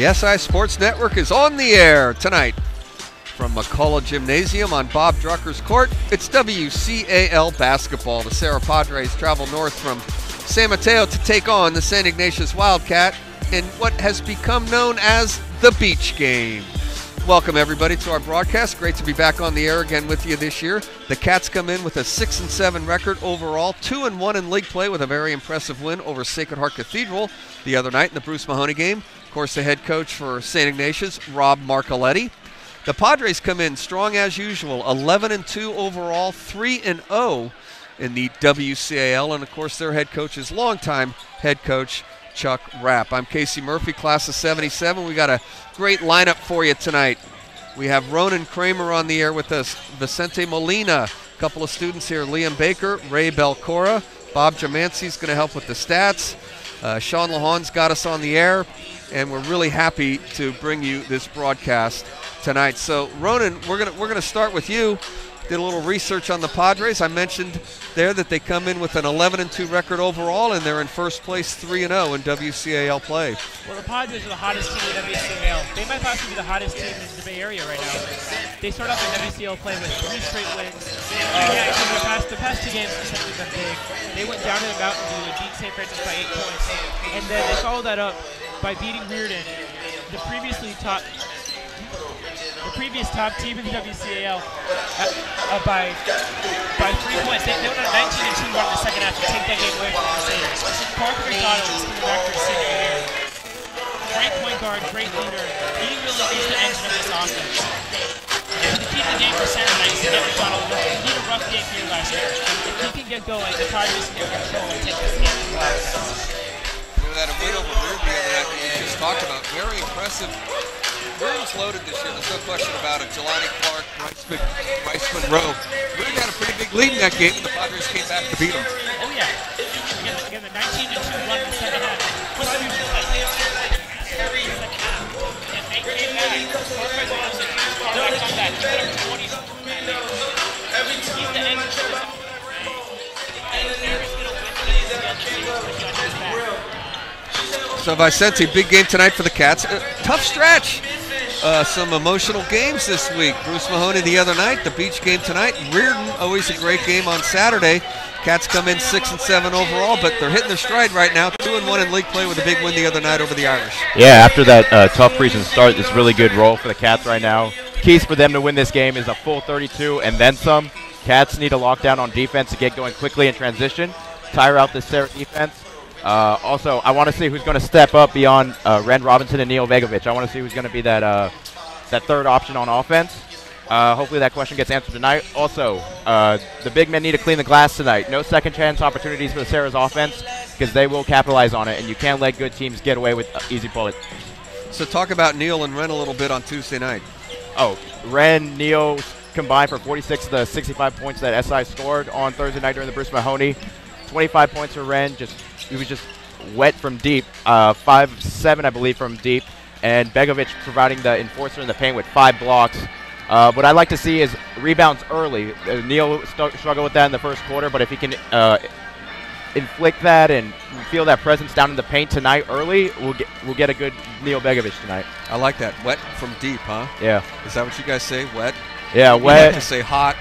The SI Sports Network is on the air tonight from McCullough Gymnasium on Bob Drucker's court. It's WCAL basketball. The Serra Padres travel north from San Mateo to take on the St. Ignatius Wildcat in what has become known as the Beach Game. Welcome everybody to our broadcast. Great to be back on the air again with you this year. The Cats come in with a 6-7 record overall, 2-1 in league play with a very impressive win over Sacred Heart Cathedral the other night in the Bruce Mahoney game. Of course, the head coach for St. Ignatius, Rob Marcoletti. The Padres come in strong as usual, 11-2 overall, 3-0 in the WCAL, and of course their head coach is longtime head coach Chuck Rapp. I'm Casey Murphy, class of 77. We got a great lineup for you tonight. We have Ronan Kramer on the air with us, Vicente Molina, a couple of students here, Liam Baker, Ray Belcora, Bob Jamancy's going to help with the stats. Sean Lahan's got us on the air, and we're really happy to bring you this broadcast tonight. So Ronan, we're gonna start with you. Did a little research on the Padres. I mentioned there that they come in with an 11-2 record overall, and they're in first place 3-0 in WCAL play. Well, the Padres are the hottest team in WCAL. They might possibly be the hottest team in the Bay Area right now. They start off in WCAL play with 3 straight wins. The past 2 games essentially been big. They went down to the Mountain View and beat St. Francis by 8 points. And then they followed that up by beating Reardon, the previous top team in the WCAL, by 3 points. They went on a 19-2 run in the second half to take that game away from the Crusaders. Parker McDonald is coming back for his senior year. Great point guard, great leader. He really is the engine of this offense. And to keep the game for Saturday night, to get McDonald going, he had a rough game here last year. If he can get going, the Padres can get control and take this game to the offense. That a win over Reardon the other night that you just talked about. Very impressive. Reardon's loaded this year. There's no question about it. Jelani Clark, Bryce Monroe. Reardon had a pretty big lead in that game, and the Padres came back to beat them. Oh, yeah. Again, the 19-2 run in the second half. And they came back. Clark was awesome. Another comeback. He put up 20. He's the engine for this offense. And Serra's going to win this back. So Vicente, big game tonight for the Cats. Tough stretch. Some emotional games this week. Bruce Mahoney the other night, the Beach game tonight. Reardon, always a great game on Saturday. Cats come in 6-7 overall, but they're hitting their stride right now. 2-1 in league play with a big win the other night over the Irish. Yeah, after that tough recent start, it's really good role for the Cats right now. Keys for them to win this game is a full 32 and then some. Cats need a lockdown on defense to get going quickly in transition, tire out the Serra defense. Also, I want to see who's going to step up beyond Ren Robinson and Neil Vegovic. I want to see who's going to be that third option on offense. Hopefully that question gets answered tonight. Also, the big men need to clean the glass tonight. No second chance opportunities for the Serra's offense because they will capitalize on it, and you can't let good teams get away with easy bullets. So talk about Neil and Ren a little bit on Tuesday night. Oh, Ren, Neil combined for 46 of the 65 points that SI scored on Thursday night during the Bruce Mahoney. 25 points for Ren. He was just wet from deep, 5-7 I believe from deep, and Begovic providing the enforcer in the paint with 5 blocks. What I'd like to see is rebounds early. Neil struggled with that in the first quarter, but if he can inflict that and feel that presence down in the paint tonight early, we'll get a good Neil Begovic tonight. I like that. Wet from deep, huh? Yeah. Is that what you guys say? Wet? Yeah, we wet. Like to say hot,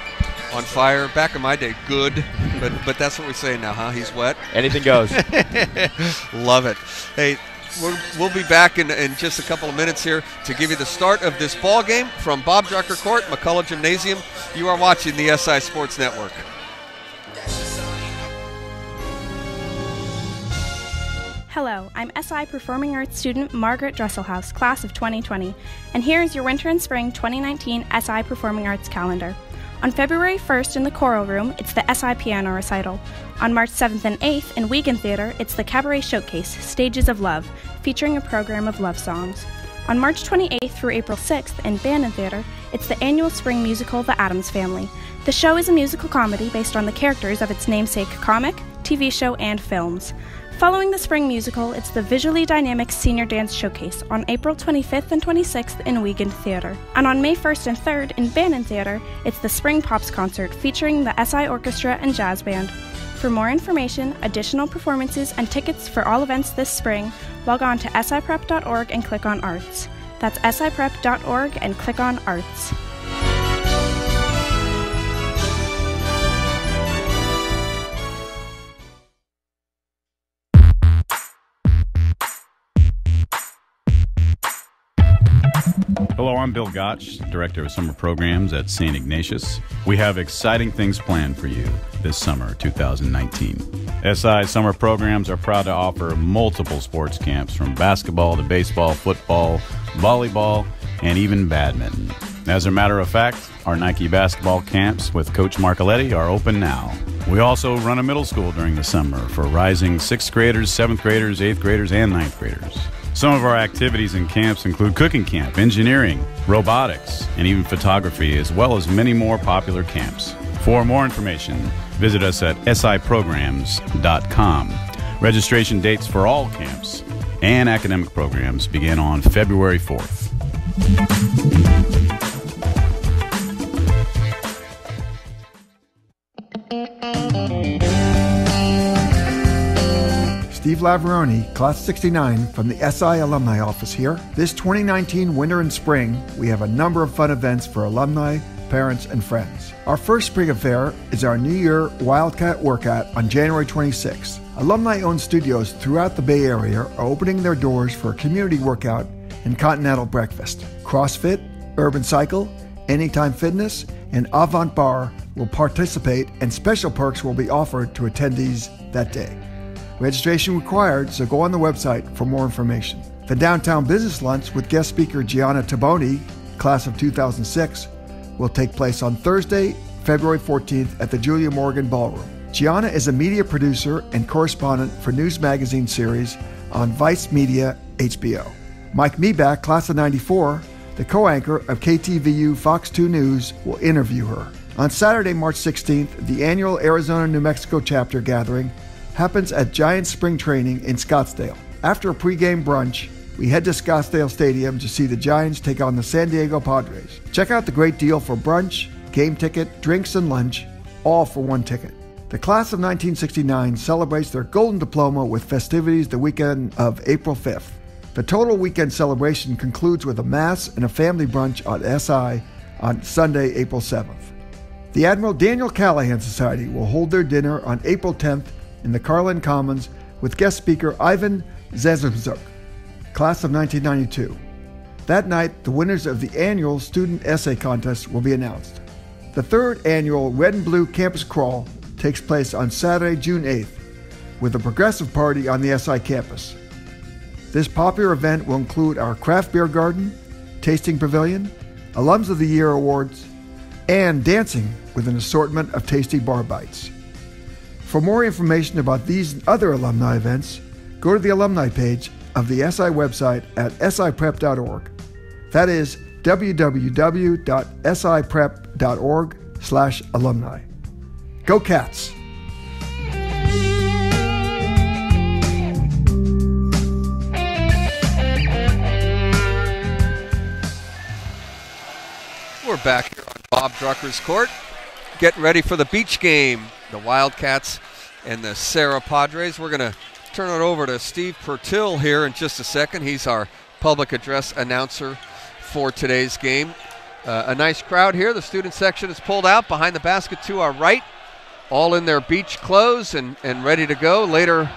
on fire. Back in my day, good. But that's what we say now, huh? He's wet. Anything goes. Love it. Hey, we'll be back in just a couple of minutes here to give you the start of this ball game from Bob Drucker Court, McCullough Gymnasium. You are watching the SI Sports Network. Hello, I'm SI Performing Arts student Margaret Dresselhaus, class of 2020, and here is your Winter and Spring 2019 SI Performing Arts calendar. On February 1st in the Choral Room, it's the SI Piano Recital. On March 7th and 8th in Wiegand Theater, it's the Cabaret Showcase, Stages of Love, featuring a program of love songs. On March 28th through April 6th in Bandon Theater, it's the annual spring musical The Addams Family. The show is a musical comedy based on the characters of its namesake comic, TV show, and films. Following the spring musical, it's the Visually Dynamic Senior Dance Showcase on April 25th and 26th in Wiegand Theater. And on May 1st and 3rd in Bandon Theater, it's the Spring Pops Concert featuring the SI Orchestra and Jazz Band. For more information, additional performances, and tickets for all events this spring, log on to siprep.org and click on Arts. That's siprep.org and click on Arts. Hello, I'm Bill Gotch, Director of Summer Programs at St. Ignatius. We have exciting things planned for you this summer, 2019. SI Summer Programs are proud to offer multiple sports camps from basketball to baseball, football, volleyball, and even badminton. As a matter of fact, our Nike basketball camps with Coach Marcoletti are open now. We also run a middle school during the summer for rising 6th graders, 7th graders, 8th graders, and 9th graders. Some of our activities and camps include cooking camp, engineering, robotics, and even photography, as well as many more popular camps. For more information, visit us at siprograms.com. Registration dates for all camps and academic programs begin on February 4th. Steve Laveroni, Class 69 from the SI Alumni Office here. This 2019 winter and spring, we have a number of fun events for alumni, parents, and friends. Our first spring affair is our New Year Wildcat Workout on January 26th. Alumni-owned studios throughout the Bay Area are opening their doors for a community workout and continental breakfast. CrossFit, Urban Cycle, Anytime Fitness, and Avant Bar will participate, and special perks will be offered to attendees that day. Registration required, so go on the website for more information. The Downtown Business Lunch with guest speaker Gianna Taboni, class of 2006, will take place on Thursday, February 14th at the Julia Morgan Ballroom. Gianna is a media producer and correspondent for news magazine series on Vice Media HBO. Mike Meback, class of 94, the co-anchor of KTVU Fox 2 News, will interview her. On Saturday, March 16th, the annual Arizona-New Mexico chapter gathering happens at Giants Spring Training in Scottsdale. After a pregame brunch, we head to Scottsdale Stadium to see the Giants take on the San Diego Padres. Check out the great deal for brunch, game ticket, drinks, and lunch, all for one ticket. The class of 1969 celebrates their golden diploma with festivities the weekend of April 5th. The total weekend celebration concludes with a mass and a family brunch on SI on Sunday, April 7th. The Admiral Daniel Callahan Society will hold their dinner on April 10th in the Carlin Commons with guest speaker Ivan Zezumzuk, class of 1992. That night, the winners of the annual student essay contest will be announced. The third annual Red and Blue Campus Crawl takes place on Saturday, June 8th, with a progressive party on the SI campus. This popular event will include our craft beer garden, tasting pavilion, Alums of the Year awards, and dancing with an assortment of tasty bar bites. For more information about these and other alumni events, go to the alumni page of the SI website at siprep.org. That is www.siprep.org/alumni. Go Cats! We're back here on Bob Drucker's court, getting ready for the beach game. The Wildcats and the Serra Padres. We're going to turn it over to Steve Pertil here in just a second. He's our public address announcer for today's game. A nice crowd here. The student section is pulled out behind the basket to our right, all in their beach clothes and ready to go. Later,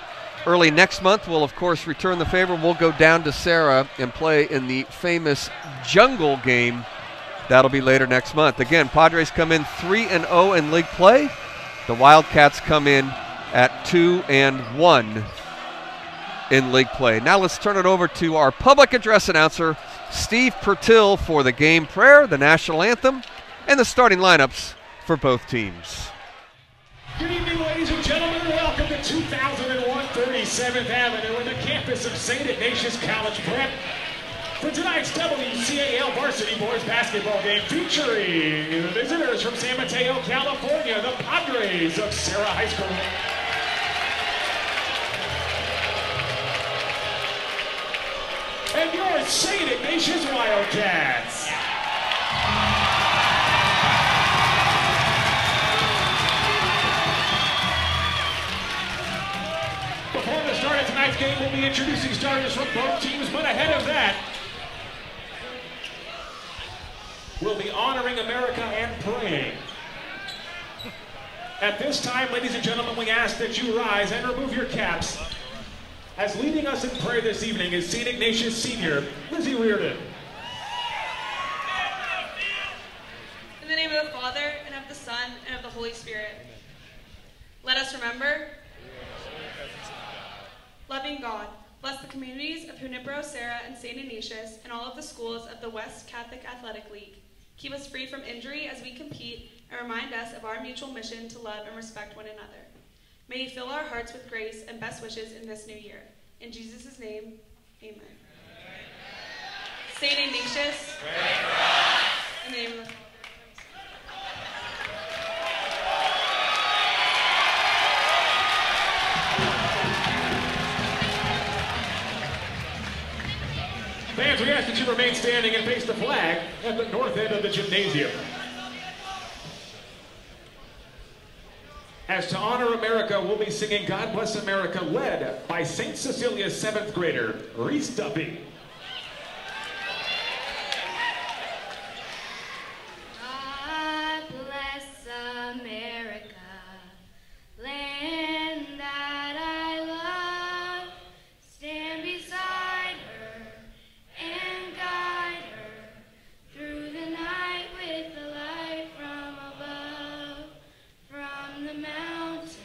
early next month, we'll of course return the favor. We'll go down to Serra and play in the famous Jungle game. That'll be later next month. Again, Padres come in 3-0 in league play. The Wildcats come in at 2-1 in league play. Now let's turn it over to our public address announcer, Steve Pertil, for the game prayer, the national anthem, and the starting lineups for both teams. Good evening, ladies and gentlemen. Welcome to 2001 37th Avenue and the campus of St. Ignatius College Prep for tonight's WCAL Varsity Boys basketball game featuring the visitors from San Mateo, California, the Padres of Serra High School. And your St. Ignatius Wildcats. game, we'll be introducing starters from both teams, but ahead of that, we'll be honoring America and praying. At this time, ladies and gentlemen, we ask that you rise and remove your caps. As leading us in prayer this evening is St. Ignatius Senior, Lizzie Reardon. In the name of the Father, and of the Son, and of the Holy Spirit. Let us remember, loving God, bless the communities of Junipero, Serra, and St. Ignatius, and all of the schools of the West Catholic Athletic League. Keep us free from injury as we compete, and remind us of our mutual mission to love and respect one another. May you fill our hearts with grace and best wishes in this new year. In Jesus' name, amen. St. Ignatius, in the name of the Father. Fans, we ask that you remain standing and face the flag at the north end of the gymnasium. As to honor America, we'll be singing God Bless America, led by St. Cecilia's 7th grader, Reese Duffy. God bless America, land that I love. Stand beside her and guide her through the night with the light from above. From the mountains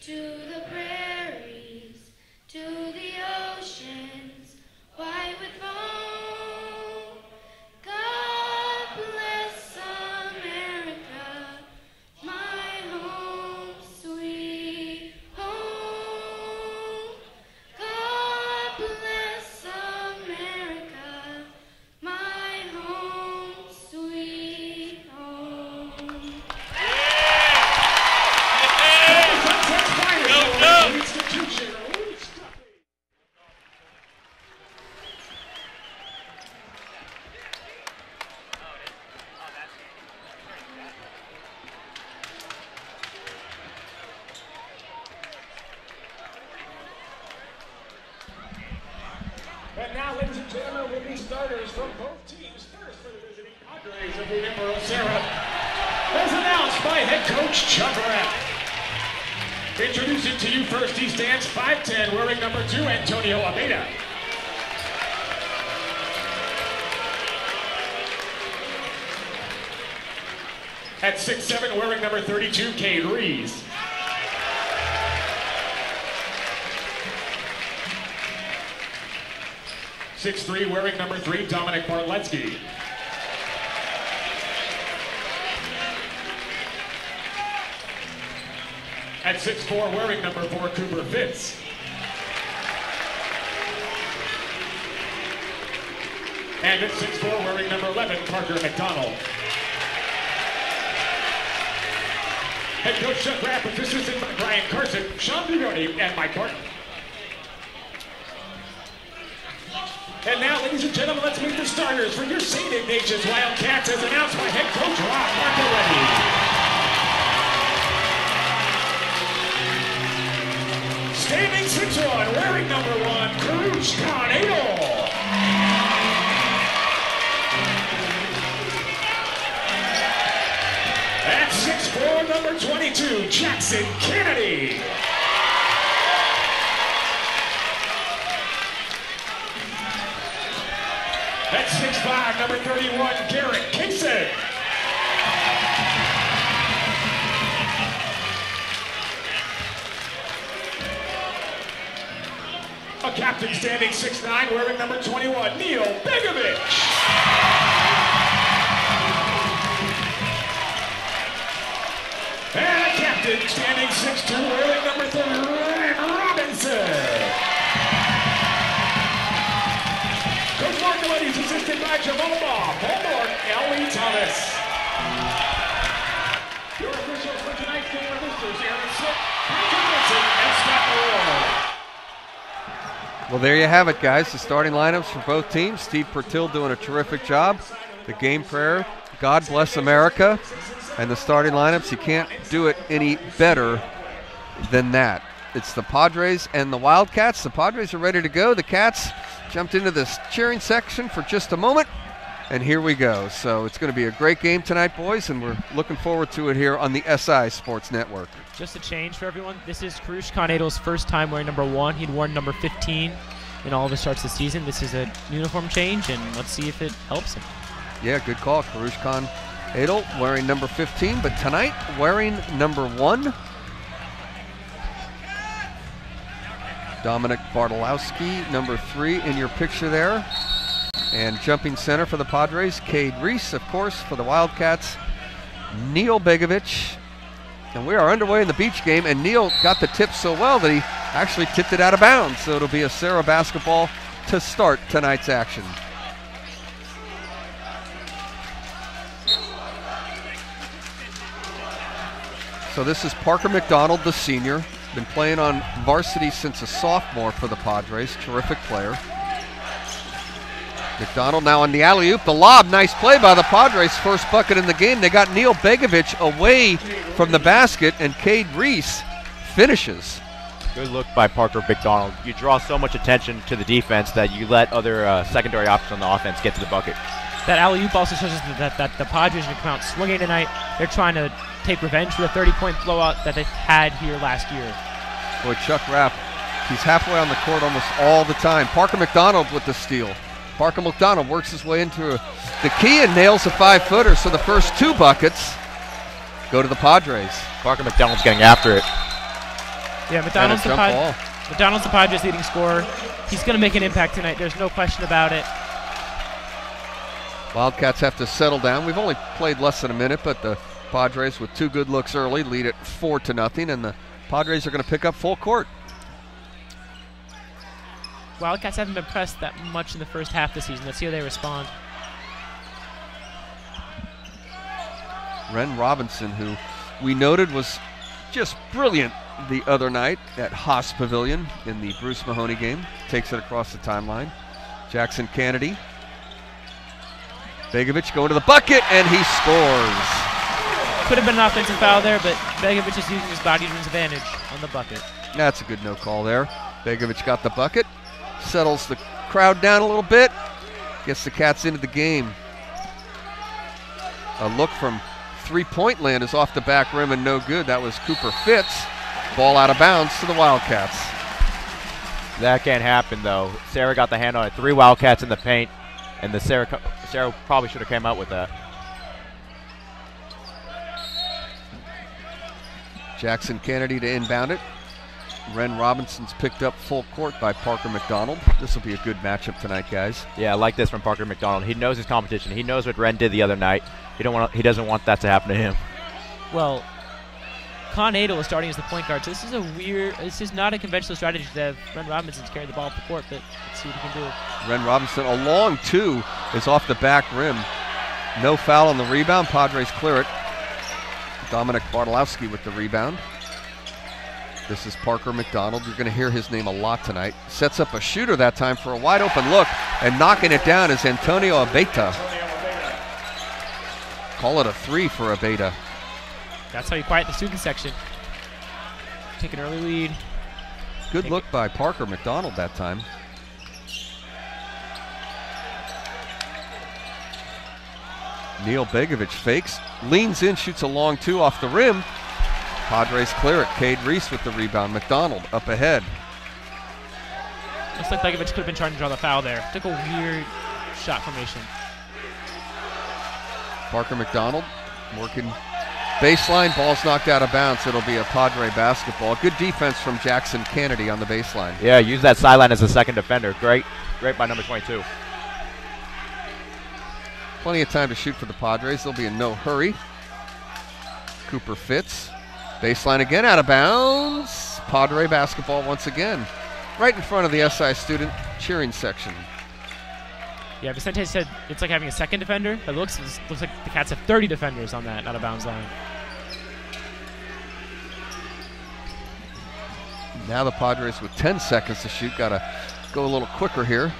to the prairies to the oceans white with foam. God bless America, my home, sweet home. God bless America, my home, sweet home. And now, ladies and gentlemen, will be starters from both teams. First for the visiting Padres of Wildcats, Serra, as announced by head coach Chuck Rapp. Introducing to you first, he stands 5'10", wearing number 2, Antonio Almeida. At 6'7", wearing number 32, Cade Rees. (6'3", wearing number 3, Dominic Bartletsky. At 6'4", wearing number 4, Cooper Fitz. And at 6'4", wearing number 11, Parker McDonald. Head coach Chuck Rapp is assisted by Brian Carson, Sean Bugoni, and Mike Barton. And now, ladies and gentlemen, let's meet the starters for your St. Ignatius Wildcats, as announced by head coach Rob Marcoletti. Standing 6'1", wearing number 1, Karush Tornado. At 6'4", number 22, Jackson Kennedy. At 6'5", number 31, Garrett Kingson. A captain standing 6'9", wearing number 21, Neil Begovich. And a captain standing 6'2", wearing number 30, Ryan Robinson. Coach Marcoletti is assisted by Javon Baugh, Paul Moore, Ellie Thomas. Your officials for tonight's game are Mr. Aaron Slip, Patrick Wilson, and Scott Moore. Well, there you have it, guys. The starting lineups for both teams. Steve Pertil doing a terrific job. The game prayer, God Bless America. And the starting lineups, you can't do it any better than that. It's the Padres and the Wildcats. The Padres are ready to go. The Cats jumped into this cheering section for just a moment, and here we go. So it's going to be a great game tonight, boys, and we're looking forward to it here on the SI Sports Network. Just a change for everyone. This is Karush Khan-Adel's first time wearing number 1. He'd worn number 15 in all of his starts this season. This is a uniform change, and let's see if it helps him. Yeah, good call. Karush Khan-Adel wearing number 15, but tonight wearing number 1. Dominic Bartolowski, number 3 in your picture there. And jumping center for the Padres, Cade Reese, of course, for the Wildcats, Neil Begovic. And we are underway in the beach game, and Neil got the tip so well that he actually tipped it out of bounds. So it'll be a Serra basketball to start tonight's action. So this is Parker McDonald, the senior. Been playing on varsity since a sophomore for the Padres. Terrific player. McDonald now on the alley-oop. The lob, nice play by the Padres. First bucket in the game. They got Neil Begovic away from the basket, and Cade Reese finishes. Good look by Parker McDonald. You draw so much attention to the defense that you let other secondary options on the offense get to the bucket. That alley-oop also shows us that the Padres are going to come out swinging tonight. They're trying to take revenge for the 30-point blowout that they had here last year. Boy, Chuck Rapp, he's halfway on the court almost all the time. Parker McDonald with the steal. Parker McDonald works his way into the key and nails a 5-footer. So the first 2 buckets go to the Padres. Parker McDonald's getting after it. Yeah, McDonald's the Padres' leading scorer. He's going to make an impact tonight. There's no question about it. Wildcats have to settle down. We've only played less than a minute, but the Padres with 2 good looks early lead it 4-0, and the Padres are going to pick up full court. Wildcats haven't been pressed that much in the first half of the season. Let's see how they respond. Ren Robinson, who we noted was just brilliant the other night at Haas Pavilion in the Bruce Mahoney game, takes it across the timeline. Jackson Kennedy. Begovic going to the bucket, and he scores. Could have been an offensive foul there, but Begovic is using his body to his advantage on the bucket. That's a good no call there. Begovic got the bucket, settles the crowd down a little bit, gets the Cats into the game. A look from three-point land is off the back rim and no good. That was Cooper Fitz. Ball out of bounds to the Wildcats. That can't happen, though. Serra got the hand on it. 3 Wildcats in the paint, and the Serra probably should have came out with that. Jackson Kennedy to inbound it. Ren Robinson's picked up full court by Parker McDonald. This will be a good matchup tonight, guys. Yeah, I like this from Parker McDonald. He knows his competition. He knows what Ren did the other night. He doesn't want that to happen to him. Well, Khan-Adel is starting as the point guard, so this is not a conventional strategy to have Ren Robinson carry the ball up the court, but let's see what he can do. Ren Robinson, a long 2, is off the back rim. No foul on the rebound. Padres clear it. Dominic Bartolowski with the rebound. This is Parker McDonald. You're going to hear his name a lot tonight. Sets up a shooter that time for a wide open look, and knocking it down is Antonio Abeta. Call it a 3 for Abeta. That's how you quiet the student section. Take an early lead. Good look by Parker McDonald that time. Neil Begovic fakes, leans in, shoots a long 2 off the rim. Padres clear it. Cade Reese with the rebound. McDonald up ahead. Looks like Begovic could have been trying to draw the foul there. Took a weird shot formation. Parker McDonald working baseline. Ball's knocked out of bounds. It'll be a Padre basketball. Good defense from Jackson Kennedy on the baseline. Yeah, use that sideline as a second defender. Great by number 22. Plenty of time to shoot for the Padres. They'll be in no hurry. Cooper Fitz. Baseline again, out of bounds. Padre basketball once again. Right in front of the SI student cheering section. Yeah, Vicente said it's like having a second defender, but it looks like the Cats have 30 defenders on that out of bounds line. Now the Padres with 10 seconds to shoot. Got to go a little quicker here.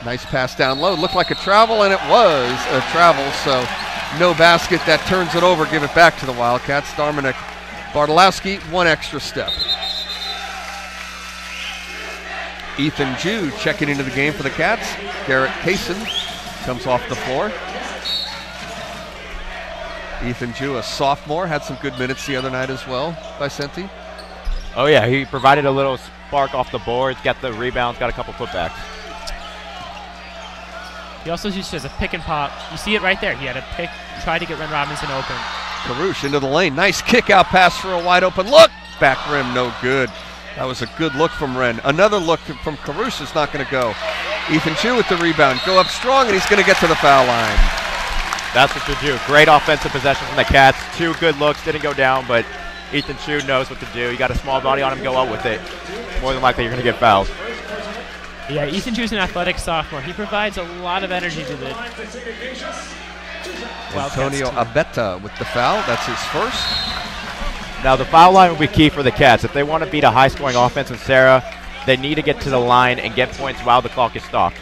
Nice pass down low. Looked like a travel, and it was a travel, so no basket. That turns it over. Give it back to the Wildcats. Dominic Bartolowski, 1 extra step. Ethan Jew checking into the game for the Cats. Garrett Kaysen comes off the floor. Ethan Jew, a sophomore, had some good minutes the other night as well, Vicente. Oh yeah, he provided a little spark off the boards, got the rebounds, got a couple putbacks. He also used it as a pick and pop. You see it right there. He had a pick, tried to get Ren Robinson open. Karush into the lane. Nice kick out pass for a wide open look. Back rim, no good. That was a good look from Ren. Another look from Karush is not going to go. Ethan Chu with the rebound. Go up strong, and he's going to get to the foul line. That's what you do. Great offensive possession from the Cats. 2 good looks, didn't go down, but Ethan Chu knows what to do. You got a small body on him, go out with it. More than likely, you're going to get fouled. Yeah, Ethan Chu's an athletic sophomore. He provides a lot of energy to the Antonio Abetta with the foul. That's his first. Now, the foul line will be key for the Cats. If they want to beat a high-scoring offense in Serra, they need to get to the line and get points while the clock is stopped.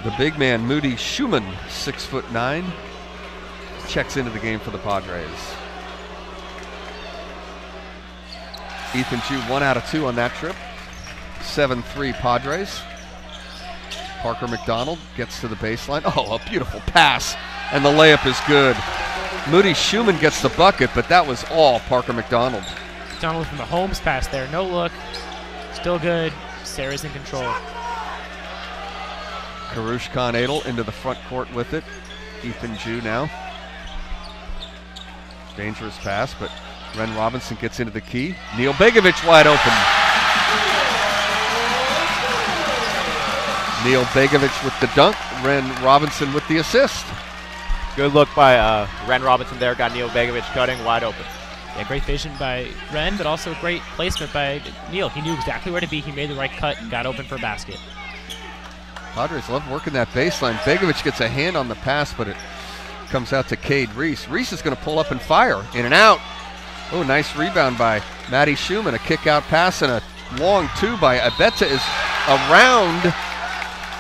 The big man, Moody Schumann, 6'9", checks into the game for the Padres. Ethan Chu 1 out of 2 on that trip. 7-3 Padres. Parker McDonald gets to the baseline. Oh, a beautiful pass, and the layup is good. Moody Schumann gets the bucket, but that was all Parker McDonald. McDonald from the Holmes pass there. No look. Still good. Sarah's in control. Karush Khan Adel into the front court with it. Ethan Chu now. Dangerous pass, but Ren Robinson gets into the key. Neil Begovic wide open. Neil Begovic with the dunk. Ren Robinson with the assist. Good look by Ren Robinson there. Got Neil Begovic cutting wide open. Yeah, great vision by Ren, but also great placement by Neil. He knew exactly where to be. He made the right cut and got open for a basket. Padres love working that baseline. Begovic gets a hand on the pass, but it comes out to Cade Reese. Reese is going to pull up and fire. In and out. Oh, nice rebound by Matty Schumann. A kick out pass and a long 2 by Abetta is around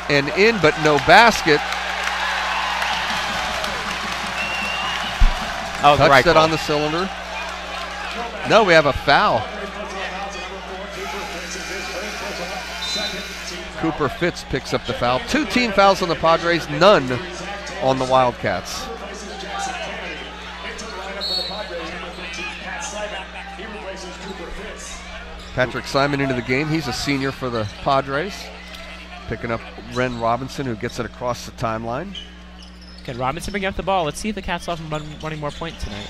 and in, but no basket. Touched it on the cylinder. No, we have a foul. Cooper Fitz picks up the foul. 2 team fouls on the Padres, none on the Wildcats. Patrick Simon into the game. He's a senior for the Padres. Picking up Ren Robinson, who gets it across the timeline. Can Robinson bring up the ball? Let's see if the Cats off running more points tonight.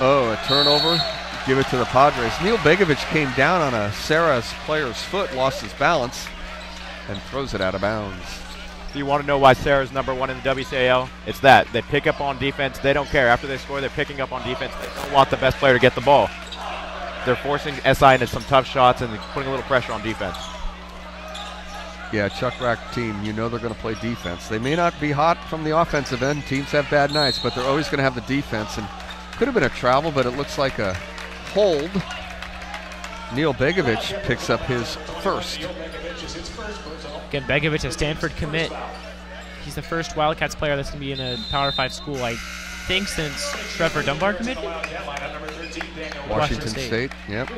Oh, a turnover. Give it to the Padres. Neil Begovic came down on a Serra's player's foot, lost his balance, and throws it out of bounds. If you want to know why Serra's #1 in the WCAL, it's that. They pick up on defense. They don't care. After they score, they're picking up on defense. They don't want the best player to get the ball. They're forcing SI into some tough shots and putting a little pressure on defense. Yeah, Chuck Rack team, you know they're going to play defense. They may not be hot from the offensive end. Teams have bad nights, but they're always going to have the defense. And could have been a travel, but it looks like a hold. Neil Begovic picks up his first. Again, Begovic, a Stanford commit. He's the first Wildcats player that's going to be in a Power 5 school, I think, since Trevor Dunbar committed. Washington State, yep.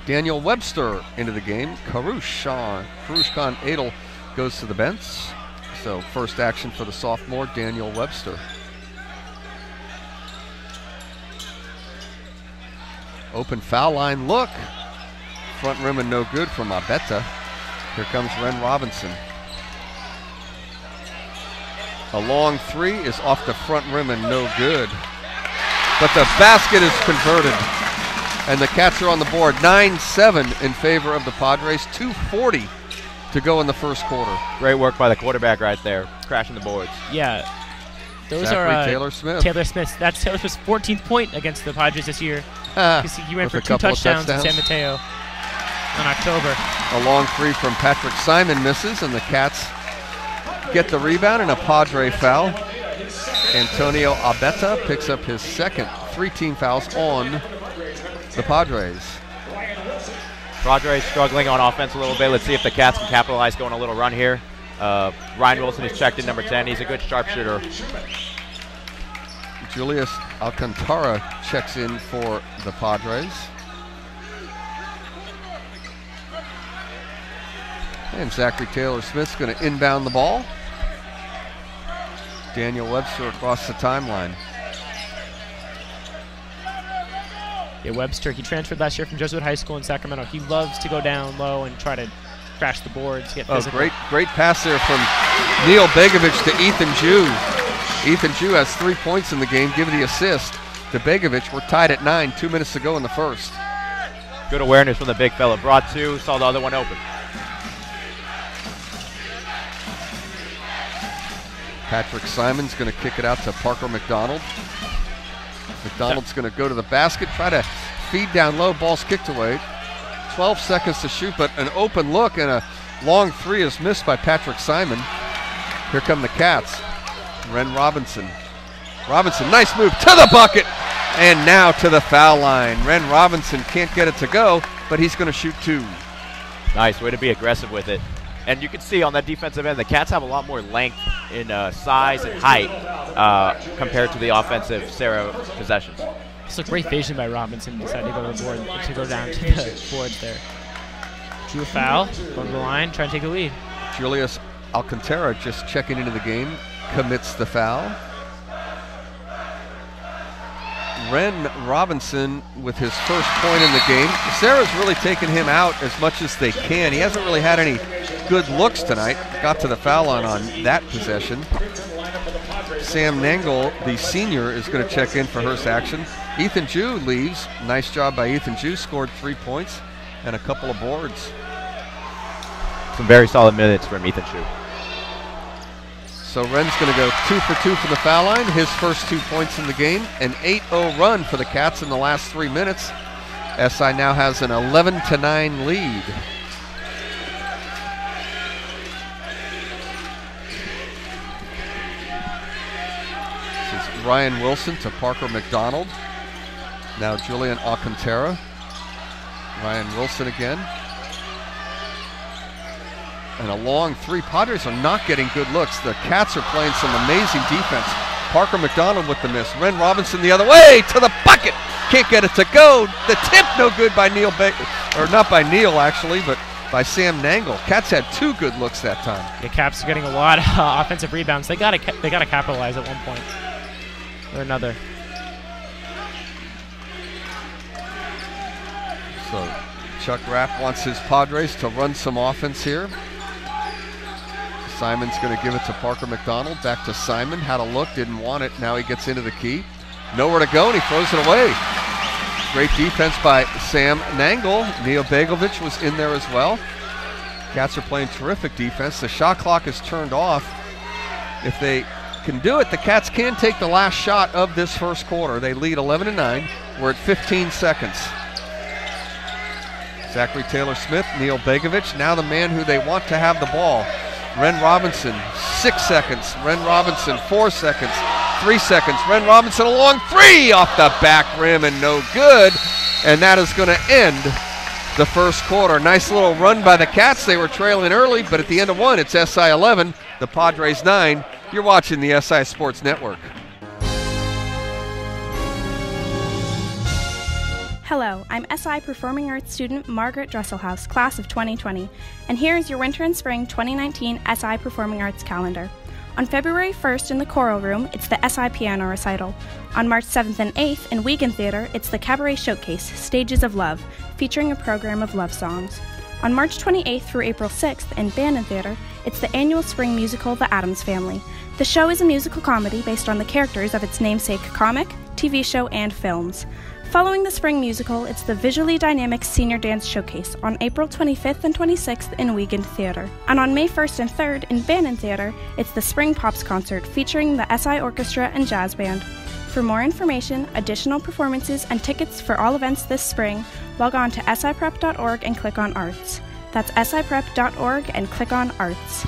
Daniel Webster into the game. Karush Khan Adel goes to the bench. So first action for the sophomore, Daniel Webster. Open foul line look. Front rim and no good from Abetta. Here comes Ren Robinson. A long 3 is off the front rim and no good. But the basket is converted. And the Cats are on the board. 9-7 in favor of the Padres. 2:40 to go in the first quarter. Great work by the quarterback right there, crashing the boards. Yeah. Those Zachary are Taylor Smith. Taylor Smith. That's Taylor Smith's 14th point against the Padres this year. He ran for 2 touchdowns in San Mateo in October. A long 3 from Patrick Simon misses, and the Cats get the rebound and a Padre foul. Antonio Abetta picks up his second. 3 team fouls on the Padres. Padres struggling on offense a little bit. Let's see if the Cats can capitalize going a little run here. Ryan Wilson is checked in #10. He's a good sharpshooter. Julius Alcantara checks in for the Padres. And Zachary Taylor Smith's going to inbound the ball. Daniel Webster across the timeline. Yeah, Webster, he transferred last year from Jesuit High School in Sacramento. He loves to go down low and try to crash the boards, get physical. Great pass there from Neil Begovic to Ethan Jew. Ethan Jew has 3 points in the game, give the assist to Begovic. We're tied at 9, 2 minutes to go in the first. Good awareness from the big fella. Brought 2, saw the other one open. Patrick Simon's going to kick it out to Parker McDonald. McDonald's going to go to the basket, try to feed down low, ball's kicked away. 12 seconds to shoot, but an open look and a long three is missed by Patrick Simon. Here come the Cats. Ren Robinson. Robinson, nice move to the bucket, and now to the foul line. Ren Robinson can't get it to go, but he's going to shoot 2. Nice way to be aggressive with it. And you can see on that defensive end, the Cats have a lot more length in size and height compared to the offensive Serra possessions. It's a great vision by Robinson. Decided to go to the board, to go down to the boards there. Drew a foul, going to the line, trying to take the lead. Julius Alcantara just checking into the game, commits the foul. Ren Robinson with his first point in the game. Serra's really taken him out as much as they can. He hasn't really had any good looks tonight. Got to the foul line on that possession. Sam Nangle, the senior, is going to check in for Hearst action. Ethan Jew leaves. Nice job by Ethan Jew. Scored 3 points and a couple of boards. Some very solid minutes from Ethan Jew. So Ren's going to go 2 for 2 from the foul line. His first 2 points in the game. An 8-0 run for the Cats in the last 3 minutes. SI now has an 11-9 lead. This is Ryan Wilson to Parker McDonald. Now Julian Alcantara. Ryan Wilson again. And a long three. Padres are not getting good looks. The Cats are playing some amazing defense. Parker McDonald with the miss. Ren Robinson the other way to the bucket. Can't get it to go. The tip no good by Neil or not by Neil actually, but by Sam Nangle. Cats had 2 good looks that time. The Caps are getting a lot of offensive rebounds. They gotta capitalize at one point or another. So Chuck Rapp wants his Padres to run some offense here. Simon's going to give it to Parker McDonald. Back to Simon. Had a look, didn't want it. Now he gets into the key. Nowhere to go, and he throws it away. Great defense by Sam Nangle. Neil Begovic was in there as well. Cats are playing terrific defense. The shot clock is turned off. If they can do it, the Cats can take the last shot of this first quarter. They lead 11-9. We're at 15 seconds. Zachary Taylor Smith, Neil Begovic, now the man who they want to have the ball. Ren Robinson, 6 seconds. Ren Robinson, 4 seconds. 3 seconds. Ren Robinson, a long three off the back rim and no good. And that is going to end the first quarter. Nice little run by the Cats. They were trailing early, but at the end of one, it's SI 11, the Padres 9. You're watching the SI Sports Network. Hello, I'm SI Performing Arts student Margaret Dresselhaus, class of 2020, and here is your winter and spring 2019 SI Performing Arts calendar. On February 1st in the Choral Room, it's the SI Piano Recital. On March 7th and 8th in Wiegand Theater, it's the Cabaret Showcase, Stages of Love, featuring a program of love songs. On March 28th through April 6th in Bandon Theater, it's the annual spring musical The Addams Family. The show is a musical comedy based on the characters of its namesake comic, TV show, and films. Following the spring musical, it's the Visually Dynamic Senior Dance Showcase on April 25th and 26th in Wiegand Theater. And on May 1st and 3rd in Bandon Theater, it's the Spring Pops Concert featuring the SI Orchestra and Jazz Band. For more information, additional performances, and tickets for all events this spring, log on to siprep.org and click on Arts. That's siprep.org and click on Arts.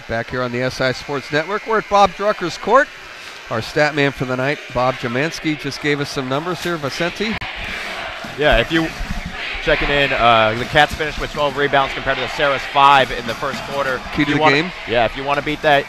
Back here on the SI Sports Network, we're at Bob Drucker's court. Our stat man for the night, Bob Jamansky, just gave us some numbers here. Vicente? Yeah, if you checking in, the Cats finished with 12 rebounds compared to the Serra's 5 in the first quarter. Key to the game? Yeah, if you want to beat that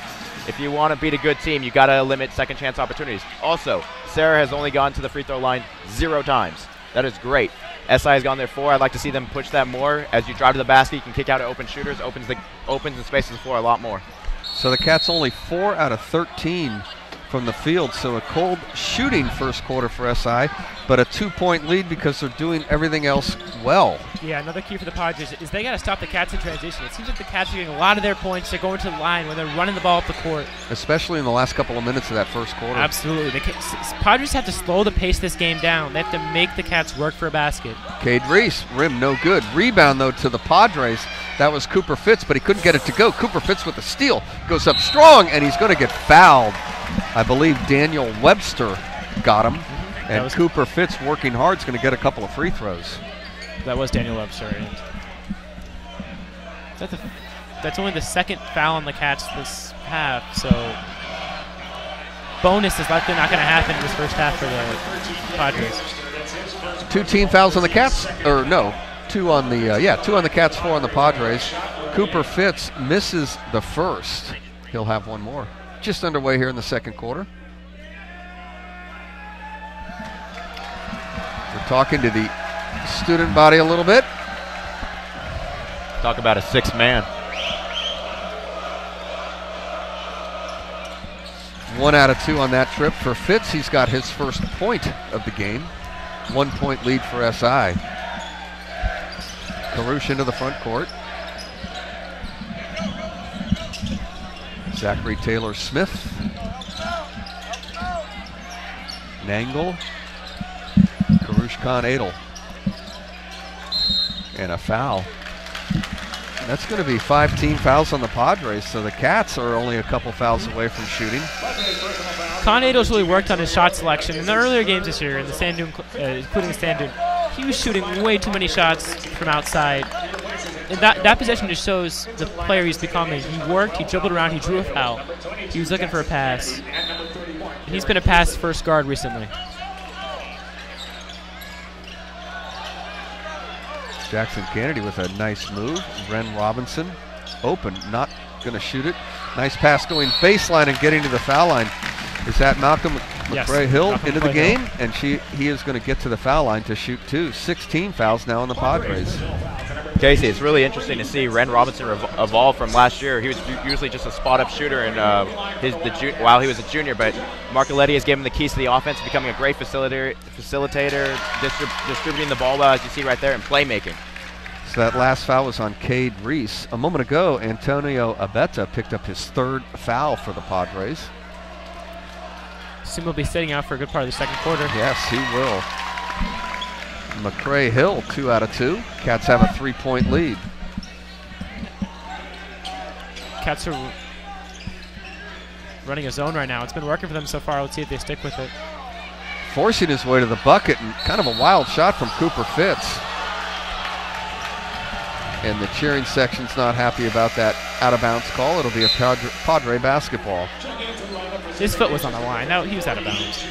If you want to beat a good team, you got to limit second chance opportunities. Also, Serra has only gone to the free throw line 0 times. That is great. SI has gone there 4. I'd like to see them push that more. As you drive to the basket, you can kick out at open shooters, opens and spaces the floor a lot more. So the Cats only 4 out of 13 from the field, so a cold shooting first quarter for SI, but a 2-point lead because they're doing everything else well. Yeah, another key for the Padres is they got to stop the Cats in transition. It seems like the Cats are getting a lot of their points. They're going to the line when they're running the ball up the court. Especially in the last couple of minutes of that first quarter. Absolutely. The Padres have to slow the pace of this game down. They have to make the Cats work for a basket. Cade Reese, rim no good. Rebound, though, to the Padres. That was Cooper Fitz, but he couldn't get it to go. Cooper Fitz with the steal. Goes up strong, and he's going to get fouled. I believe Daniel Webster got him. And Cooper Fitz, working hard, is going to get a couple of free throws. That was Daniel Webster. And that's only the second foul on the Cats this half, so bonus is likely not going to happen in this first half for the Padres. 2 team fouls on the Cats, or no, 2 on the 2 on the Cats, 4 on the Padres. Cooper Fitz misses the first. He'll have one more. Just underway here in the second quarter. We're talking to the student body a little bit. Talk about a 6-man. 1 out of 2 on that trip for Fitz. He's got his first point of the game. 1-point lead for SI. Karush into the front court. Zachary Taylor-Smith. Nangle. Karush Khan Adel. And a foul. That's going to be 5 team fouls on the Padres, so the Cats are only a couple fouls away from shooting. Khan Adel's really worked on his shot selection. In the earlier games this year, in the Sand Dune, including Sand Dune, he was shooting way too many shots from outside. And that possession just shows the player he's becoming. He worked, he dribbled around, he drew a foul. He was looking for a pass. And he's been a pass first guard recently. Jackson Kennedy with a nice move. Ren Robinson open, not going to shoot it. Nice pass going baseline and getting to the foul line. Is that Malcolm McRae-Hill into the game? And he is going to get to the foul line to shoot 2. 16 fouls now on the Padres. Casey, it's really interesting to see Ren Robinson evolve from last year. He was usually just a spot-up shooter while he was a junior, but Marcoletti has given him the keys to the offense, becoming a great facilitator, distributing the ball well, as you see right there, and playmaking. So that last foul was on Cade Reese. A moment ago, Antonio Abetta picked up his 3rd foul for the Padres. Soon will be sitting out for a good part of the second quarter. Yes, he will. McRae-Hill, 2 out of 2. Cats have a 3-point lead. Cats are running a zone right now. It's been working for them so far. Let's see if they stick with it. Forcing his way to the bucket, and kind of a wild shot from Cooper Fitz. And the cheering section's not happy about that out-of-bounds call. It'll be a Padre basketball. His foot was on the line. No, he was out of bounds.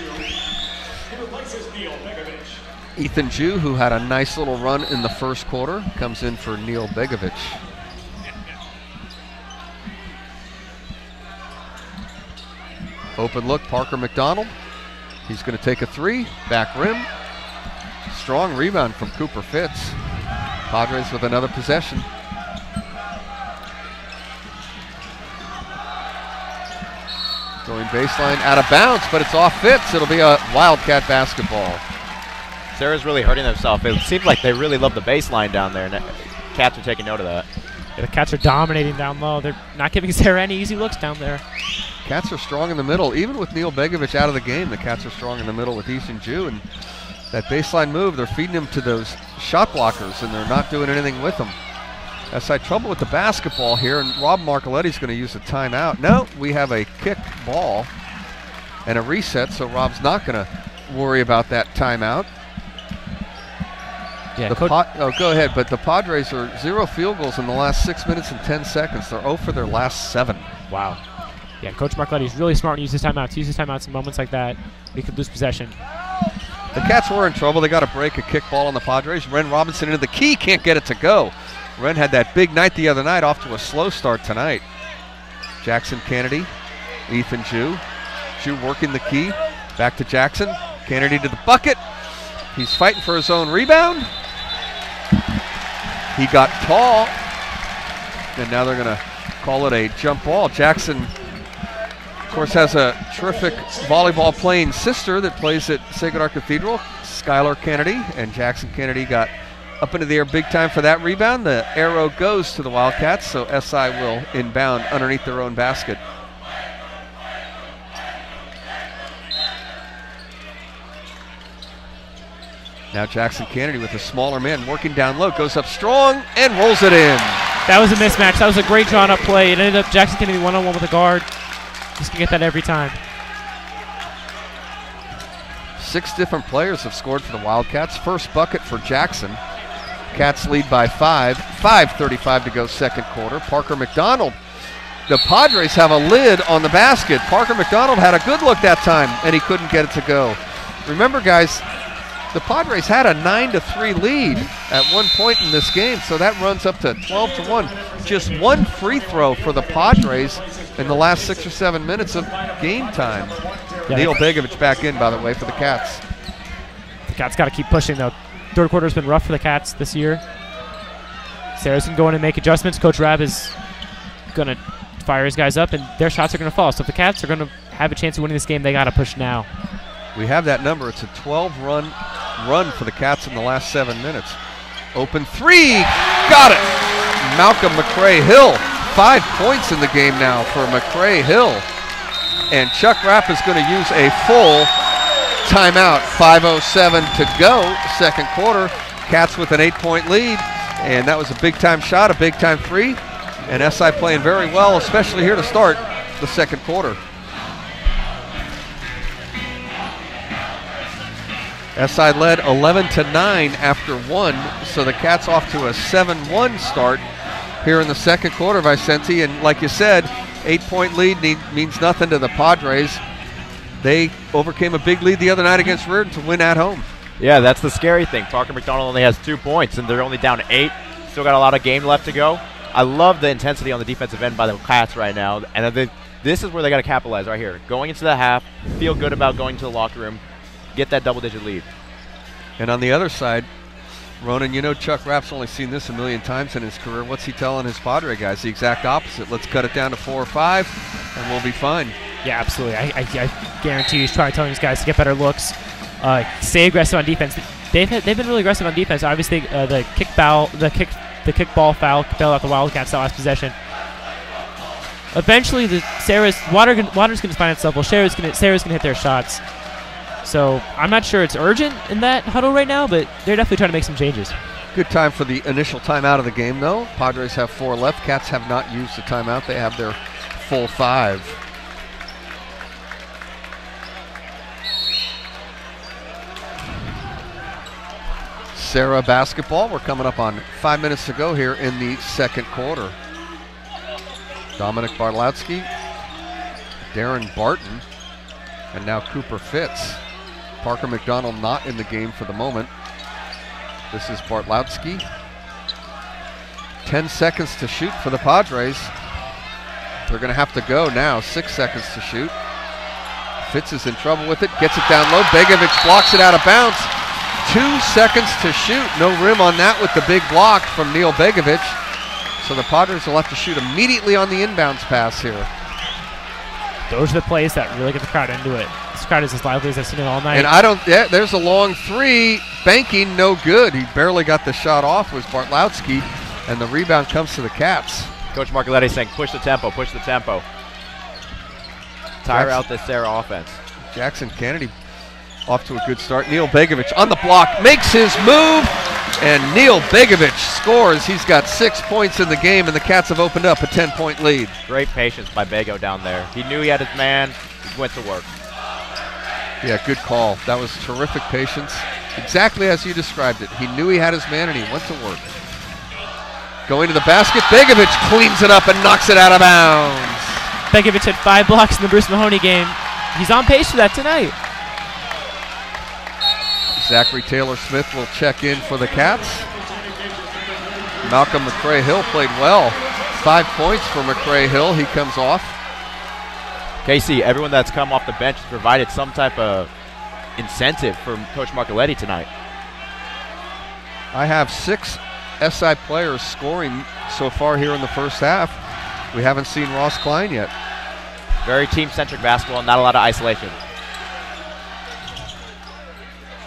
Ethan Jew, who had a nice little run in the first quarter, comes in for Neil Begovic. Open look, Parker McDonald. He's going to take a 3, back rim. Strong rebound from Cooper Fitz. Padres with another possession. Going baseline, out of bounds, but it's off Fitz. It'll be a Wildcat basketball. Serra's really hurting themselves. It seems like they really love the baseline down there, and the Cats are taking note of that. Yeah, the Cats are dominating down low. They're not giving Serra any easy looks down there. Cats are strong in the middle. Even with Neil Begovic out of the game, the Cats are strong in the middle with Ethan Jew. And that baseline move, they're feeding him to those shot blockers, and they're not doing anything with them. SI trouble with the basketball here, and Rob Marcoletti's going to use a timeout. No, we have a kick ball and a reset, so Rob's not going to worry about that timeout. Yeah, go ahead, but the Padres are 0 field goals in the last 6 minutes and 10 seconds. They're 0 for their last 7. Wow. Yeah, Coach Marcoletti's really smart to use his timeouts. Use his timeouts in moments like that. He could lose possession. The Cats were in trouble. They got to break a kick ball on the Padres. Ren Robinson into the key, can't get it to go. Ren had that big night the other night, off to a slow start tonight. Jackson Kennedy Ethan Jew. Jew working the key. Back to Jackson. Kennedy to the bucket. He's fighting for his own rebound. He got tall. And now they're going to call it a jump ball. Jackson, of course, has a terrific volleyball playing sister that plays at Sacred Heart Cathedral, Skylar Kennedy. And Jackson Kennedy got up into the air big time for that rebound. The arrow goes to the Wildcats, so SI will inbound underneath their own basket. Now Jackson Kennedy with a smaller man working down low, goes up strong and rolls it in. That was a mismatch. That was a great drawn up play. It ended up Jackson Kennedy one-on-one with a guard. Just can get that every time. 6 different players have scored for the Wildcats. First bucket for Jackson. Cats lead by 5. 5:35 to go second quarter. Parker McDonald. The Padres have a lid on the basket. Parker McDonald had a good look that time, and he couldn't get it to go. Remember, guys, the Padres had a 9-3 lead at one point in this game, so that runs up to 12-1. Just one free throw for the Padres in the last 6 or 7 minutes of game time. Yeah. Neil Begovic back in, by the way, for the Cats. The Cats got to keep pushing, though. Third quarter has been rough for the Cats this year. Serra's going to go in and make adjustments. Coach Rabb is going to fire his guys up, and their shots are going to fall. So if the Cats are going to have a chance of winning this game, they got to push now. We have that number. It's a 12-run run for the Cats in the last 7 minutes. Open three, got it. Malcolm McCray-Hill, 5 points in the game now for McCray-Hill. And Chuck Rapp is going to use a full timeout. 5:07 to go, second quarter. Cats with an 8-point lead, and that was a big-time shot, a big-time three. And SI playing very well, especially here to start the second quarter. SI led 11-9 after 1, so the Cats off to a 7-1 start here in the second quarter, Vicente. And like you said, 8-point lead means nothing to the Padres. They overcame a big lead the other night against Reardon to win at home. Yeah, that's the scary thing. Parker McDonald only has 2 points, and they're only down 8. Still got a lot of game left to go. I love the intensity on the defensive end by the Cats right now, and this is where they got to capitalize right here. Going into the half, feel good about going to the locker room, get that double-digit lead. And on the other side, Ronan, you know Chuck Rapp's only seen this a million times in his career. What's he telling his Padre guys? The exact opposite. Let's cut it down to 4 or 5, and we'll be fine. Yeah, absolutely. I guarantee he's trying to tell these guys to get better looks, stay aggressive on defense. They've been really aggressive on defense. Obviously, the kickball foul bailed out the Wildcats that last possession. Eventually, Water's going to find itself. Well, Serra's going to hit their shots. So I'm not sure it's urgent in that huddle right now, but they're definitely trying to make some changes. Good time for the initial timeout of the game, though. Padres have 4 left. Cats have not used the timeout. They have their full 5. Serra basketball. We're coming up on 5 minutes to go here in the second quarter. Dominic Bartlowski, Darren Barton, and now Cooper Fitz. Parker McDonald not in the game for the moment. This is Bartlowski. 10 seconds to shoot for the Padres. They're going to have to go now. 6 seconds to shoot. Fitz is in trouble with it. Gets it down low. Begovic blocks it out of bounds. 2 seconds to shoot. No rim on that with the big block from Neil Begovic. So the Padres will have to shoot immediately on the inbounds pass here. Those are the plays that really get the crowd into it. This crowd is as lively as I've seen it all night. And there's a long three. Banking, no good. He barely got the shot off, was Bartlowski, and the rebound comes to the Cats. Coach Marcoletti saying, push the tempo, push the tempo. Tire out this Serra offense. Jackson Kennedy off to a good start. Neil Begovic on the block, makes his move, and Neil Begovic scores. He's got 6 points in the game, and the Cats have opened up a 10-point lead. Great patience by Bego down there. He knew he had his man. He went to work. Yeah, good call. That was terrific patience. Exactly as you described it. He knew he had his man, and he went to work. Going to the basket, Begovic cleans it up and knocks it out of bounds. Begovic had 5 blocks in the Bruce Mahoney game. He's on pace for that tonight. Zachary Taylor-Smith will check in for the Cats. Malcolm McCray-Hill played well. 5 points for McCray-Hill. He comes off. Casey, everyone that's come off the bench has provided some type of incentive for Coach Marcoletti tonight. I have 6 SI players scoring so far here in the first half. We haven't seen Ross Klein yet. Very team-centric basketball, not a lot of isolation.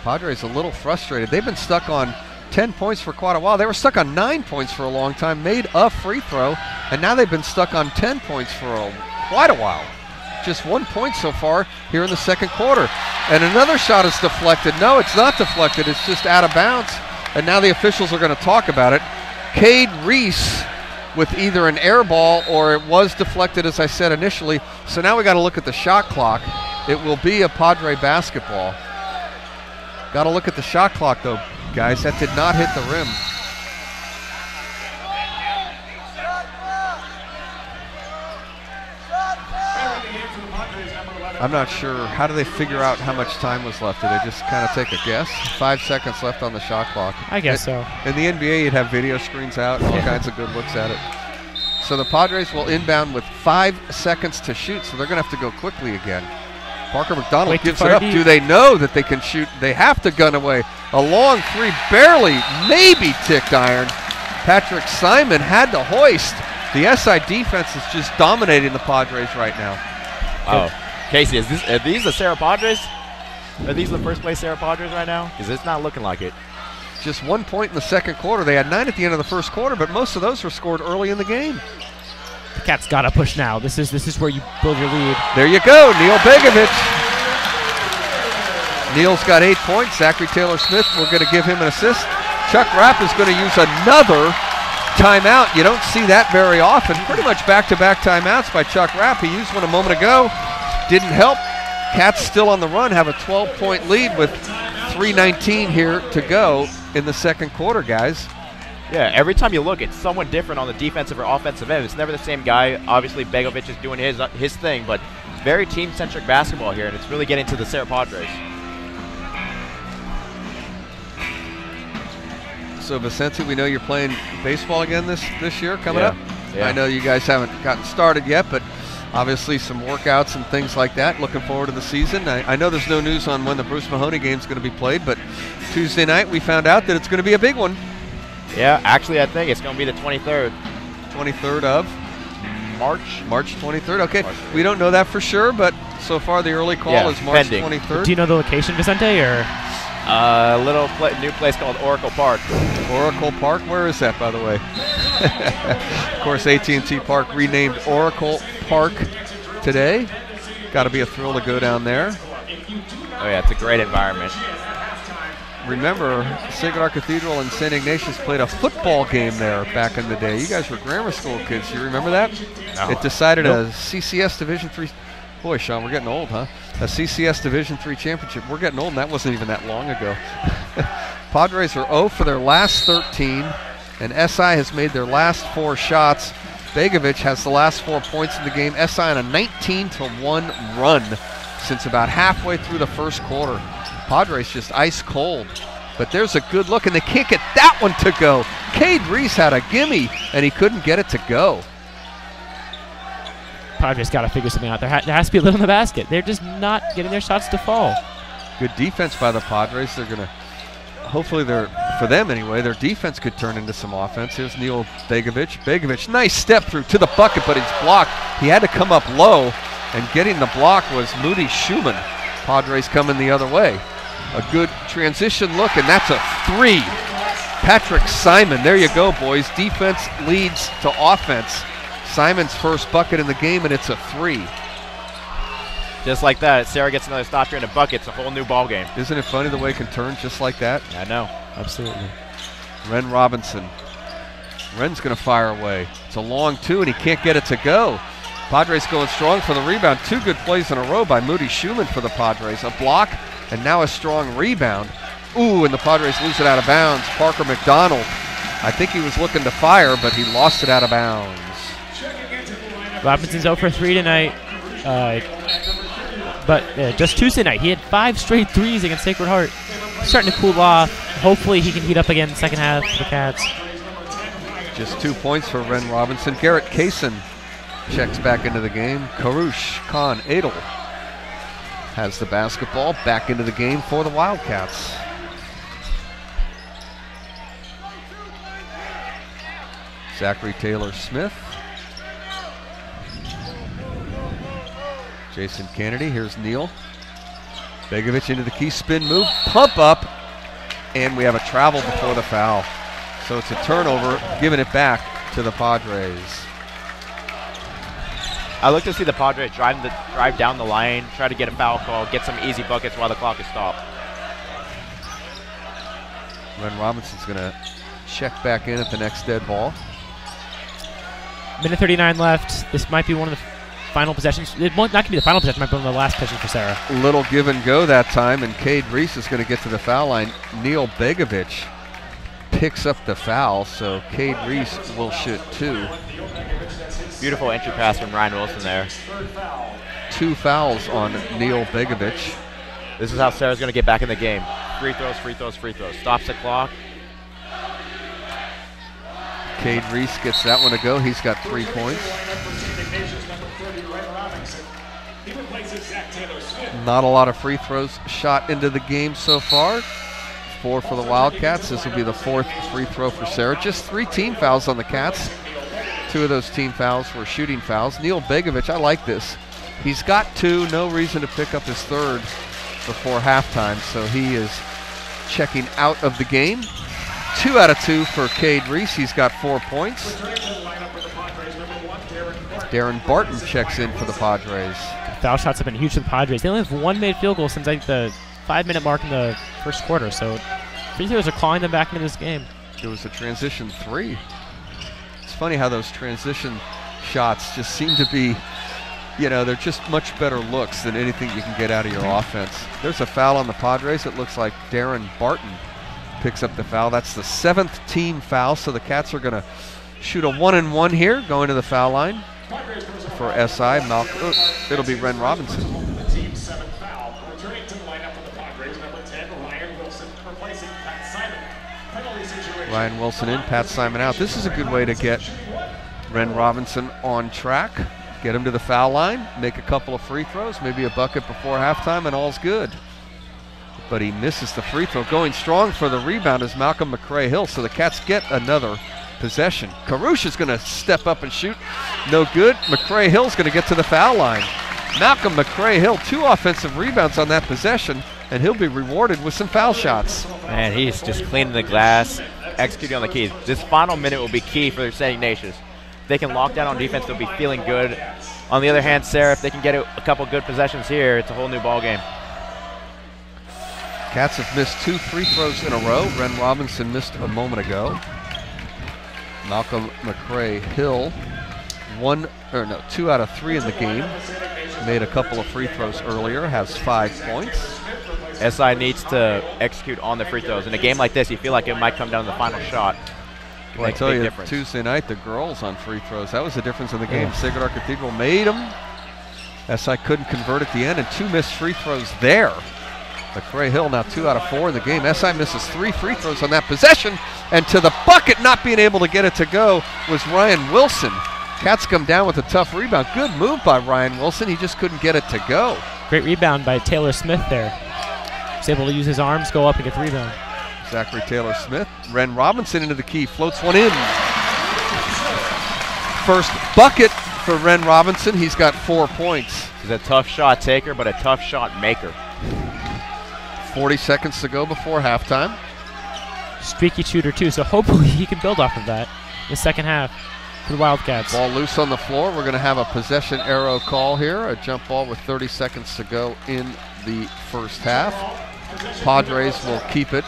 Padres a little frustrated. They've been stuck on 10 points for quite a while. They were stuck on 9 points for a long time, made a free throw, and now they've been stuck on 10 points for quite a while. Just 1 point so far here in the second quarter. And another shot is deflected. No, it's not deflected. It's just out of bounds. And now the officials are going to talk about it. Cade Reese with either an air ball or it was deflected, as I said initially. So now we got to look at the shot clock. It will be a Padre basketball. Got to look at the shot clock, though, guys. That did not hit the rim. I'm not sure. How do they figure out how much time was left? Do they just kind of take a guess? 5 seconds left on the shot clock. I guess so. In the NBA, you'd have video screens out and all kinds of good looks at it. So the Padres will inbound with 5 seconds to shoot, so they're going to have to go quickly again. Parker McDonald gives it up. Do they know that they can shoot? They have to gun away. A long three, barely, maybe ticked iron. Patrick Simon had to hoist. The SI defense is just dominating the Padres right now. Oh. Casey, are these the Serra Padres? Are these the first place Serra Padres right now? Because it's not looking like it. Just 1 point in the second quarter. They had 9 at the end of the first quarter, but most of those were scored early in the game. The Cats got to push now. This is where you build your lead. There you go, Neil Begovic. Neil's got 8 points. Zachary Taylor-Smith, we're going to give him an assist. Chuck Rapp is going to use another timeout. You don't see that very often. Pretty much back-to-back timeouts by Chuck Rapp. He used one a moment ago. Didn't help. Cats still on the run, have a 12-point lead with 3:19 here to go in the second quarter, guys. Yeah, every time you look, it's someone different on the defensive or offensive end. It's never the same guy. Obviously, Begovic is doing his thing, but very team-centric basketball here, and it's really getting to the Serra Padres. So, Vicente, we know you're playing baseball again this year coming up. Yeah. I know you guys haven't gotten started yet, but obviously some workouts and things like that. Looking forward to the season. I know there's no news on when the Bruce Mahoney game is going to be played, but Tuesday night we found out that it's going to be a big one. Yeah, actually I think it's going to be the 23rd. 23rd of? March. March 23rd. Okay, we don't know that for sure, but so far the early call is March pending. 23rd. Do you know the location, Vicente, or? A little new place called Oracle Park. Oracle Park? Where is that, by the way? Of course, AT&T Park renamed Oracle Park today. Got to be a thrill to go down there. Oh, yeah, it's a great environment. Remember, St. Cathedral and St. Ignatius played a football game there back in the day. You guys were grammar school kids. You remember that? No. It decided a CCS Division III. Boy, Sean, we're getting old, huh? A CCS Division III championship. We're getting old, and that wasn't even that long ago. Padres are 0 for their last 13, and SI has made their last 4 shots. Begovic has the last 4 points in the game. SI on a 19-1 run since about halfway through the first quarter. Padres just ice cold. But there's a good look, and they can't get that one to go. Cade Reese had a gimme, and he couldn't get it to go. Padres got to figure something out. There has to be a lid on the basket. They're just not getting their shots to fall. Good defense by the Padres. They're going to, hopefully for them anyway, their defense could turn into some offense. Here's Neil Begovic. Begovic, nice step through to the bucket, but he's blocked. He had to come up low, and getting the block was Moody Schumann. Padres coming the other way. A good transition look, and that's a 3. Patrick Simon, there you go, boys. Defense leads to offense. Simon's first bucket in the game, and it's a 3. Just like that, Serra gets another stop here in a bucket. It's a whole new ball game. Isn't it funny the way it can turn just like that? I know. Absolutely. Ren Robinson. Ren's going to fire away. It's a long 2, and he can't get it to go. Padres going strong for the rebound. 2 good plays in a row by Moody Schumann for the Padres. A block, and now a strong rebound. Ooh, and the Padres lose it out of bounds. Parker McDonald, I think he was looking to fire, but he lost it out of bounds. Robinson's 0 for 3 tonight. But just Tuesday night, he had 5 straight threes against Sacred Heart. Starting to cool off. Hopefully he can heat up again in the second half for the Cats. Just 2 points for Ren Robinson. Garrett Kaysen checks back into the game. Karush Khan Adel has the basketball back into the game for the Wildcats. Zachary Taylor Smith. Jason Kennedy, here's Neal. Begovic into the key spin move, pump up, and we have a travel before the foul. So it's a turnover, giving it back to the Padres. I look to see the Padres drive down the line, try to get a foul call, get some easy buckets while the clock is stopped. Ren Robinson's going to check back in at the next dead ball. Minute 39 left. This might be one of the final possessions. It might not be the final possession, it might be one of the last possessions for Serra. Little give and go that time, and Cade Reese is going to get to the foul line. Neal Begovic picks up the foul, so Cade Reese will shoot 2. Beautiful entry pass from Ryan Wilson there. 2 fouls on Neal Begovic. This is how Serra's going to get back in the game. Free throws, free throws, free throws. Stops the clock. Cade Reese gets that one to go. He's got 3 points. Not a lot of free throws shot into the game so far. 4 for the Wildcats. This will be the 4th free throw for Serra. Just 3 team fouls on the Cats. 2 of those team fouls were shooting fouls. Neal Begovic, I like this. He's got 2, no reason to pick up his 3rd before halftime, so he is checking out of the game. 2 out of 2 for Cade Reese. He's got 4 points. Darren Barton checks in for the Padres. Foul shots have been huge for the Padres. They only have 1 made field goal since like the 5-minute mark in the first quarter, so free throws are calling them back into this game. It was a transition 3. It's funny how those transition shots just seem to be, you know, they're just much better looks than anything you can get out of your offense. There's a foul on the Padres. It looks like Darren Barton picks up the foul. That's the 7th team foul, so the Cats are going to shoot a 1-and-1 here, going to the foul line for SI. It'll be Ren Robinson. Team 7th foul. Returning to the lineup for the Padres, number 10, Ryan Wilson, replacing Pat Simon. Penalty situation. Ryan Wilson in, Pat Simon out. This is a good way to get Ren Robinson on track. Get him to the foul line, make a couple of free throws, maybe a bucket before halftime, and all's good. But he misses the free throw. Going strong for the rebound is Malcolm McCray-Hill, so the Cats get another possession. Karush is going to step up and shoot. No good. McCray-Hill's going to get to the foul line. Malcolm McCray-Hill, 2 offensive rebounds on that possession, and he'll be rewarded with some foul shots. Man, he's just cleaning the glass, executing on the keys. This final minute will be key for St. Ignatius. If they can lock down on defense, they'll be feeling good. On the other hand, Serra, if they can get a couple good possessions here, it's a whole new ball game. Cats have missed 2 free throws in a row. Ren Robinson missed a moment ago. Malcolm McCray-Hill, 2 out of 3 in the game. Made a couple of free throws earlier, has 5 points. SI needs to execute on the free throws. In a game like this, you feel like it might come down to the final shot. Well, I tell you, Tuesday night, the girls on free throws, that was the difference in the game. Sacred Heart Cathedral made them. SI couldn't convert at the end, and 2 missed free throws there. McCray-Hill now 2 out of 4 in the game. SI misses 3 free throws on that possession, and to the bucket, not being able to get it to go, was Ryan Wilson. Cats come down with a tough rebound. Good move by Ryan Wilson. He just couldn't get it to go. Great rebound by Taylor Smith there. He's able to use his arms, go up, and get the rebound. Zachary Taylor Smith. Ren Robinson into the key, floats one in. First bucket for Ren Robinson. He's got 4 points. He's a tough shot taker, but a tough shot maker. 40 seconds to go before halftime. Streaky shooter too, so hopefully he can build off of that in the second half for the Wildcats. Ball loose on the floor. We're going to have a possession arrow call here. A jump ball with 30 seconds to go in the first half. Padres will keep it.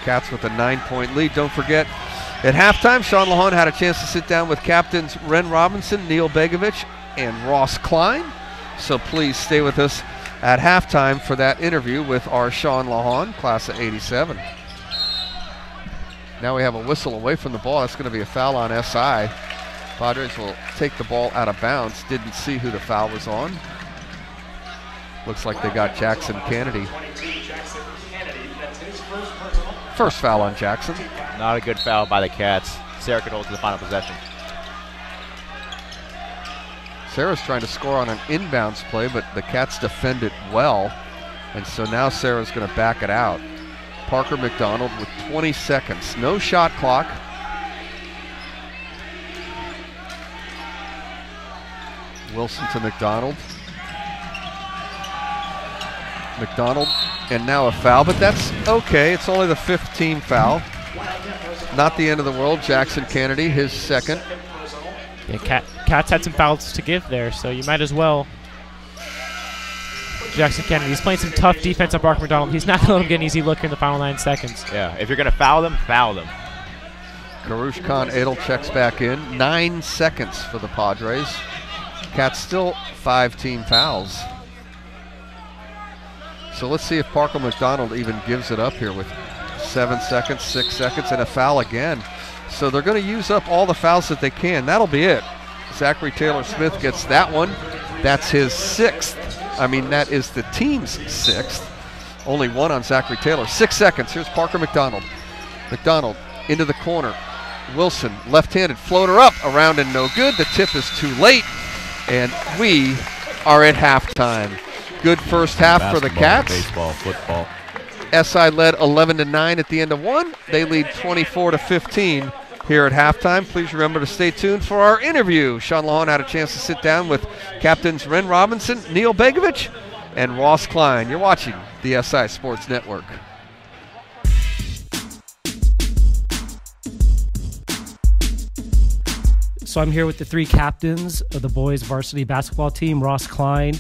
Cats with a 9-point lead. Don't forget, at halftime, Sean Lahon had a chance to sit down with captains Ren Robinson, Neal Begovic, and Ross Klein. So please stay with us at halftime for that interview with our Sean Lahon, class of '87. Now we have a whistle away from the ball. That's going to be a foul on SI. Padres will take the ball out of bounds. Didn't see who the foul was on. Looks like they got Jackson Kennedy. First foul on Jackson. Not a good foul by the Cats. Serra could hold to the final possession. Serra's trying to score on an inbounds play, but the Cats defend it well. And so now Serra's going to back it out. Parker McDonald with 20 seconds. No shot clock. Wilson to McDonald. McDonald, and now a foul, but that's okay. It's only the 15th foul. Not the end of the world. Jackson Kennedy, his second. Yeah, Cats had some fouls to give there, so you might as well. Jackson Kennedy, he's playing some tough defense on Parker McDonald. He's not going to let him get an easy look here in the final 9 seconds. Yeah, if you're going to foul them, foul them. Karush Khan Adel checks back in. 9 seconds for the Padres. Cats still 5 team fouls. So let's see if Parker McDonald even gives it up here with 7 seconds, 6 seconds, and a foul again. So they're going to use up all the fouls that they can. That'll be it. Zachary Taylor-Smith gets that one. That's his 6th. I mean, that is the team's 6th. Only 1 on Zachary Taylor. 6 seconds. Here's Parker McDonald. McDonald into the corner. Wilson, left-handed floater up, around and no good. The tip is too late, and we are at halftime. Good first half Basketball, for the Cats. Baseball, football. SI led 11-9 at the end of 1. They lead 24-15 here at halftime. Please remember to stay tuned for our interview. Sean Lahon had a chance to sit down with captains Ren Robinson, Neil Begovich, and Ross Klein. You're watching the SI Sports Network. So I'm here with the 3 captains of the boys varsity basketball team, Ross Klein,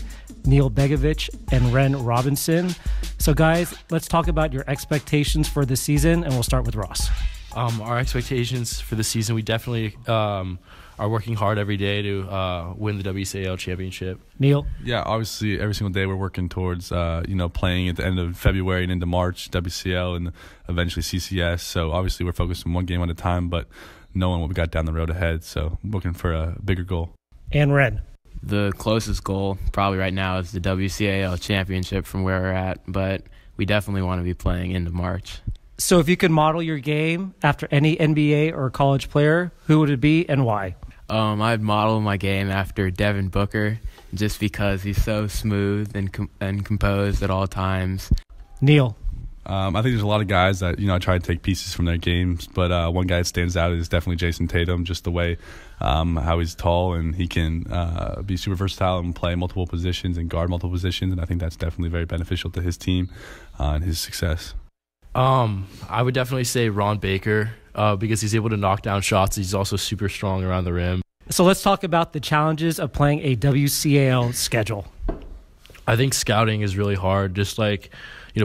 Neil Begovich, and Ren Robinson. So guys, let's talk about your expectations for the season, and we'll start with Ross. Our expectations for the season, we definitely are working hard every day to win the WCAL championship. Neil? Yeah, obviously every single day we're working towards playing at the end of February and into March, WCL and eventually CCS. So obviously we're focused on one game at a time, but knowing what we got down the road ahead. So looking for a bigger goal. And Ren? The closest goal probably right now is the WCAL championship from where we're at, but we definitely want to be playing into March. So if you could model your game after any NBA or college player, who would it be and why? I'd model my game after Devin Booker just because he's so smooth and composed at all times. Neil? I think there's a lot of guys that, I try to take pieces from their games, but one guy that stands out is definitely Jason Tatum, just the way how he's tall and he can be super versatile and play multiple positions and guard multiple positions, and I think that's definitely very beneficial to his team and his success. I would definitely say Ron Baker because he's able to knock down shots. He's also super strong around the rim. So let's talk about the challenges of playing a WCAL schedule. I think scouting is really hard, just like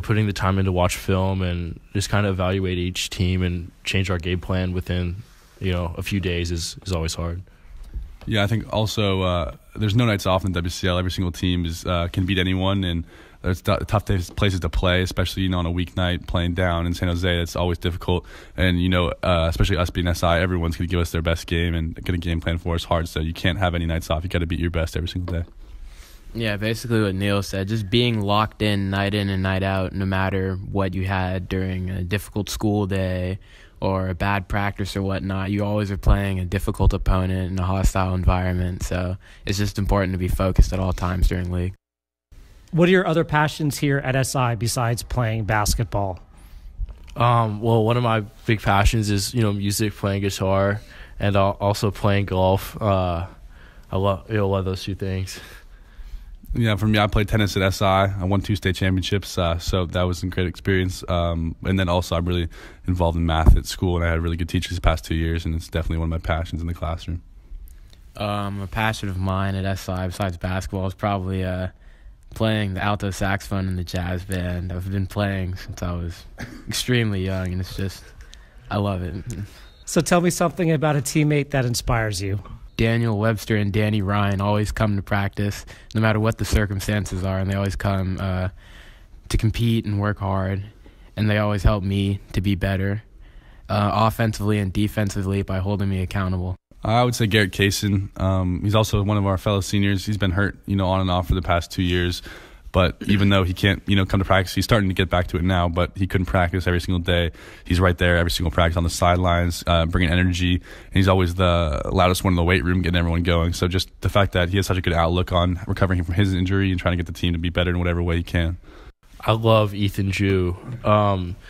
putting the time in to watch film and just kind of evaluate each team and change our game plan within a few days is always hard. Yeah, I think also there's no nights off in WCL. Every single team can beat anyone, and there's tough places to play, especially on a weeknight playing down in San Jose. That's always difficult, and especially us being SI, everyone's going to give us their best game and get a game plan for us hard. So you can't have any nights off. You got to beat your best every single day. Yeah, basically what Neil said, just being locked in and night out, no matter what you had during a difficult school day or a bad practice or whatnot. You always are playing a difficult opponent in a hostile environment, so it's just important to be focused at all times during league. What are your other passions here at SI besides playing basketball? Well, one of my big passions is music, playing guitar, and also playing golf. I love those 2 things. Yeah, for me, I played tennis at SI. I won 2 state championships, so that was a great experience. And then also I'm really involved in math at school, and I had really good teachers the past 2 years, and it's definitely one of my passions in the classroom. A passion of mine at SI besides basketball is probably playing the alto saxophone in the jazz band. I've been playing since I was extremely young, and I love it. So tell me something about a teammate that inspires you. Daniel Webster and Danny Ryan always come to practice, no matter what the circumstances are, and they always come to compete and work hard, and they always help me to be better offensively and defensively by holding me accountable. I would say Garrett Kaysen. He's also one of our fellow seniors. He's been hurt, on and off for the past 2 years, But even though he can't, come to practice, he's starting to get back to it now, but he couldn't practice every single day. He's right there every single practice on the sidelines, bringing energy, and he's always the loudest one in the weight room, getting everyone going. So just the fact that he has such a good outlook on recovering from his injury and trying to get the team to be better in whatever way he can. I love Ethan Jew.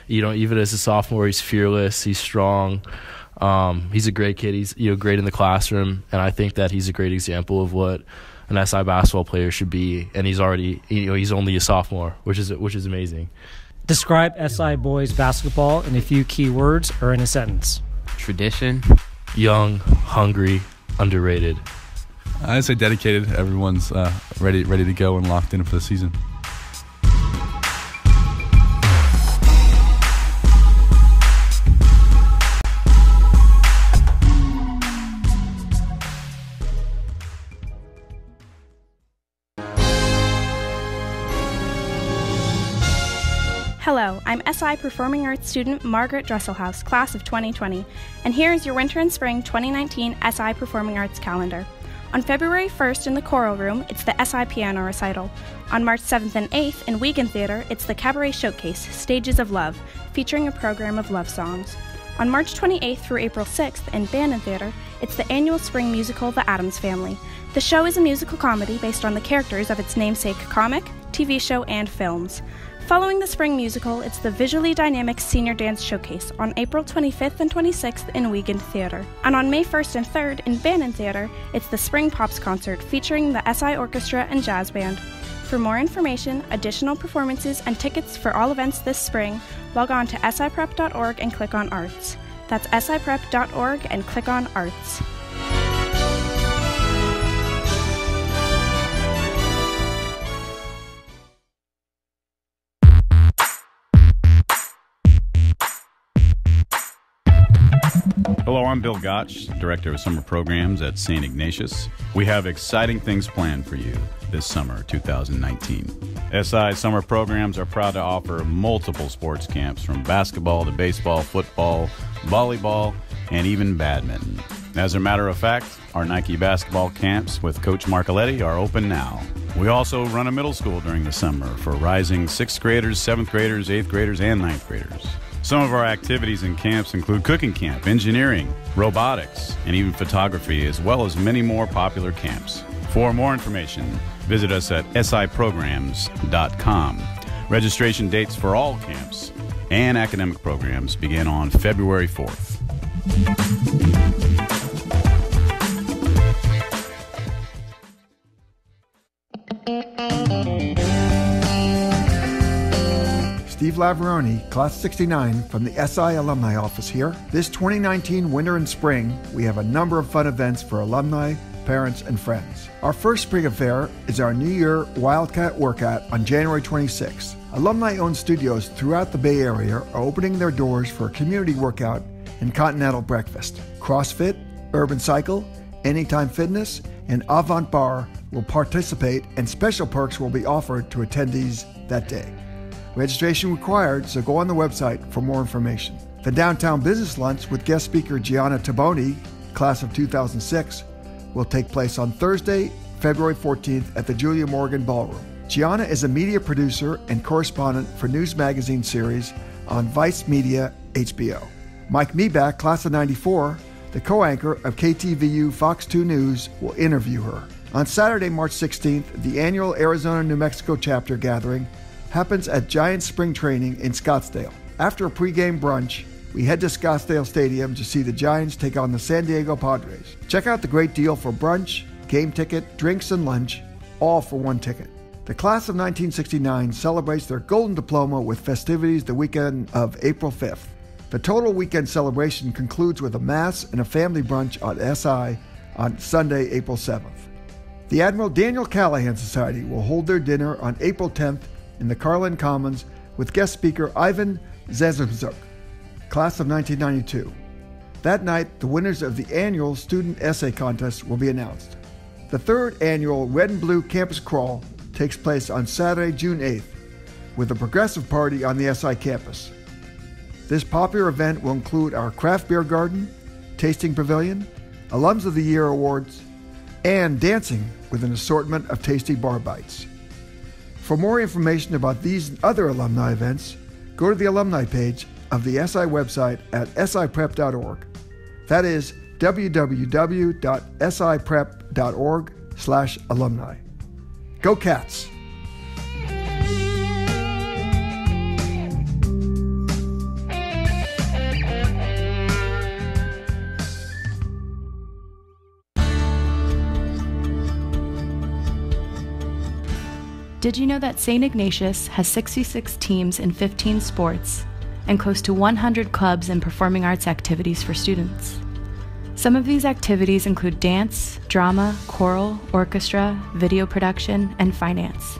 Even as a sophomore, he's fearless, he's strong. He's a great kid. He's great in the classroom, and I think that he's a great example of what an SI basketball player should be. And he's already, he's only a sophomore, which is amazing. Describe SI boys basketball in a few key words or in a sentence. Tradition. Young, hungry, underrated. I'd say dedicated. Everyone's ready to go and locked in for the season. Hello, I'm SI Performing Arts student Margaret Dresselhaus, class of 2020, and here is your winter and spring 2019 SI Performing Arts calendar. On February 1st in the Choral Room, it's the SI Piano Recital. On March 7th and 8th in Wiegand Theater, it's the Cabaret Showcase, Stages of Love, featuring a program of love songs. On March 28th through April 6th in Bandon Theater, it's the annual spring musical The Addams Family. The show is a musical comedy based on the characters of its namesake comic, TV show, and films. Following the spring musical, it's the Visually Dynamic Senior Dance Showcase on April 25th and 26th in Wiegand Theater. And on May 1st and 3rd in Bandon Theater, it's the Spring Pops Concert featuring the SI Orchestra and Jazz Band. For more information, additional performances, and tickets for all events this spring, log on to siprep.org and click on Arts. That's siprep.org and click on Arts. Hello, I'm Bill Gotch, Director of Summer Programs at St. Ignatius. We have exciting things planned for you this summer, 2019. SI Summer Programs are proud to offer multiple sports camps from basketball to baseball, football, volleyball, and even badminton. As a matter of fact, our Nike basketball camps with Coach Marcoletti are open now. We also run a middle school during the summer for rising 6th graders, 7th graders, 8th graders, and 9th graders. Some of our activities and camps include cooking camp, engineering, robotics, and even photography, as well as many more popular camps. For more information, visit us at siprograms.com. Registration dates for all camps and academic programs begin on February 4th. Steve Laveroni, Class 69 from the SI Alumni Office here. This 2019 winter and spring, we have a number of fun events for alumni, parents, and friends. Our first spring affair is our New Year Wildcat Workout on January 26th. Alumni-owned studios throughout the Bay Area are opening their doors for a community workout and continental breakfast. CrossFit, Urban Cycle, Anytime Fitness, and Avant Bar will participate, and special perks will be offered to attendees that day. Registration required, so go on the website for more information. The Downtown Business Lunch with guest speaker Gianna Taboni, class of 2006, will take place on Thursday, February 14th at the Julia Morgan Ballroom. Gianna is a media producer and correspondent for news magazine series on Vice Media HBO. Mike Meback, class of 94, the co-anchor of KTVU Fox 2 News, will interview her. On Saturday, March 16th, the annual Arizona-New Mexico chapter gathering happens at Giant Spring Training in Scottsdale. After a pregame brunch, we head to Scottsdale Stadium to see the Giants take on the San Diego Padres. Check out the great deal for brunch, game ticket, drinks, and lunch, all for one ticket. The class of 1969 celebrates their golden diploma with festivities the weekend of April 5th. The total weekend celebration concludes with a mass and a family brunch on SI on Sunday, April 7th. The Admiral Daniel Callahan Society will hold their dinner on April 10th in the Carlin Commons with guest speaker Ivan Zezumzuk, class of 1992. That night, the winners of the annual student essay contest will be announced. The third annual Red and Blue Campus Crawl takes place on Saturday, June 8th, with a progressive party on the SI campus. This popular event will include our craft beer garden, tasting pavilion, Alums of the Year awards, and dancing with an assortment of tasty bar bites. For more information about these and other alumni events, go to the alumni page of the SI website at siprep.org. That is www.siprep.org/alumni. Go Cats! Did you know that St. Ignatius has 66 teams in 15 sports and close to 100 clubs and performing arts activities for students? Some of these activities include dance, drama, choral, orchestra, video production, and finance.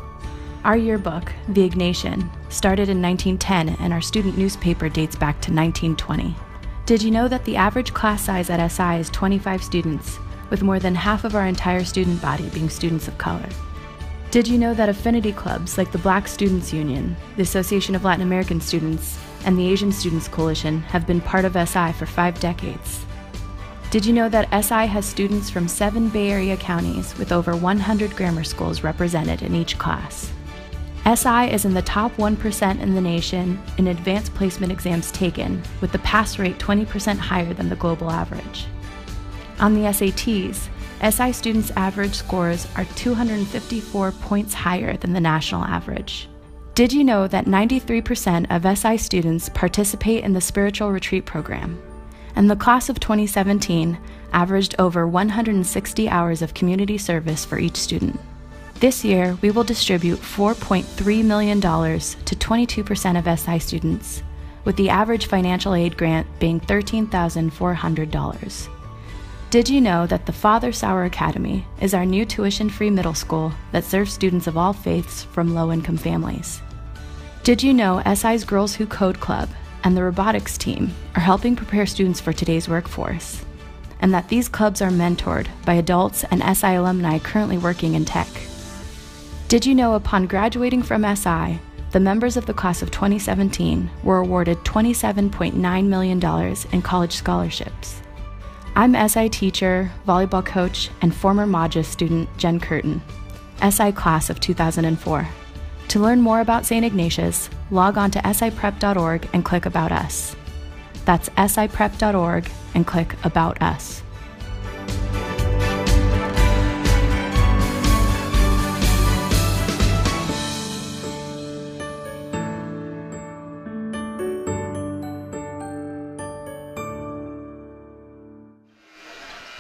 Our yearbook, The Ignatian, started in 1910 and our student newspaper dates back to 1920. Did you know that the average class size at SI is 25 students, with more than half of our entire student body being students of color? Did you know that affinity clubs like the Black Students Union, the Association of Latin American Students, and the Asian Students Coalition have been part of SI for 5 decades? Did you know that SI has students from 7 Bay Area counties with over 100 grammar schools represented in each class? SI is in the top 1% in the nation in advanced placement exams taken, with the pass rate 20% higher than the global average. On the SATs, SI students' average scores are 254 points higher than the national average. Did you know that 93% of SI students participate in the spiritual retreat program? And the class of 2017 averaged over 160 hours of community service for each student. This year, we will distribute $4.3 million to 22% of SI students, with the average financial aid grant being $13,400. Did you know that the Father Sauer Academy is our new tuition-free middle school that serves students of all faiths from low-income families? Did you know SI's Girls Who Code Club and the robotics team are helping prepare students for today's workforce, and that these clubs are mentored by adults and SI alumni currently working in tech? Did you know upon graduating from SI, the members of the class of 2017 were awarded $27.9 million in college scholarships? I'm SI teacher, volleyball coach, and former Maja student Jen Curtin, SI class of 2004. To learn more about St. Ignatius, log on to siprep.org and click About Us. That's siprep.org and click About Us.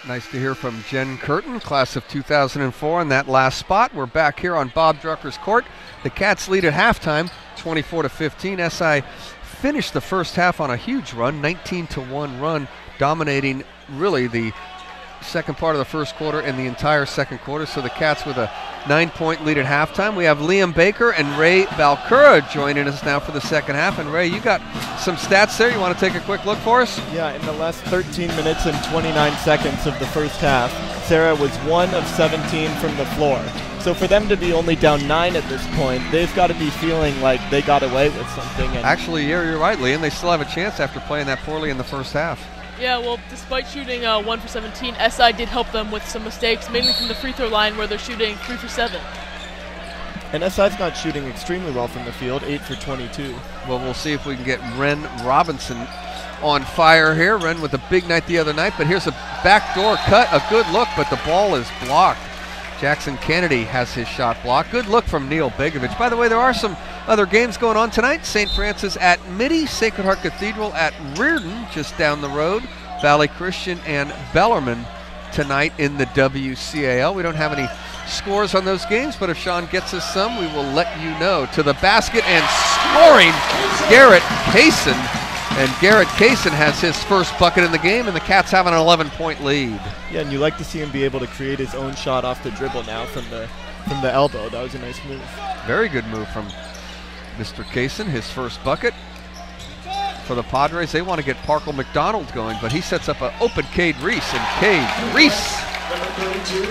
Nice to hear from Jen Curtin, class of 2004, in that last spot. We're back here on Bob Drucker's court. The Cats lead at halftime, 24-15. SI finished the first half on a huge run, 19-1 run, dominating really the second part of the first quarter and the entire second quarter. So the Cats with a 9-point lead at halftime. We have Liam Baker and Ray Valcura joining us now for the second half. And Ray, you got some stats there. You want to take a quick look for us? Yeah, in the last 13 minutes and 29 seconds of the first half, Serra was 1 of 17 from the floor. So for them to be only down 9 at this point, they've got to be feeling like they got away with something. And actually, yeah, you're right, Liam. They still have a chance after playing that poorly in the first half. Yeah, well, despite shooting 1 for 17, SI did help them with some mistakes, mainly from the free throw line where they're shooting 3 for 7. And SI's not shooting extremely well from the field, 8 for 22. Well, we'll see if we can get Ren Robinson on fire here. Ren with a big night the other night, but here's a backdoor cut, a good look, but the ball is blocked. Jackson Kennedy has his shot blocked. Good look from Neil Begovic. By the way, there are some other games going on tonight. St. Francis at Mitty, Sacred Heart Cathedral at Reardon, just down the road. Valley Christian and Bellarmine tonight in the WCAL. We don't have any scores on those games, but if Sean gets us some, we will let you know. To the basket and scoring, Garrett Kaysen. And Garrett Kaysen has his first bucket in the game, and the Cats have an 11-point lead. Yeah, and you like to see him be able to create his own shot off the dribble now from the elbow. That was a nice move. Very good move from Mr. Kaysen, his first bucket. For the Padres, they want to get Parkle McDonald going, but he sets up an open Cade Reese, and Cade Reese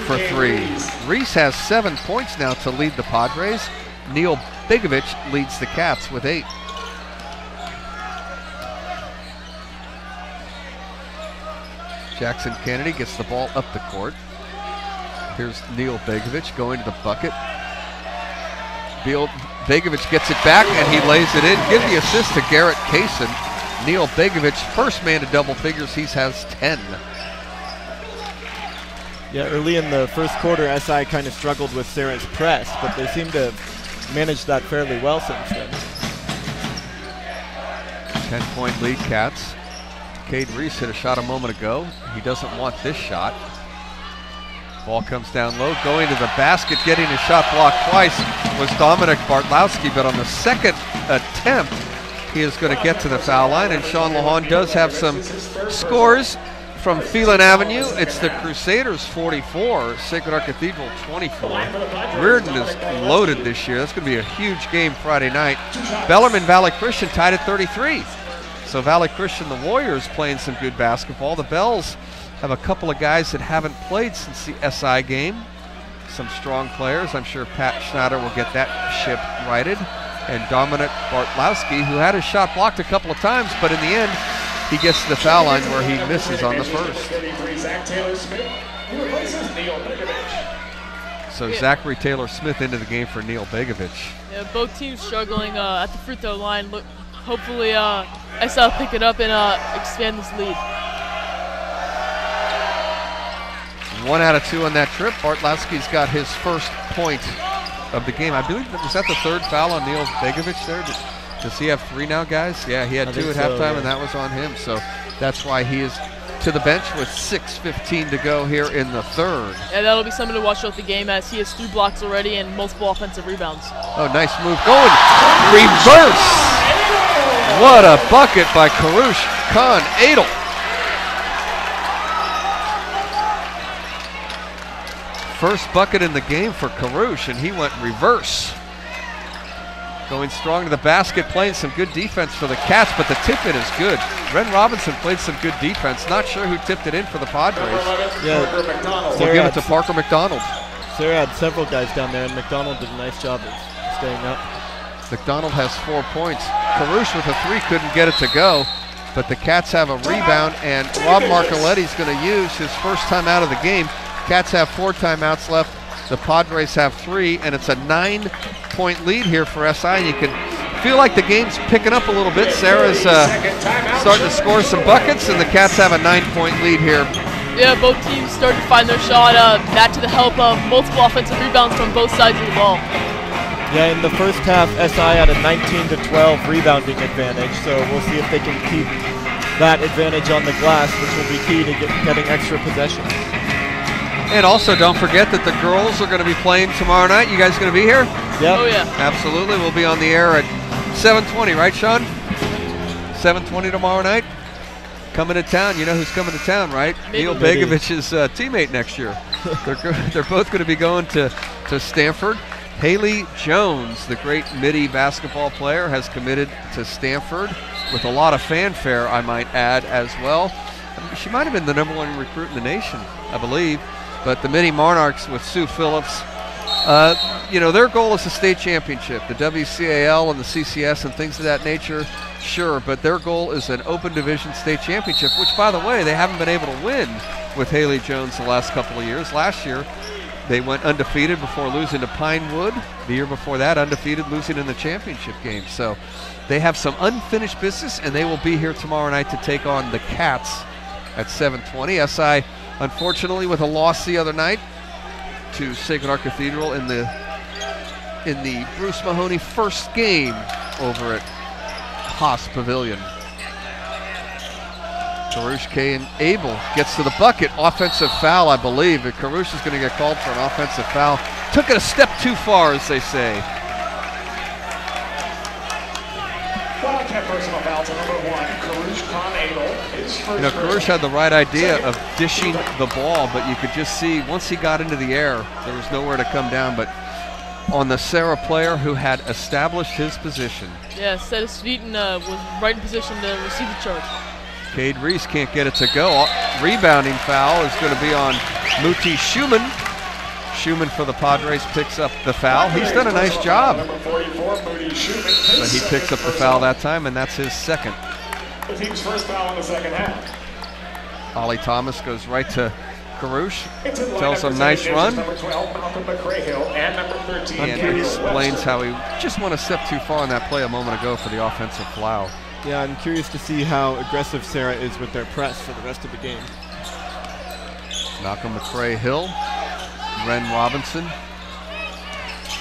for 3. Reese has 7 points now to lead the Padres. Neil Begovic leads the Cats with 8. Jackson Kennedy gets the ball up the court. Here's Neil Begovic going to the bucket. Begovic gets it back, and he lays it in. Give the assist to Garrett Kaysen. Neil Begovic, first man to double figures. He has 10. Yeah, early in the first quarter, SI kind of struggled with Serra's press, but they seem to have managed that fairly well since then. 10-point lead, Cats. Cade Reese hit a shot a moment ago. He doesn't want this shot. Ball comes down low, going to the basket, getting a shot blocked twice was Dominic Bartlowski, but on the second attempt, he is going to get to the foul line, and Sean Lahan does have some scores from Phelan Avenue. It's the Crusaders 44, Sacred Heart Cathedral 24. Reardon is loaded this year. That's going to be a huge game Friday night. Bellarmine Valley Christian tied at 33. So Valley Christian, the Warriors, playing some good basketball. The Bells have a couple of guys that haven't played since the SI game. Some strong players. I'm sure Pat Schneider will get that ship righted. And Dominic Bartlowski, who had his shot blocked a couple of times, but in the end, he gets to the foul line where he misses on the first. So Zachary Taylor Smith into the game for Neil Begovic. Yeah, both teams struggling at the free throw line. Hopefully, SI will pick it up and expand this lead. 1 out of 2 on that trip. Bartlowski's got his first point of the game. I believe was that the third foul on Neil Begovic there? Does he have 3 now, guys? Yeah, he had 2 at halftime, yeah. And that was on him. So that's why he is to the bench with 6:15 to go here in the third. Yeah, that'll be something to watch throughout the game as he has 3 blocks already and multiple offensive rebounds. Oh, nice move going. Reverse. What a bucket by Karush Khan Adel. First bucket in the game for Karush, and he went reverse. Going strong to the basket, playing some good defense for the Cats, but the tip-in is good. Ren Robinson played some good defense. Not sure who tipped it in for the Padres. Yeah, we'll give it to Parker McDonald. Sarah had several guys down there, and McDonald did a nice job of staying up. McDonald has 4 points. Karush with a 3 couldn't get it to go, but the Cats have a rebound, and Rob Marcoletti's going to use his first time out of the game. Cats have 4 timeouts left. The Padres have 3, and it's a 9-point lead here for SI. And you can feel like the game's picking up a little bit. Sarah's starting to score some buckets, and the Cats have a 9-point lead here. Yeah, both teams started to find their shot. That to the help of multiple offensive rebounds from both sides of the ball. Yeah, in the first half, SI had a 19-12 rebounding advantage, so we'll see if they can keep that advantage on the glass, which will be key to getting extra possessions. And also, don't forget that the girls are going to be playing tomorrow night. You guys going to be here? Yep. Oh, yeah. Absolutely. We'll be on the air at 7:20, right, Sean? 7:20 tomorrow night. Coming to town. You know who's coming to town, right? Neil Begovic's teammate next year. They're both going to be going to Stanford. Haley Jones, the great Midi basketball player, has committed to Stanford with a lot of fanfare, I might add, as well. She might have been the #1 recruit in the nation, I believe. But the Midi Monarchs with Sue Phillips, you know, their goal is a state championship. The WCAL and the CCS and things of that nature, sure, but their goal is an open division state championship, which, by the way, they haven't been able to win with Haley Jones the last couple of years. Last year, they went undefeated before losing to Pinewood. The year before that, undefeated, losing in the championship game. So they have some unfinished business, and they will be here tomorrow night to take on the Cats at 7:20. SI, unfortunately, with a loss the other night to Sacred Heart Cathedral in the Bruce Mahoney first game over at Haas Pavilion. Karush K. and Abel gets to the bucket. Offensive foul, I believe. Karush is going to get called for an offensive foul. Took it a step too far, as they say. Wildcat personal foul to #1, Karush Khan Adel. You know, Karush had the right idea of dishing the ball, but you could just see once he got into the air, there was nowhere to come down. But on the Serra player who had established his position. Yeah, set his feet and was right in position to receive the charge. Cade Reese can't get it to go. Rebounding foul is going to be on Muti Schumann. Schumann for the Padres picks up the foul. He's done a nice job. But he picks up the foul that time, and that's his second. The team's first foul in the second half. Ollie Thomas goes right to Karush tells him nice run. And explains how he just went a step too far on that play a moment ago for the offensive foul. Yeah, I'm curious to see how aggressive Serra is with their press for the rest of the game. Malcolm McCray-Hill, Ren Robinson.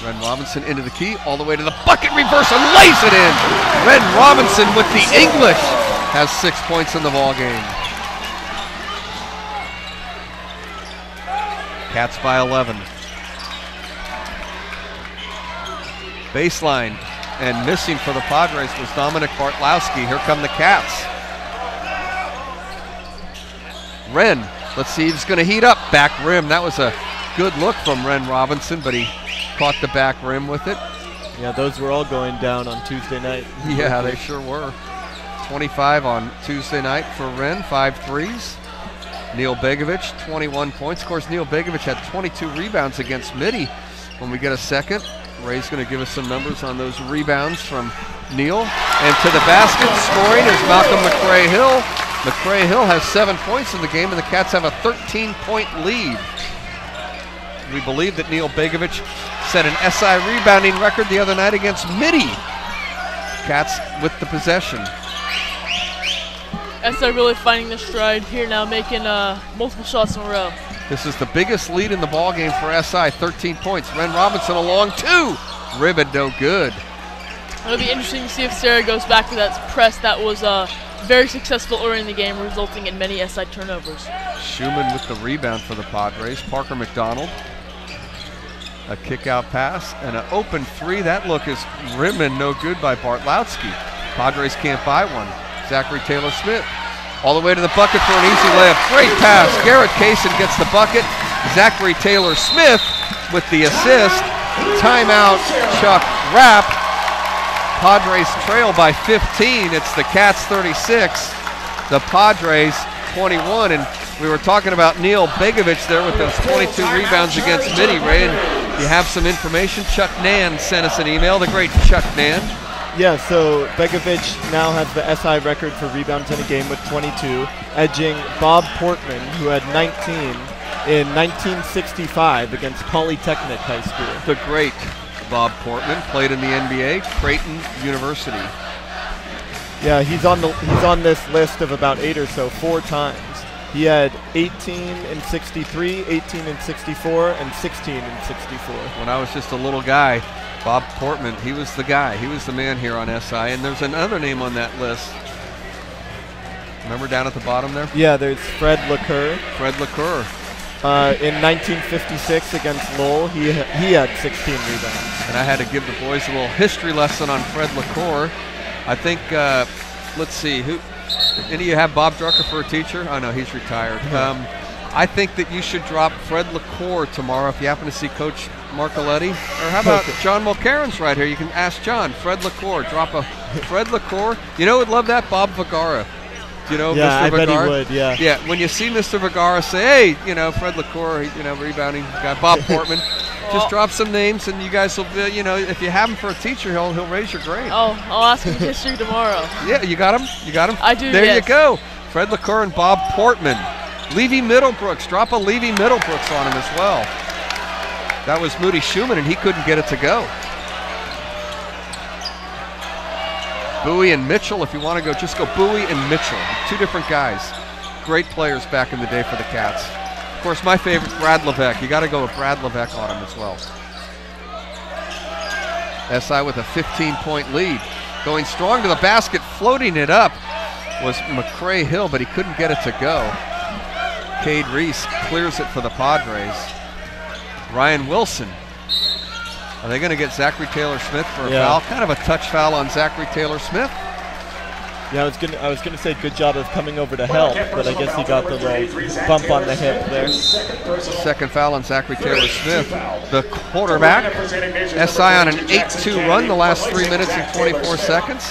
Ren Robinson into the key, all the way to the bucket, reverse, and lays it in. Ren Robinson with the English has 6 points in the ball game. Cats by 11. Baseline, and missing for the Padres was Dominic Bartlowski. Here come the Cats. Ren, let's see, he's going to heat up. Back rim, that was a good look from Ren Robinson, but he caught the back rim with it. Yeah, those were all going down on Tuesday night. Yeah, they sure were. 25 on Tuesday night for Ren, 5 threes. Neil Begovic, 21 points. Of course, Neil Begovic had 22 rebounds against Mitty. When we get a second, Ray's going to give us some numbers on those rebounds from Neil. And to the basket, scoring is Malcolm McCray-Hill. McCray-Hill has 7 points in the game, and the Cats have a 13-point lead. We believe that Neil Begovic set an SI rebounding record the other night against Mitty. Cats with the possession. SI really finding their stride here now, making multiple shots in a row. This is the biggest lead in the ball game for SI, 13 points. Ren Robinson along 2. Ribbon no good. It'll be interesting to see if Serra goes back to that press that was very successful early in the game, resulting in many SI turnovers. Schumann with the rebound for the Padres. Parker McDonald. A kick-out pass and an open 3. That look is rimmed no good by Bartlowski. Padres can't buy one. Zachary Taylor-Smith all the way to the bucket for an easy layup. Great pass. Garrett Kaysen gets the bucket. Zachary Taylor-Smith with the assist. Timeout, Chuck Rapp. Padres trail by 15. It's the Cats 36, the Padres 21. And we were talking about Neil Begovic there with those 22 rebounds against Mitty, Ray. And you have some information. Chuck Nan sent us an email, the great Chuck Nan. Yeah, so Begovic now has the SI record for rebounds in a game with 22, edging Bob Portman, who had 19 in 1965 against Polytechnic High School. The great Bob Portman played in the NBA, Creighton University. Yeah, he's on this list of about 8 or so, 4 times. He had 18 in 63, 18 in 64, and 16 in 64. When I was just a little guy, Bob Portman, he was the guy. He was the man here on SI. And there's another name on that list. Remember down at the bottom there? Yeah, there's Fred LaCour. Fred LaCour. In 1956 against Lowell, he had 16 rebounds. And I had to give the boys a little history lesson on Fred LaCour. I think, let's see, any of you have Bob Drucker for a teacher? Oh no, he's retired. I think that you should drop Fred LaCour tomorrow if you happen to see Coach Marcoletti. Or how about John Mulcairn's right here? You can ask John. Fred LaCour. Drop a Fred LaCour. You know who would love that? Bob Vergara. Do you know yeah, Mr. Vergara? Bet he would, yeah. Yeah, when you see Mr. Vergara, say, hey, you know, Fred LaCour, you know, rebounding guy. Bob Portman. Just drop some names and you guys will, you know, if you have him for a teacher, he'll raise your grade. Oh, I'll ask him history tomorrow. Yeah, you got him? You got him? I do, There yes. you go. Fred LaCour and Bob Portman. Levy Middlebrooks. Drop a Levy Middlebrooks on him as well. That was Moody Schumann, and he couldn't get it to go. Bowie and Mitchell, if you want to go, just go Bowie and Mitchell. 2 different guys. Great players back in the day for the Cats. Of course, my favorite, Brad Levesque. You got to go with Brad Levesque on him as well. SI with a 15-point lead. Going strong to the basket, floating it up was McCray-Hill, but he couldn't get it to go. Cade Reese clears it for the Padres. Ryan Wilson. Are they going to get Zachary Taylor-Smith for a foul? Kind of a touch foul on Zachary Taylor-Smith. Yeah, I was gonna say good job of coming over to help, but I guess he got the little bump on the hip there. Second foul on Zachary Taylor-Smith. The quarterback. SI on an 8-2 run the last 3 minutes and 24 seconds.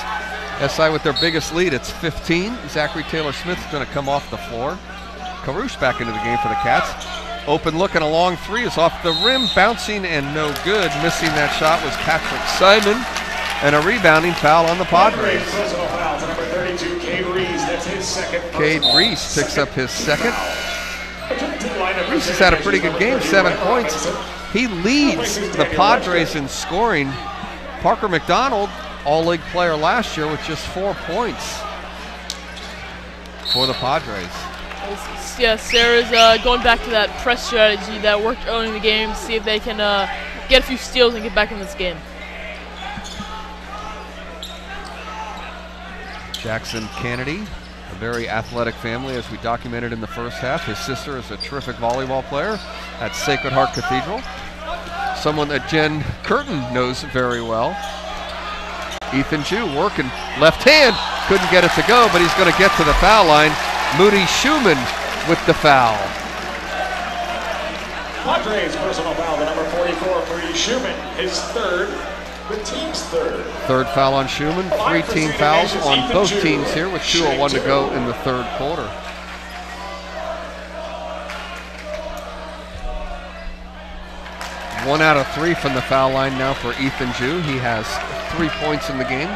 SI with their biggest lead. It's 15. Zachary Taylor-Smith is going to come off the floor. Karush back into the game for the Cats. Open look and a long 3 is off the rim, bouncing and no good. Missing that shot was Patrick Simon, and a rebounding foul on the Padres. Cade Reese picks up his second. Reese has had a pretty good game, 7 points. He leads the Padres in scoring. Parker McDonald, all-league player last year, with just 4 points for the Padres. Yeah, Serra's going back to that press strategy that worked early in the game, see if they can get a few steals and get back in this game. Jackson Kennedy, a very athletic family, as we documented in the first half. His sister is a terrific volleyball player at Sacred Heart Cathedral. Someone that Jen Curtin knows very well. Ethan Jew working left hand, couldn't get it to go, but he's going to get to the foul line. Moody Schumann with the foul. Padres personal foul, the number 44, Moody Schumann, his third, the team's third. Third foul on Schumann, 3 team fouls on both teams here with 2:01 to go in the third quarter. One out of 3 from the foul line now for Ethan Jew. He has 3 points in the game.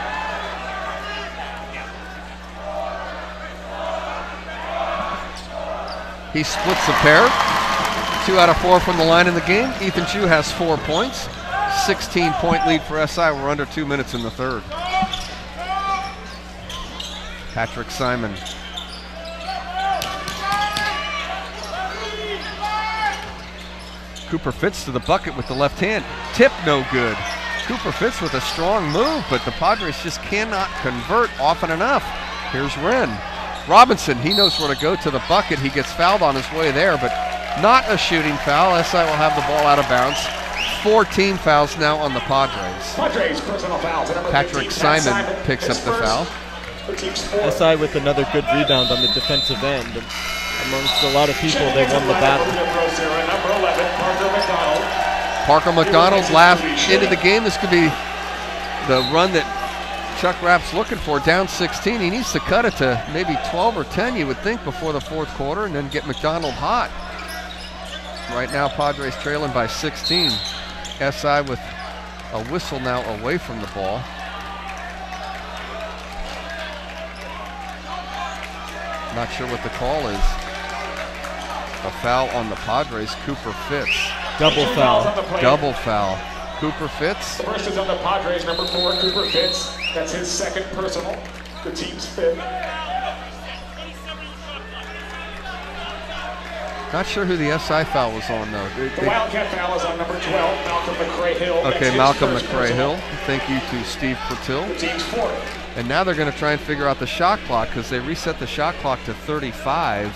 He splits a pair. 2 out of 4 from the line in the game. Ethan Jew has 4 points. 16-point lead for SI. We're under 2 minutes in the third. Patrick Simon. Cooper Fitz to the bucket with the left hand. Tip no good. Cooper Fitz with a strong move, but the Padres just cannot convert often enough. Here's Wren. Robinson, he knows where to go to the bucket. He gets fouled on his way there, but not a shooting foul. SI will have the ball out of bounds. 4 team fouls now on the Padres. Padres personal foul. Patrick Simon picks up the foul. SI with another good rebound on the defensive end. And amongst a lot of people, they won the battle. Parker McDonald last into the game. This could be the run that Chuck Rapp's looking for. Down 16. He needs to cut it to maybe 12 or 10, you would think, before the fourth quarter, and then get McDonald hot. Right now, Padres trailing by 16. SI with a whistle now away from the ball. Not sure what the call is. A foul on the Padres. Cooper Fitz. Double foul. Double foul. Cooper Fitz. The first is on the Padres, number 4, Cooper Fitz. That's his second personal. The team's 5th. Not sure who the SI foul was on, though. The Wildcat foul is on number 12, Malcolm McCray-Hill. Okay, Malcolm McCray-Hill. Thank you to Steve Pertil. The team's 4th. And now they're going to try and figure out the shot clock because they reset the shot clock to 35.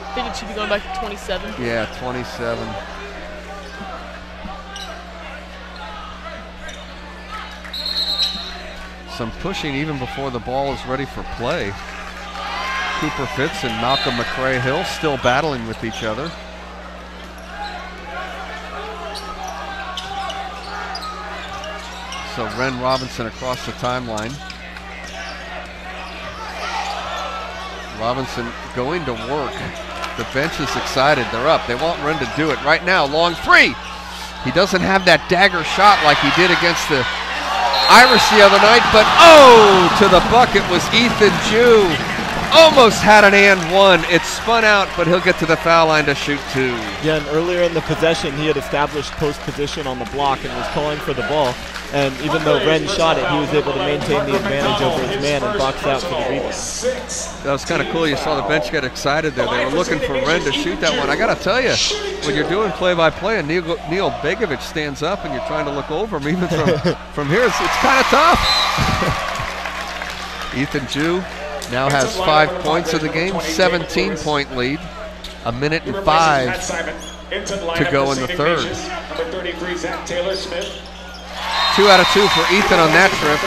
I think it should be going back to 27. Yeah, 27. Some pushing even before the ball is ready for play. Cooper Fitz and Malcolm McCray-Hill still battling with each other. So Ren Robinson across the timeline. Robinson going to work. The bench is excited. They're up. They want Ren to do it right now. Long 3. He doesn't have that dagger shot like he did against the Irish the other night, but oh, to the bucket was Ethan Jew. Almost had an and one. It spun out, but he'll get to the foul line to shoot 2. Yeah, and earlier in the possession, he had established post position on the block and was calling for the ball. And even though Ren shot it, he was able to maintain the advantage over his man and box out for the rebound. That was kind of cool. You saw the bench get excited there. They were looking for Ren to shoot that one. I got to tell you, when you're doing play-by-play and Neil Begovic stands up and you're trying to look over him, even from here, it's kind of tough. Ethan Jew now has 5 points in the game, 17-point lead, 1 minute and 5 to go in the third. 2 out of 2 for Ethan on that trip.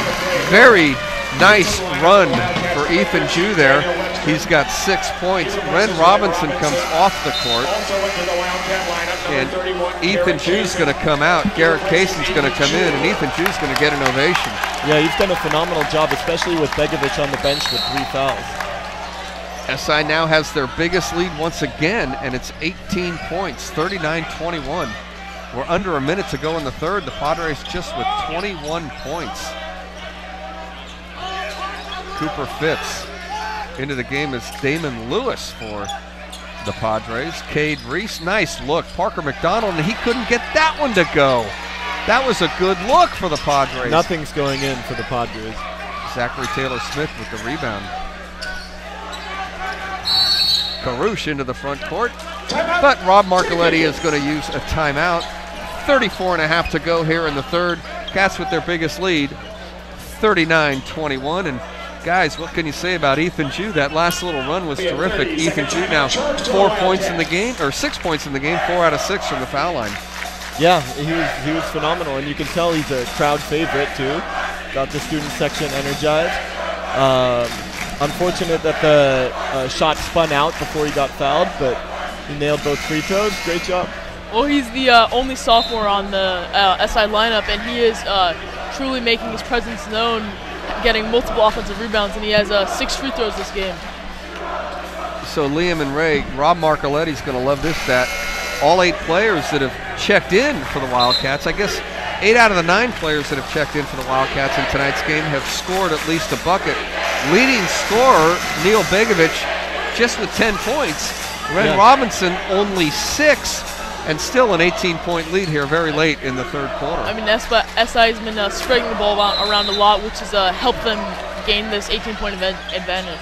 Very nice run for Ethan Jew there. He's got 6 points. Ren Robinson comes off the court. And Ethan Jew's going to come out. Garrett Cason's going to come in, and Ethan Jew's going to get an ovation. Yeah, he's done a phenomenal job, especially with Begovic on the bench with 3 fouls. SI now has their biggest lead once again, and it's 18 points, 39-21. We're under a minute to go in the third. The Padres just with 21 points. Cooper Fitz into the game is Damon Lewis for the Padres. Cade Reese, nice look. Parker McDonald, and he couldn't get that one to go. That was a good look for the Padres. Nothing's going in for the Padres. Zachary Taylor-Smith with the rebound. Karush into the front court, but Rob Marcoletti is going to use a timeout. 34.5 to go here in the third. Cats with their biggest lead, 39-21. And guys, what can you say about Ethan Jew? That last little run was terrific. Ethan Jew now 4 points in the game, or 6 points in the game, 4 out of 6 from the foul line. Yeah, he was phenomenal, and you can tell he's a crowd favorite too. Got the student section energized. Unfortunate that the shot spun out before he got fouled, but he nailed both free throws. Great job. Well, he's the only sophomore on the SI lineup, and he is truly making his presence known, getting multiple offensive rebounds, and he has 6 free throws this game. So Liam and Ray, Rob Marcoletti's going to love this stat. All 8 players that have checked in for the Wildcats, I guess 8 out of the 9 players that have checked in for the Wildcats in tonight's game have scored at least a bucket. Leading scorer, Neil Begovic, just with 10 points. Ren Robinson, only 6, and still an 18-point lead here very late in the third quarter. I mean, SI has been spreading the ball around a lot, which has helped them gain this 18-point advantage.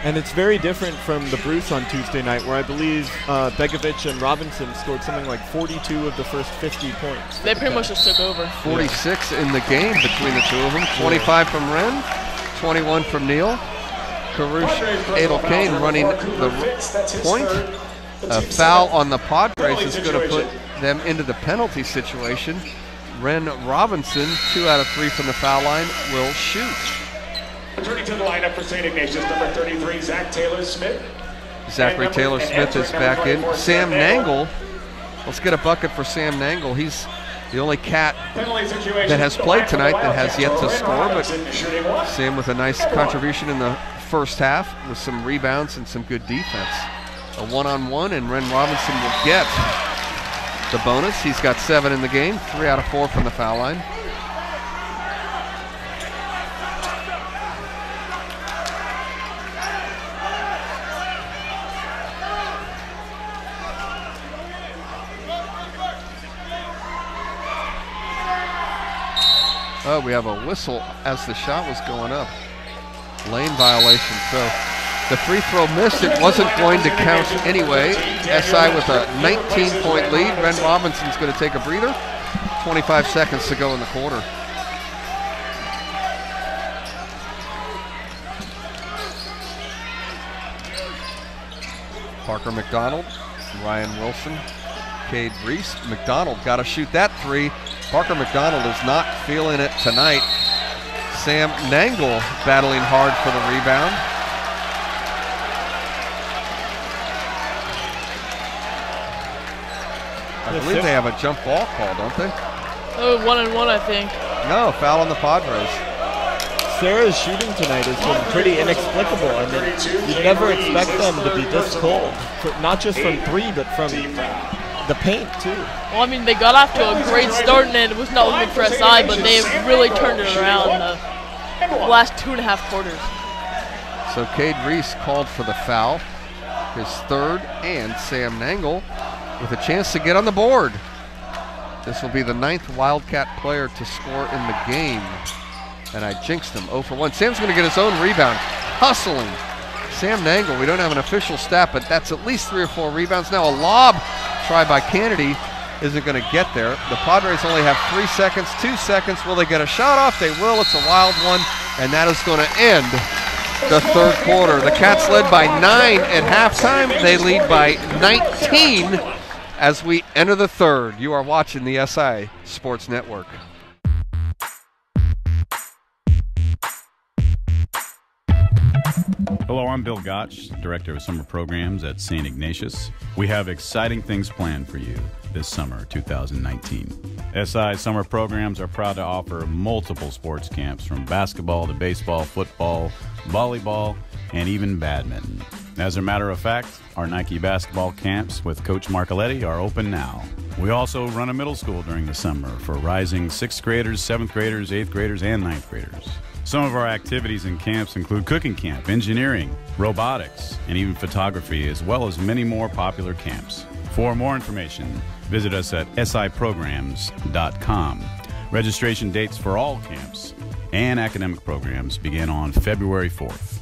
And it's very different from the Bruce on Tuesday night, where I believe Begovic and Robinson scored something like 42 of the first 50 points. They pretty much just took over. 46 in the game between the two of them. 25 from Ren, 21 from Neil. Karush Adel-Kane running the point. A foul on the Padres is going to put them into the penalty situation. Ren Robinson, 2 out of 3 from the foul line, will shoot. Returning to the lineup for St. Ignatius, number 33, Zach Taylor-Smith. Zachary Taylor-Smith is back in. Sam Nangle, let's get a bucket for Sam Nangle. He's the only Cat that has played tonight that has yet to score, but Sam with a nice contribution in the first half with some rebounds and some good defense. A one-on-one, and Ren Robinson will get the bonus. He's got 7 in the game, 3 out of 4 from the foul line. Oh, we have a whistle as the shot was going up. Lane violation. So the free throw missed. It wasn't going to count anyway. SI with a 19-point lead. Ren Robinson's going to take a breather. 25 seconds to go in the quarter. Parker McDonald, Ryan Wilson, Cade Reese. McDonald got to shoot that 3. Parker McDonald is not feeling it tonight. Sam Nangle battling hard for the rebound. I believe they have a jump ball call, don't they? Oh, 1-on-1, I think. No, foul on the Padres. Serra's shooting tonight has been pretty inexplicable. I mean, you'd never expect them to be this cold, not just from 3, but from the paint too. Well, I mean, they got off to a great start, and it was not looking for SI, but they have really turned it around the last 2.5 quarters. So Cade Reese called for the foul, his 3rd, and Sam Nangle with a chance to get on the board. This will be the 9th Wildcat player to score in the game. And I jinxed him, 0 for 1. Sam's going to get his own rebound, hustling. Sam Nangle, we don't have an official stat, but that's at least 3 or 4 rebounds. Now a lob try by Kennedy isn't going to get there. The Padres only have 3 seconds, 2 seconds. Will they get a shot off? They will. It's a wild one, and that is going to end the third quarter. The Cats led by 9 at halftime. They lead by 19 as we enter the third. You are watching the SI Sports Network. Hello, I'm Bill Gotch, Director of Summer Programs at St. Ignatius. We have exciting things planned for you this summer, 2019. SI Summer Programs are proud to offer multiple sports camps from basketball to baseball, football, volleyball, and even badminton. As a matter of fact, our Nike basketball camps with Coach Marcoletti are open now. We also run a middle school during the summer for rising 6th graders, 7th graders, 8th graders, and 9th graders. Some of our activities and camps include cooking camp, engineering, robotics, and even photography, as well as many more popular camps. For more information, visit us at siprograms.com. Registration dates for all camps and academic programs begin on February 4th.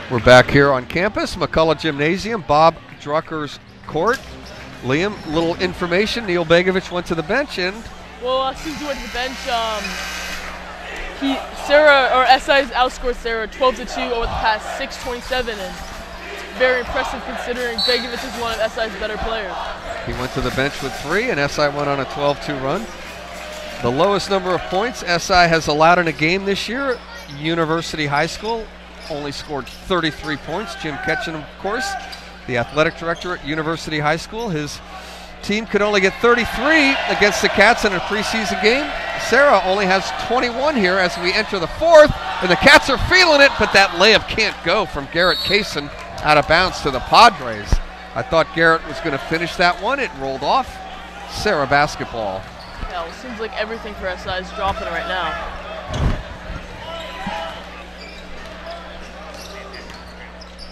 We're back here on campus, McCullough Gymnasium, Bob Drucker's court. Liam, little information. Neil Begovic went to the bench and... Well, since he went to the bench, Serra, or SI's outscored Serra 12-2 over the past 6:27, and it's very impressive considering Begovic is one of SI's better players. He went to the bench with 3, and SI went on a 12-2 run. The lowest number of points SI has allowed in a game this year, University High School, only scored 33 points. Jim Ketchum, of course, the athletic director at University High School. His team could only get 33 against the Cats in a preseason game. Serra only has 21 here as we enter the 4th, and the Cats are feeling it, but that layup can't go from Garrett Kaysen out of bounds to the Padres. I thought Garrett was going to finish that one. It rolled off. Serra basketball. Yeah, well, it seems like everything for SI is dropping right now.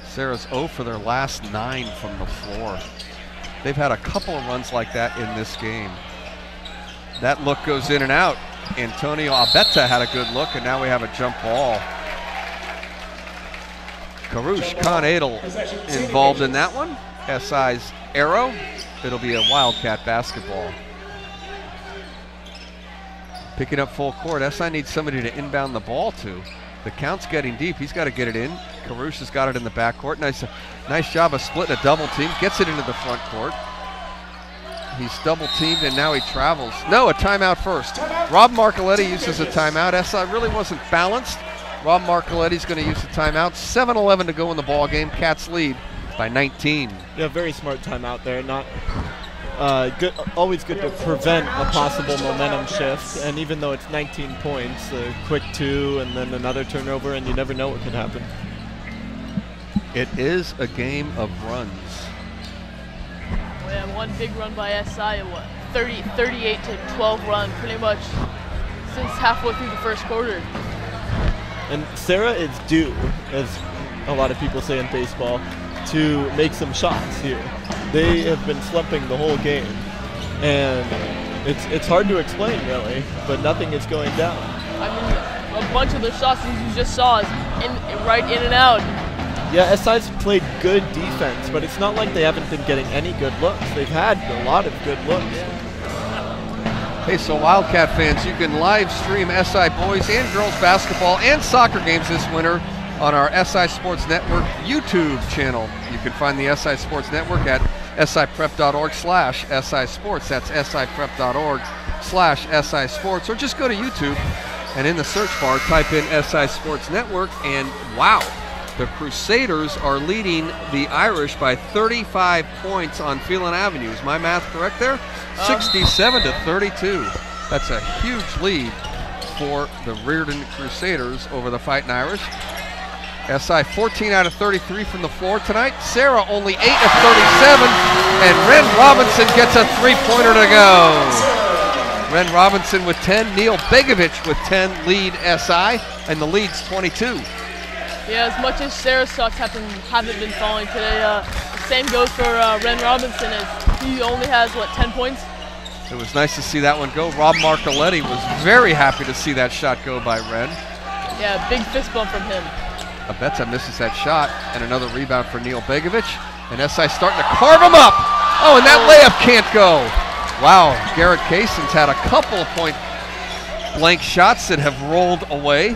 Serra's 0 for their last 9 from the floor. They've had a couple of runs like that in this game. That look goes in and out. Antonio Abetta had a good look, and now we have a jump ball. Karush Khan Adel involved in that one. SI's arrow. It'll be a Wildcat basketball. Picking up full court. SI needs somebody to inbound the ball to. The count's getting deep. He's got to get it in. Karush has got it in the backcourt. Nice job of splitting a double team. Gets it into the front court. He's double teamed and now he travels. No, a timeout first. Rob Marcoletti uses a timeout. SI really wasn't balanced. Rob Marcoletti's going to use a timeout. 7:11 to go in the ball game. Cats lead by 19. Yeah, very smart timeout there. Not good. Always good to prevent a possible momentum shift. And even though it's 19 points, a quick 2 and then another turnover, and you never know what could happen. It is a game of runs. We had one big run by SI, 38-12 run, pretty much since halfway through the first quarter. And Serra is due, as a lot of people say in baseball, to make some shots here. They have been slumping the whole game, and it's hard to explain really, but nothing is going down. I mean, a bunch of the shots as you just saw is right in and out. Yeah, SI's played good defense, but it's not like they haven't been getting any good looks. They've had a lot of good looks. Hey, so Wildcat fans, you can live stream SI boys and girls basketball and soccer games this winter on our SI Sports Network YouTube channel. You can find the SI Sports Network at siprep.org/SI Sports. That's siprep.org/SI Sports. Or just go to YouTube and in the search bar type in SI Sports Network, and wow, the Crusaders are leading the Irish by 35 points on Phelan Avenue. Is my math correct there? 67-32. That's a huge lead for the Reardon Crusaders over the Fighting Irish. SI 14 out of 33 from the floor tonight. Serra only 8 of 37, and Ren Robinson gets a three-pointer to go. Ren Robinson with 10, Neil Begovic with 10 lead SI, and the lead's 22. Yeah, as much as Serra's shots haven't been falling today, the same goes for Ren Robinson, as he only has, 10 points? It was nice to see that one go. Rob Marcoletti was very happy to see that shot go by Ren. Yeah, big fist bump from him. Abetta misses that shot, and another rebound for Neil Begovic, and SI starting to carve him up. Oh, and that layup can't go. Wow, Garrett Kaysen's had a couple of point-blank shots that have rolled away.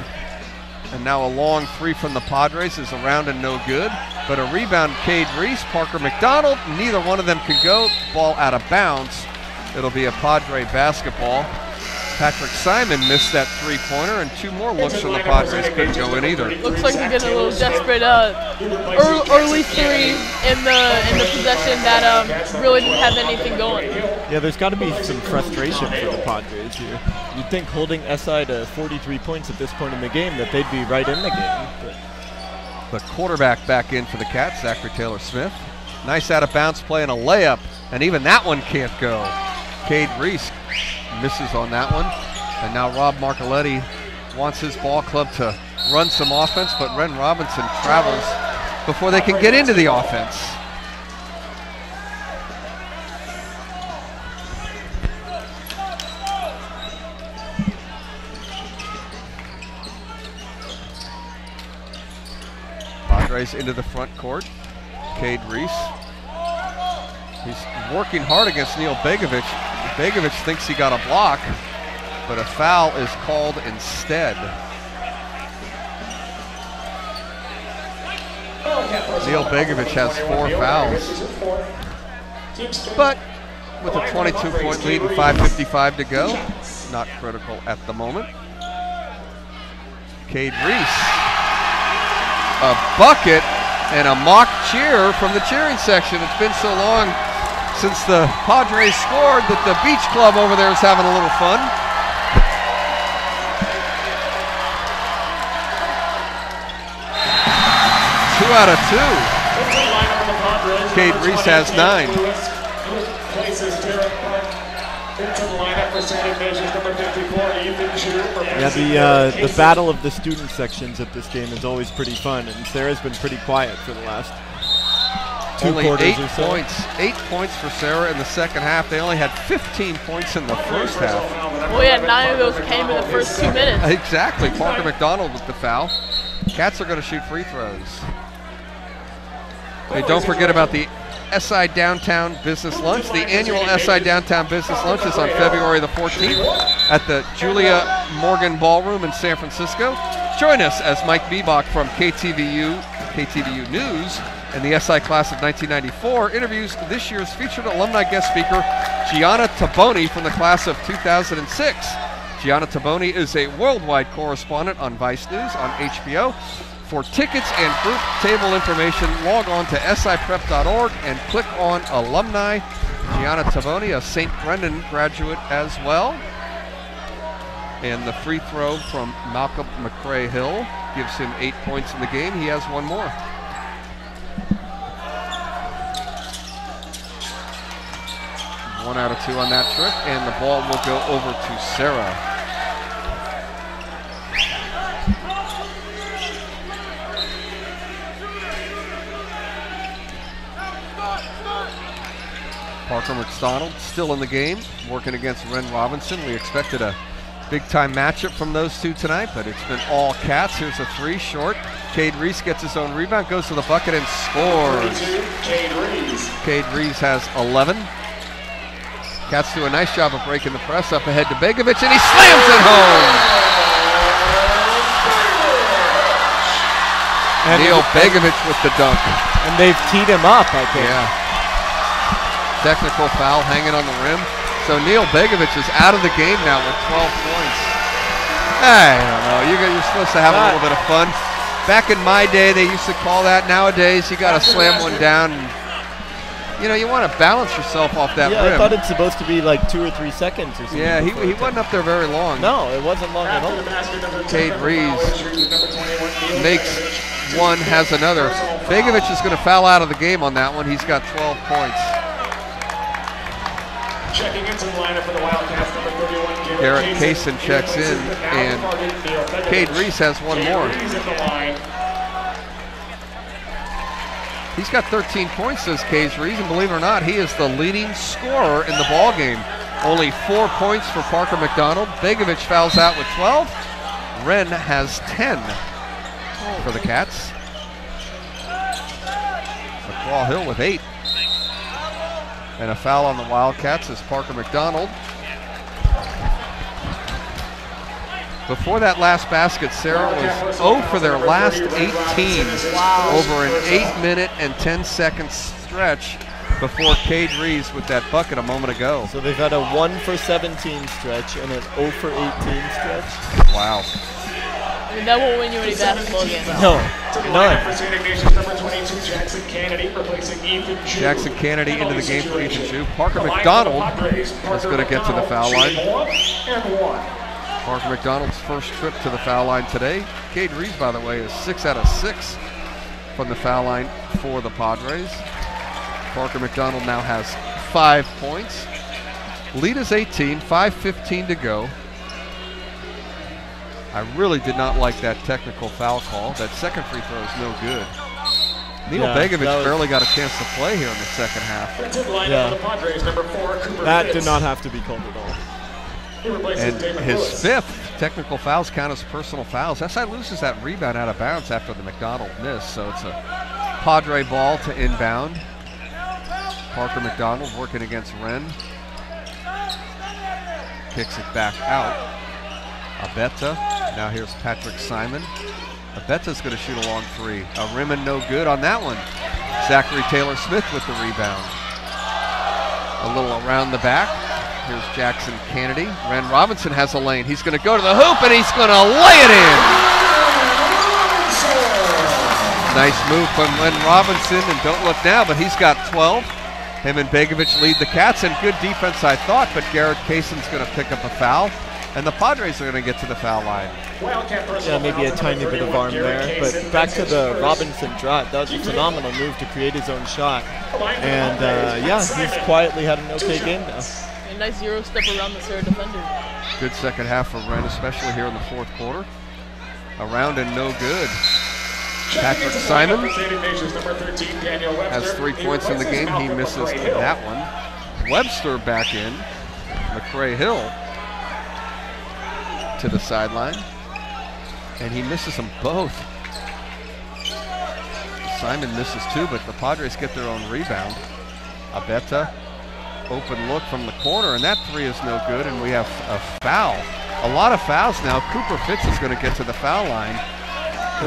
And now a long 3 from the Padres is around and no good. But a rebound, Cade Reese, Parker McDonald, neither one of them can go. Ball out of bounds. It'll be a Padre basketball. Patrick Simon missed that three-pointer, and two more looks from the Padres couldn't go in either. Looks like they're getting a little desperate. Early three in the possession that really didn't have anything going. Yeah, there's got to be some frustration for the Padres here. You'd think holding SI to 43 points at this point in the game that they'd be right in the game. But the quarterback back in for the Cats, Zachary Taylor-Smith. Nice out-of-bounds play and a layup, and even that one can't go. Cade Reese misses on that one, and now Rob Marcoletti wants his ball club to run some offense, but Ren Robinson travels before they can get into the offense. Padres into the front court. Cade Reese. He's working hard against Neil Begovic. Begovic thinks he got a block, but a foul is called instead. Neil Begovic has 4 fouls. But with a 22-point lead and 5:55 to go, not critical at the moment. Cade Reese. A bucket and a mock cheer from the cheering section. It's been so long since the Padres scored that the beach club over there is having a little fun. Two out of two. Cade Reese has 9. Yeah, the battle of the student sections at this game is always pretty fun, and Serra's been pretty quiet for the last 2 only quarters 8 or so. points. 8 points for Serra in the second half. They only had 15 points in the first half. Well, yeah, 9 of those came in the first 2 minutes. Exactly. Parker McDonald with the foul. Cats are going to shoot free throws. Hey, don't forget about the SI Downtown Business Lunch. The annual SI Downtown Business Lunch is on February the 14th at the Julia Morgan Ballroom in San Francisco. Join us as Mike Bebach from KTVU News and the SI class of 1994 interviews this year's featured alumni guest speaker, Gianna Taboni from the class of 2006. Gianna Taboni is a worldwide correspondent on Vice News on HBO. For tickets and group table information, log on to siprep.org and click on Alumni. Gianna Taboni, a St. Brendan graduate as well. And the free throw from Malcolm McCray Hill gives him 8 points in the game. He has 1 more. One out of 2 on that trip, and the ball will go over to Serra. Parker McDonald still in the game, working against Ren Robinson. We expected a big-time matchup from those two tonight, but it's been all Cats. Here's a 3, short. Cade Reese gets his own rebound, goes to the bucket and scores. Cade Reese has 11. Cats do a nice job of breaking the press up ahead to Begovic, and he slams it home. And Neil Begovic with the dunk. And they've teed him up, I think. Yeah. Technical foul hanging on the rim. So Neil Begovic is out of the game now with 12 points. I don't know. You're supposed to have a little bit of fun. Back in my day, they used to call that. Nowadays, you got to slam one down. And, you know, you want to balance yourself off that rim. I thought it's supposed to be like 2 or 3 seconds or something. Yeah, he wasn't up there very long. No, it wasn't long at all. Cade Reese makes one, has another. Begovic is going to foul out of the game on that one. He's got 12 points. Checking into the lineup for the Wildcats, number 31. Garrett Kaysen checks in, and Cade Reese has 1 more. He's got 13 points, says Cade Reese, and believe it or not, he is the leading scorer in the ball game. Only 4 points for Parker McDonald. Begovic fouls out with 12. Ren has 10 for the Cats. McCall Hill with 8. And a foul on the Wildcats is Parker McDonald. Before that last basket, Serra was 0 for their last 18 over an 8-minute and 10-second stretch before Cade Reeves with that bucket a moment ago. So they've had a 1 for 17 stretch and an 0 for 18 stretch. Wow. I mean, that won't win you any basketball games. No, none. Jackson Kennedy into the game for Ethan Chu. Parker McDonald is going to get to the foul line. Parker McDonald's first trip to the foul line today. Cade Reeves, by the way, is 6 out of 6 from the foul line for the Padres. Parker McDonald now has 5 points. Lead is 18, 5:15 to go. I really did not like that technical foul call. That second free throw is no good. Neil Begovic barely got a chance to play here in the second half. Yeah. That did not have to be called at all. And his fifth technical fouls count as personal fouls. SI loses that rebound out of bounds after the McDonald miss, so it's a Padre ball to inbound. Parker McDonald working against Wren. Kicks it back out. Abeta. Now here's Patrick Simon. Abeta's going to shoot a long three. A rim and no good on that one. Zachary Taylor-Smith with the rebound. A little around the back. Here's Jackson Kennedy. Ren Robinson has a lane. He's going to go to the hoop and he's going to lay it in. Nice move from Ren Robinson, and don't look now, but he's got 12. Him and Begovic lead the Cats, and good defense I thought, but Garrett Kayson's going to pick up a foul, and the Padres are going to get to the foul line. Yeah, maybe a tiny bit of arm there, but back to the Robinson drive. That was a phenomenal move to create his own shot. And yeah, he's quietly had an okay game now. A nice zero step around the Serra defender. Good second half for Wren, especially here in the fourth quarter. Around and no good. Patrick Simon has 3 points in the game. He misses that one. Webster back in. McCray Hill to the sideline. And he misses them both. Simon misses two, but the Padres get their own rebound. Abeta, open look from the corner, and that three is no good, and we have a foul. A lot of fouls now. Cooper Fitz is going to get to the foul line.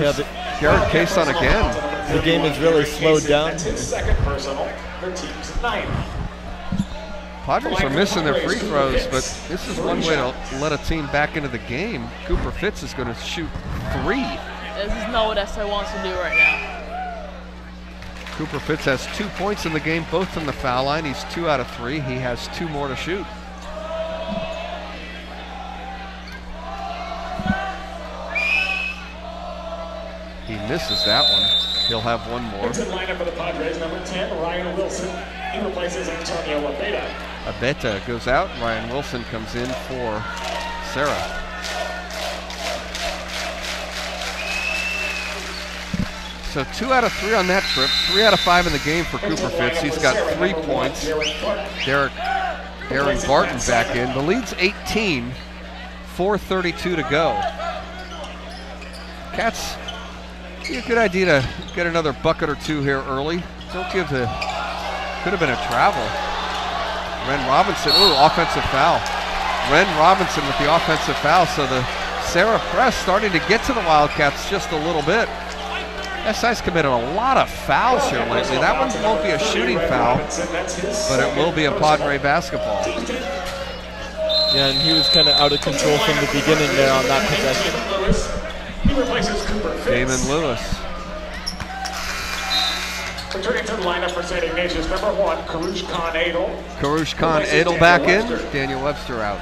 Yeah, Garrett Kayson again. The game is really slowed down. Padres are missing their free throws, but this is one way to let a team back into the game. Cooper Fitz is going to shoot 3. This is not what SI wants to do right now. Cooper Fitz has 2 points in the game, both from the foul line. He's 2 out of 3. He has 2 more to shoot. He misses that one. He'll have one more. It's in lineup for the Padres, number 10, Ryan Wilson. He replaces Antonio Abeta. Abeta goes out. Ryan Wilson comes in for Serra. So 2 out of 3 on that trip. 3 out of 5 in the game for Cooper Fitz. He's got 3 points. Darren Barton back in. The lead's 18. 4:32 to go. Cats, a good idea to get another bucket or 2 here early. Don't give the, could have been a travel. Ren Robinson, ooh, offensive foul. Ren Robinson with the offensive foul, so the Serra press starting to get to the Wildcats just a little bit. SI's committed a lot of fouls here lately. That one won't be a shooting foul, but it will be a Padre basketball. Yeah, and he was kind of out of control from the beginning there on that possession. Damon Lewis. Returning to the lineup for St. Ignatius, number 1, Karush Khan Adel. Karush Khan Adel back in. Daniel Webster out.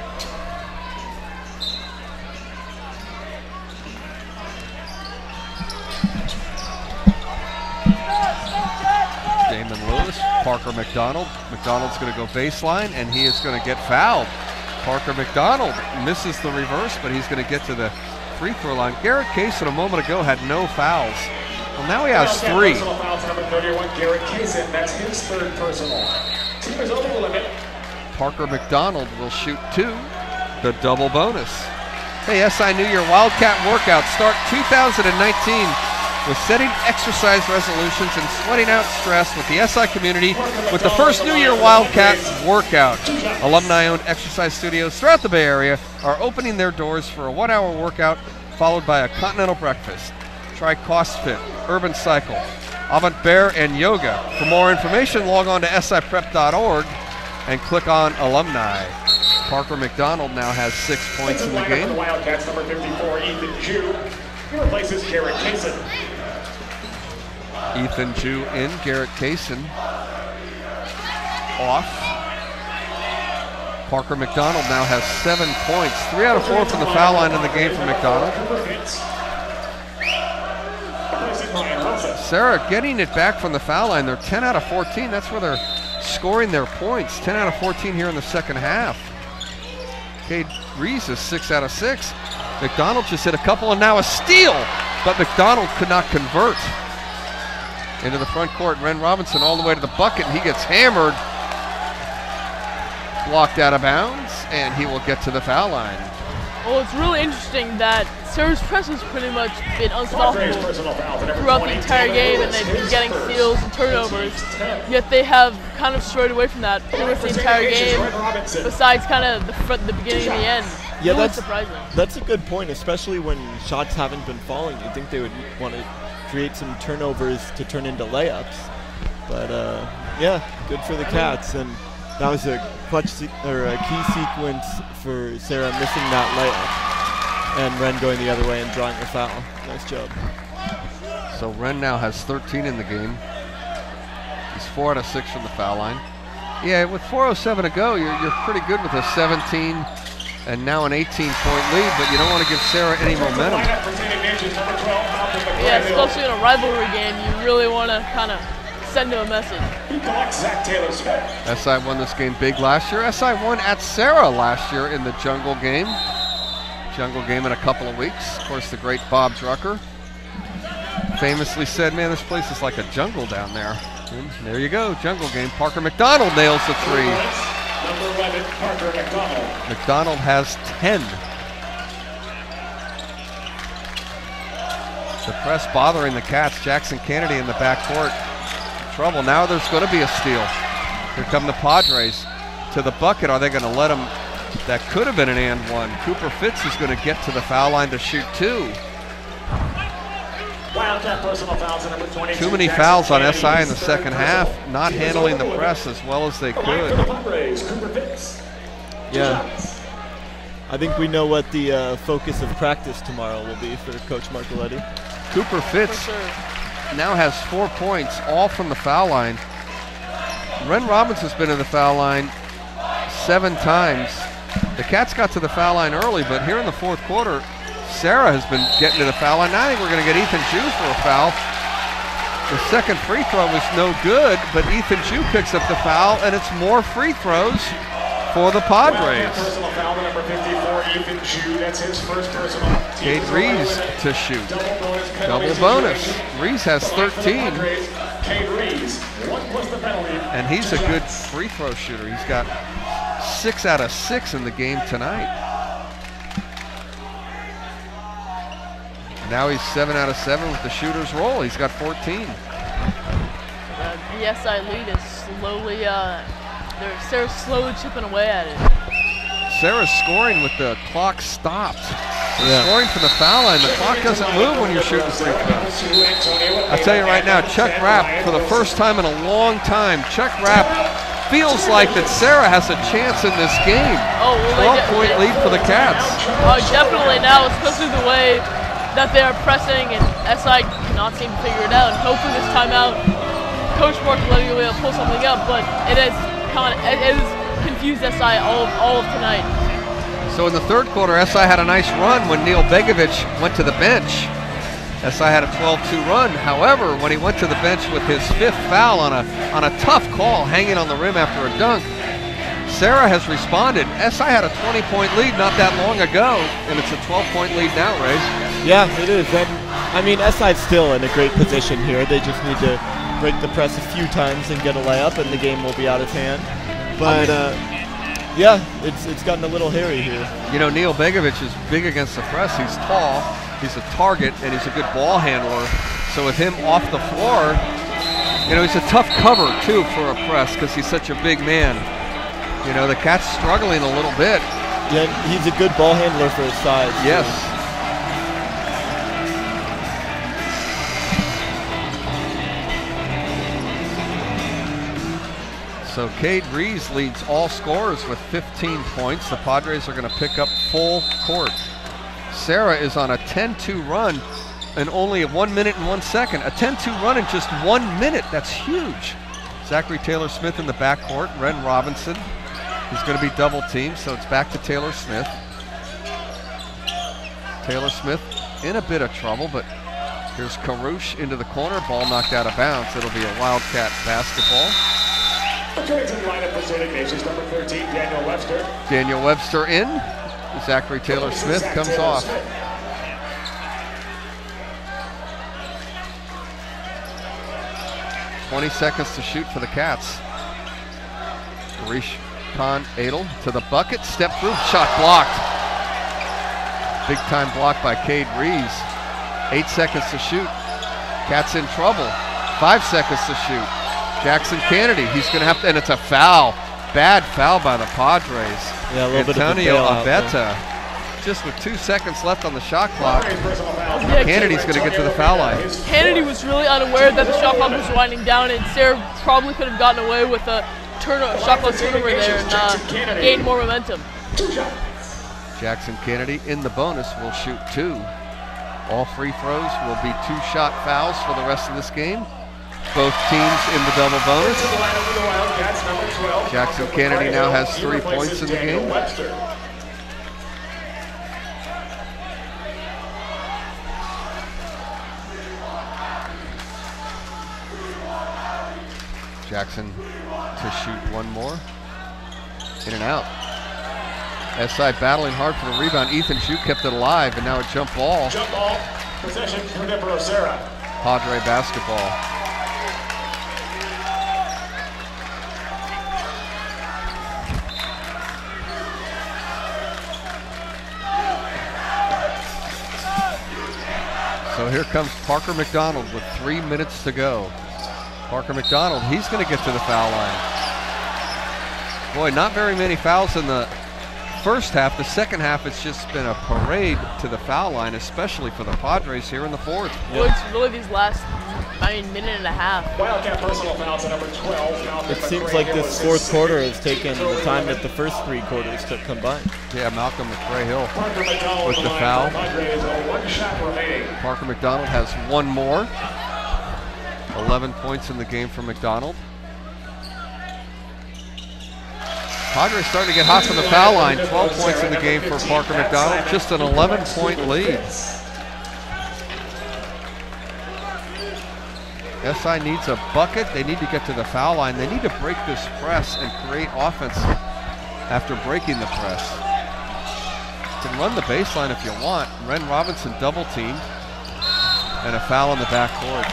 Damon Lewis, Parker McDonald. McDonald's going to go baseline, and he is going to get fouled. Parker McDonald misses the reverse, but he's going to get to the free throw line. Garrett Kayson a moment ago had no fouls. Well, now he has 3. Personal foul to number 31, Garrett Kayson. That's his 3rd personal. Team is over the limit. Parker McDonald will shoot 2, the double bonus. Hey, SI New Year Wildcat workout. Start 2019 with setting exercise resolutions and sweating out stress with the SI community with the first New Year Wildcat workout. Alumni-owned exercise studios throughout the Bay Area are opening their doors for a 1-hour workout followed by a continental breakfast. Try CrossFit, Urban Cycle, Avant Bear, and yoga. For more information, log on to siprep.org and click on alumni. Parker McDonald now has 6 points in the game. The Wildcats, number 54, Ethan Jew. He replaces Garrett Kaysen. Ethan Jew in, Garrett Kaysen off. Parker McDonald now has 7 points. 3 out of 4 from the foul line in the game for McDonald. Serra getting it back from the foul line. They're 10 out of 14. That's where they're scoring their points. 10 out of 14 here in the second half. Cade Rees is 6 out of 6. McDonald just hit a couple and now a steal, but McDonald could not convert. Into the front court, Ren Robinson all the way to the bucket, and he gets hammered. Blocked out of bounds, and he will get to the foul line. Well, it's really interesting that Serra's press has pretty much been unstoppable throughout the entire game, and they've been getting steals and turnovers. Yet they have kind of strayed away from that pretty much the entire game, besides kind of the beginning and the end. Yeah, really that's surprising. That's a good point, especially when shots haven't been falling. You'd think they would want to create some turnovers to turn into layups. But yeah, good for the Cats, and that was a clutch a key sequence for Serra missing that layup, and Ren going the other way and drawing a foul. Nice job. So Ren now has 13 in the game. He's 4 out of 6 from the foul line. Yeah, with 4:07 to go, you're pretty good with a 17 and now an 18-point lead, but you don't want to give Serra any momentum. Yeah, especially in a rivalry game, you really want to kind of send him a message. SI won this game big last year. SI won at Serra last year in the Jungle game. Jungle game in a couple of weeks. Of course, the great Bob Drucker famously said, man, this place is like a jungle down there. And there you go, Jungle game. Parker McDonald nails the three. Number 11, Parker McDonald. McDonald has 10. The press bothering the Cats. Jackson Kennedy in the backcourt. Trouble. Now there's going to be a steal. Here come the Padres to the bucket. Are they going to let them? That could have been an and one. Cooper Fitz is going to get to the foul line to shoot 2. Wildcat personal fouls, number 22. Too many fouls on SI in the second half, not handling the press as well as they could. Yeah. I think we know what the focus of practice tomorrow will be for Coach Marcoletti. Cooper Fitz now has 4 points, all from the foul line. Ren Robinson's been in the foul line 7 times. The Cats got to the foul line early, but here in the fourth quarter, Serra has been getting to the foul line. Now I think we're going to get Ethan Jew for a foul. The second free throw was no good, but Ethan Jew picks up the foul, and it's more free throws for the Padres. Personal foul, number 54, Ethan Jew. That's his first personal. Cade Rees to shoot. Double bonus. Rees has 13. Cade Rees, 1 plus the penalty. And he's a good free throw shooter. He's got 6 out of 6 in the game tonight. Now he's 7 out of 7 with the shooter's roll. He's got 14. The SI lead is slowly, Serra's slowly chipping away at it. Serra's scoring with the clock stopped. Scoring from the foul line. The clock doesn't move when you're shooting free throws. I'll tell you right now, Chuck Rapp, for the first time in a long time, Chuck Rapp feels like that Serra has a chance in this game. 12-point lead for the Cats. Oh, definitely now, especially the way that they are pressing, and SI cannot seem to figure it out. And hopefully this time out, Coach Marcoletti will be able to pull something up, but it has confused SI all of tonight. So in the third quarter, SI had a nice run when Neil Begovic went to the bench. SI had a 12-2 run. However, when he went to the bench with his 5th foul on a tough call, hanging on the rim after a dunk, Serra has responded. SI had a 20-point lead not that long ago, and it's a 12-point lead now, Ray. Yeah, it is. And I mean, SI's still in a great position here. They just need to break the press a few times and get a layup, and the game will be out of hand. But yeah, it's gotten a little hairy here. You know, Neil Begovic is big against the press. He's tall, he's a target, and he's a good ball handler. So with him off the floor, you know, he's a tough cover, too, for a press because he's such a big man. You know, the Cats struggling a little bit. Yeah, he's a good ball handler for his size. Yes. So Cade Rees leads all scorers with 15 points. The Padres are going to pick up full court. Serra is on a 10-2 run in only 1 minute and 1 second. A 10-2 run in just 1 minute. That's huge. Zachary Taylor-Smith in the backcourt. Ren Robinson is going to be double teamed, so it's back to Taylor-Smith. Taylor-Smith in a bit of trouble, but here's Karouche into the corner. Ball knocked out of bounds. It'll be a Wildcat basketball. Returns in lineup for St. Ignatius, number 13, Daniel Webster. Daniel Webster in. Zachary Taylor-Smith comes off. .20 seconds to shoot for the Cats. Garish Khan Adel to the bucket, step through, shot blocked. Big time block by Cade Rees. 8 seconds to shoot. Cats in trouble. 5 seconds to shoot. Jackson Kennedy, he's going to have to, and it's a foul. Bad foul by the Padres. Yeah, a little Antonio bit of a bailout Abeta, just with 2 seconds left on the shot clock. Kennedy's going to get to the foul line. Kennedy was really unaware that the shot clock was winding down, and Serra probably could have gotten away with a shot clock turnover there and gained more momentum. Jackson Kennedy in the bonus will shoot 2. All free throws will be 2-shot fouls for the rest of this game. Both teams in the double bonus. Jackson Kennedy now has 3 points in the game. Jackson to shoot 1 more. In and out. SI battling hard for the rebound. Ethan Shute kept it alive, and now a jump ball. Jump ball, possession for Serra. Padre basketball. So here comes Parker McDonald with 3 minutes to go. Parker McDonald, he's going to get to the foul line. Boy, not very many fouls in the first half. The second half, it's just been a parade to the foul line, especially for the Padres here in the fourth. Well, it's really these last, minute and a half. Wildcat personal fouls at number 12. It seems like this fourth quarter has taken the time that the first 3 quarters took combined. Yeah, Malcolm McRae-Hill with the foul. Parker McDonald has 1 more. 11 points in the game for McDonald. Padres starting to get hot from the foul line. 12 points in the game for Parker McDonald. Just an 11-point lead. SI needs a bucket. They need to get to the foul line. They need to break this press and create offense after breaking the press. You can run the baseline if you want. Ren Robinson double teamed and a foul in the backcourt.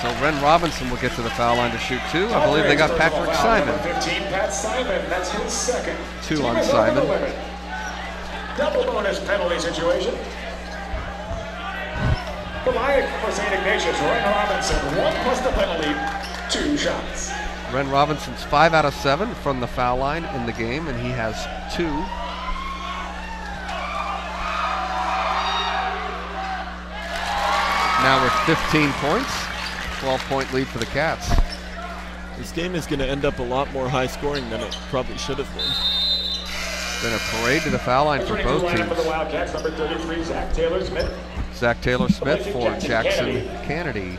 So Ren Robinson will get to the foul line to shoot 2. I believe they got Patrick Simon. 15, Pat Simon, that's his second. 2 on Simon. Double bonus penalty situation. The line for St. Ignatius, Ren Robinson, 1 plus the penalty, 2 shots. Ren Robinson's 5 out of 7 from the foul line in the game, and he has 2. Now with 15 points. 12-point lead for the Cats. This game is going to end up a lot more high scoring than it probably should have been. Been a parade to the foul line for both teams. For the Wildcats, number 33, Zach Taylor-Smith. Zach Taylor-Smith for Jackson Kennedy.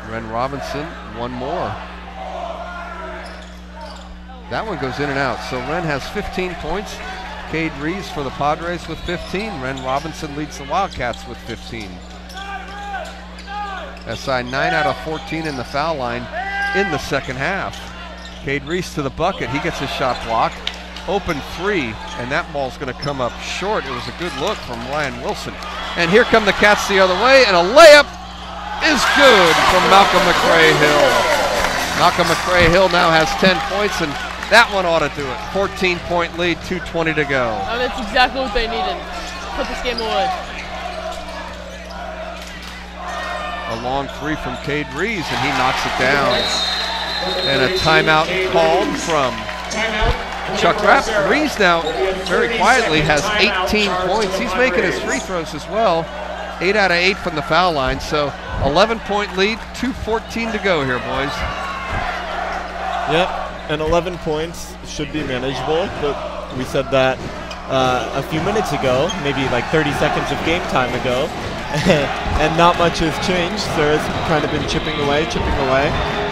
Ren Robinson, 1 more. That one goes in and out. So Ren has 15 points. Cade Rees for the Padres with 15. Ren Robinson leads the Wildcats with 15. SI 9 out of 14 in the foul line in the second half. Cade Rees to the bucket. He gets his shot blocked. Open 3, and that ball's going to come up short. It was a good look from Ryan Wilson. And here come the Cats the other way, and a layup is good from Malcolm McRae-Hill. Malcolm McRae-Hill now has 10 points, and that one ought to do it. 14-point lead, 2:20 to go. That's exactly what they needed. Put this game away. A long 3 from Cade Rees, and he knocks it down. And a timeout called from Chuck Rapp. Rees now, very quietly, has 18 points. He's making his free throws as well. 8 out of 8 from the foul line. So 11-point lead, 2:14 to go here, boys. Yep, and 11 points should be manageable, but we said that a few minutes ago, maybe like 30 seconds of game time ago, and not much has changed. Serra's kind of been chipping away,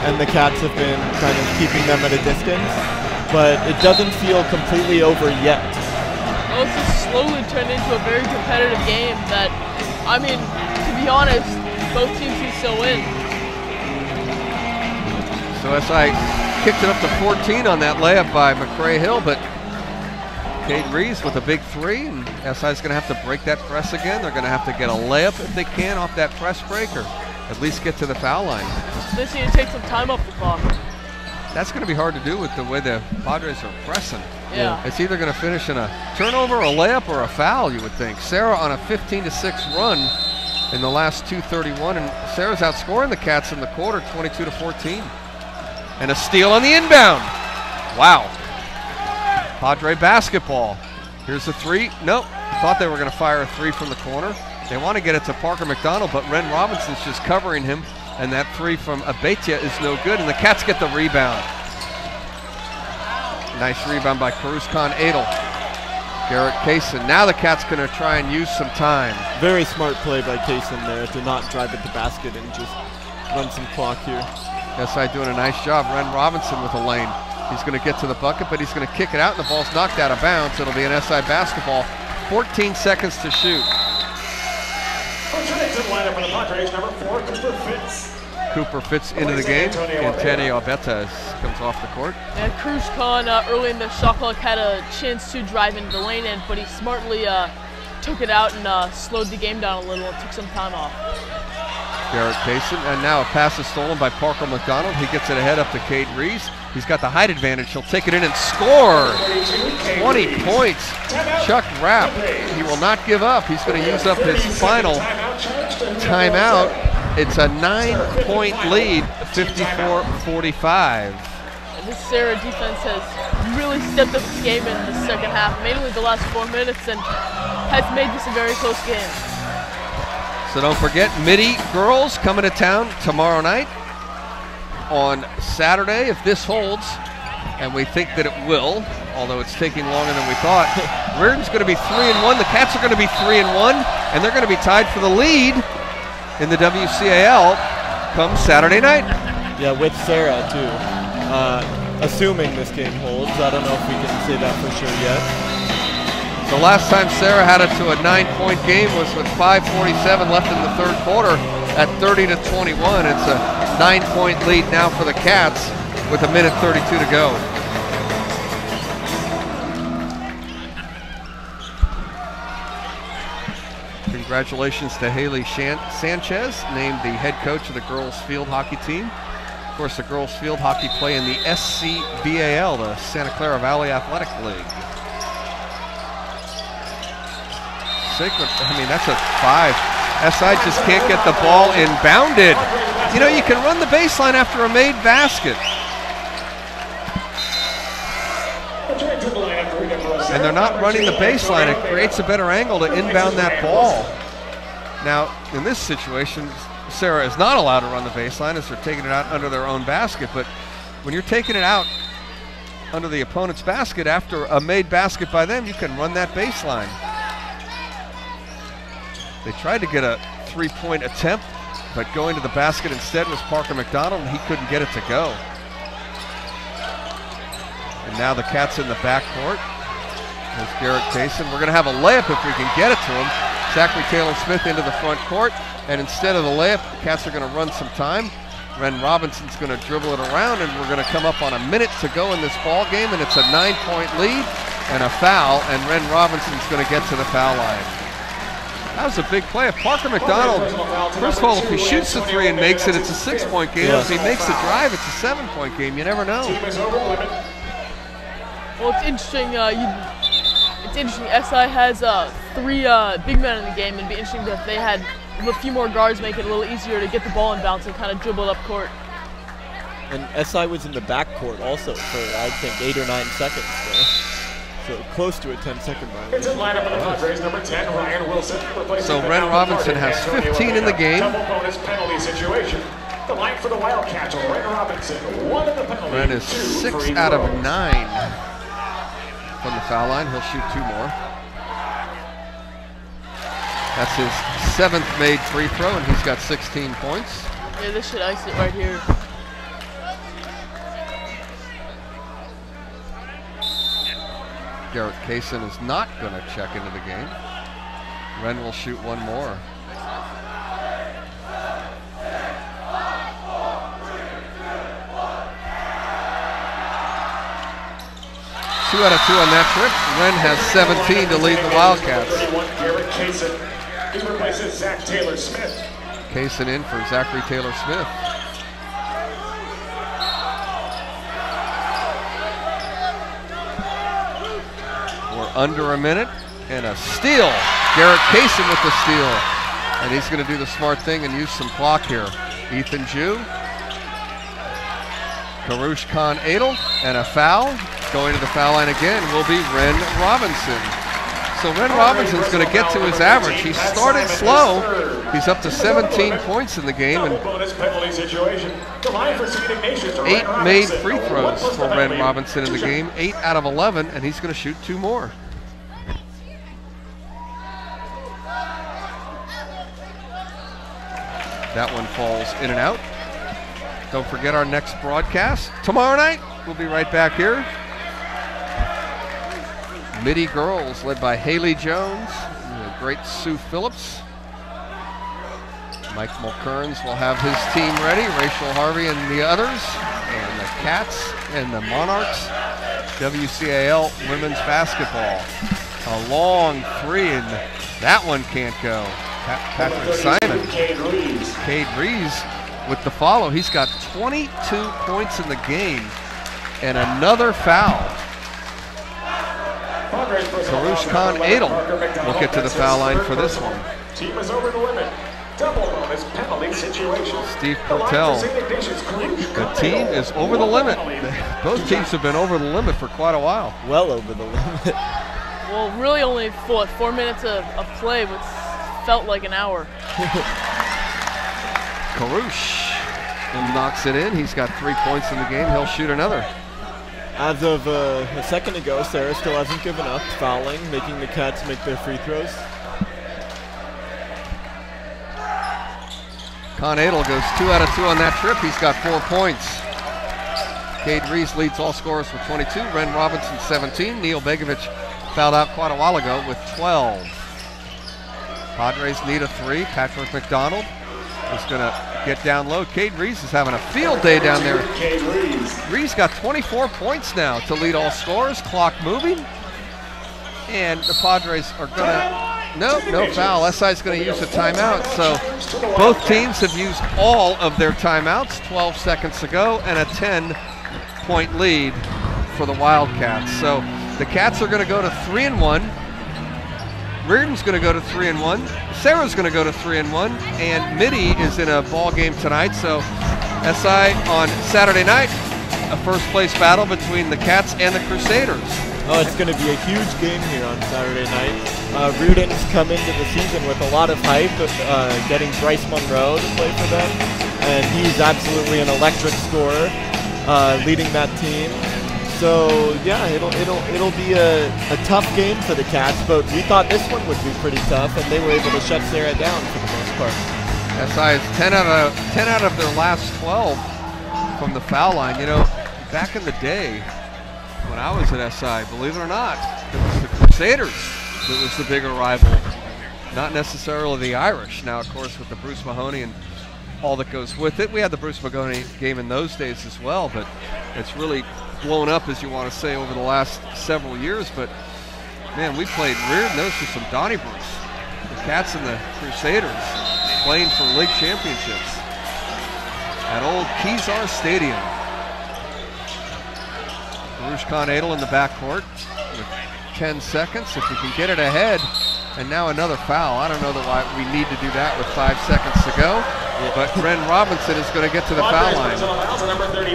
and the Cats have been kind of keeping them at a distance, but it doesn't feel completely over yet. Well, it's just slowly turned into a very competitive game that, I mean, to be honest, both teams can still win. So SI kicked it up to 14 on that layup by McRae-Hill, but Cade Reeves with a big three, and SI's going to have to break that press again. They're going to have to get a layup if they can off that press break, or at least get to the foul line. They need to take some time off the clock. That's going to be hard to do with the way the Padres are pressing. Yeah. It's either going to finish in a turnover, a layup, or a foul, you would think. Serra on a 15-6 run in the last 2:31, and Serra's outscoring the Cats in the quarter, 22-14. And a steal on the inbound. Wow. Padre basketball. Here's the three. Nope. Thought they were going to fire a three from the corner. They want to get it to Parker McDonald, but Ren Robinson's just covering him. And that three from Abetia is no good, and the Cats get the rebound. Nice rebound by Cruz Khan Adel. Garrett Kaysen. Now the Cats going to try and use some time. Very smart play by Kaysen there to not drive at the basket and just run some clock here. SI doing a nice job. Ren Robinson with a lane. He's going to get to the bucket, but he's going to kick it out, and the ball's knocked out of bounds. It'll be an SI basketball. 14 seconds to shoot. Lineup for the Padres, number 4, Cooper Fitz. Cooper Fitz into the game. Antonio Abeta comes off the court. And Cruz Khan early in the shot clock had a chance to drive into the lane in, but he smartly took it out and slowed the game down a little and took some time off. Garrett Kaysen, and now a pass is stolen by Parker McDonald. He gets it ahead up to Cade Reeves. He's got the height advantage. He'll take it in and score. 20 points. Chuck Rapp. He will not give up. He's going to use up his final timeout. It's a 9-point lead, 54-45. This Serra defense has really stepped up the game in the second half, mainly the last 4 minutes, and has made this a very close game. So don't forget, Midi girls coming to town tomorrow night. On Saturday, if this holds, and we think that it will, although it's taking longer than we thought, Reardon's going to be 3-1. The Cats are going to be 3-1, and they're going to be tied for the lead in the WCAL come Saturday night. Yeah, with Serra too. Assuming this game holds, I don't know if we can say that for sure yet. The last time Serra had it to a 9-point game was with 5:47 left in the third quarter at 30-21. It's a 9-point lead now for the Cats with 1:32 to go. Congratulations to Haley Sanchez, named the head coach of the girls field hockey team. Of course, the girls field hockey play in the SCVAL, the Santa Clara Valley Athletic League. I mean, that's a 5. SI just can't get the ball inbounded. You know, you can run the baseline after a made basket. And they're not running the baseline. It creates a better angle to inbound that ball. Now, in this situation, Serra is not allowed to run the baseline as they're taking it out under their own basket. But when you're taking it out under the opponent's basket after a made basket by them, you can run that baseline. They tried to get a 3-point attempt, but going to the basket instead was Parker McDonald, and he couldn't get it to go. And now the Cats in the backcourt. There's Garrett Kaysen. We're going to have a layup if we can get it to him. Zachary Taylor-Smith into the front court, and instead of the layup, the Cats are going to run some time. Ren Robinson's going to dribble it around, and we're going to come up on a minute to go in this ball game, and it's a 9-point lead and a foul, and Ren Robinson's going to get to the foul line. That was a big play. If Parker McDonald, first of all, if he shoots the 3 and makes it, it's a 6-point game. If he makes the drive, it's a 7-point game. You never know. Well, it's interesting. SI has 3 big men in the game. It'd be interesting if they had a few more guards, make it a little easier to get the ball in bounds and kind of dribble it up court. And SI was in the backcourt also for, I think, 8 or 9 seconds there. close to a 10-second violation. It's in lineup for the Padres, number 10, Ryan Wilson. So Ren Robinson has 15 in the game. Double bonus penalty situation. The line for the Wildcats, Ren Robinson. 1 in the penalty. Ren is 6 out of 9 from the foul line. He'll shoot 2 more. That's his 7th made free throw, and he's got 16 points. Yeah, this should ice it right here. Garrett Kaysen is not going to check into the game. Ren will shoot 1 more. Two out of 2 on that trip. Ren has 17 to lead the Wildcats. 31, Garrett Kaysen. He replaces Zach Taylor-Smith. Kaysen in for Zachary Taylor-Smith. We're under a minute and a steal. Garrett Kaysen with the steal. And he's going to do the smart thing and use some clock here. Ethan Jew. Karush Khan Adel, and a foul. Going to the foul line again will be Ren Robinson. So Ren Robinson's going to get to his average. He started slow. He's up to 17 points in the game, and 8 made free throws for Ren Robinson in the game. 8 out of 11, and he's going to shoot 2 more. That one falls in and out. Don't forget our next broadcast tomorrow night. We'll be right back here. Midi girls led by Haley Jones, the great Sue Phillips. Mike Mulkerns will have his team ready, Rachel Harvey and the others, and the Cats and the Monarchs. WCAL women's basketball. A long 3, and that one can't go. Patrick Simon. Cade Rees with the follow. He's got 22 points in the game and another foul. Karush Khan Adel will get to the foul line for this one. Team is over the limit. Double bonus penalty situation. Steve Pertel. The team is over the limit. Both teams have been over the limit for quite a while. Well over the limit. Well, really only 4 minutes of play, but felt like an hour. Karush knocks it in. He's got 3 points in the game. He'll shoot another. As of a second ago, Serra still hasn't given up, fouling, making the Cats make their free throws. Con Adel goes 2 out of 2 on that trip. He's got 4 points. Cade Rees leads all scorers with 22. Ren Robinson 17. Neil Begovic fouled out quite a while ago with 12. Padres need a 3. Patrick McDonald is going to get down low. Cade Rees is having a field day down there. Rees got 24 points now to lead all scorers. Clock moving. And the Padres are going to... No foul. SI is going to use a timeout. So both teams have used all of their timeouts 12 seconds ago, and a 10-point lead for the Wildcats. So the Cats are going to go to 3-1. Reardon's going to go to 3-1. Serra's going to go to 3-1, and Midi is in a ball game tonight. So SI on Saturday night, a first-place battle between the Cats and the Crusaders. Oh, it's going to be a huge game here on Saturday night. Reardon's come into the season with a lot of hype, getting Bryce Monroe to play for them, and he's absolutely an electric scorer, leading that team. So yeah, it'll be a tough game for the Cats, but we thought this one would be pretty tough, and they were able to shut Serra down for the most part. SI is 10 out of their last 12 from the foul line. You know, back in the day when I was at SI, believe it or not, it was the Crusaders that was the bigger rival, not necessarily the Irish. Now, of course, with the Bruce Mahoney and all that goes with it, we had the Bruce Mahoney game in those days as well, but it's really blown up, as you want to say, over the last several years. But man, we played Reardon. Those were some Donnybrook. The Cats and the Crusaders playing for league championships at old Kezar Stadium. Karush Khan Adel in the backcourt with 10 seconds. If we can get it ahead, and now another foul. I don't know why we need to do that with 5 seconds to go. but Ren Robinson is going to get to the foul line.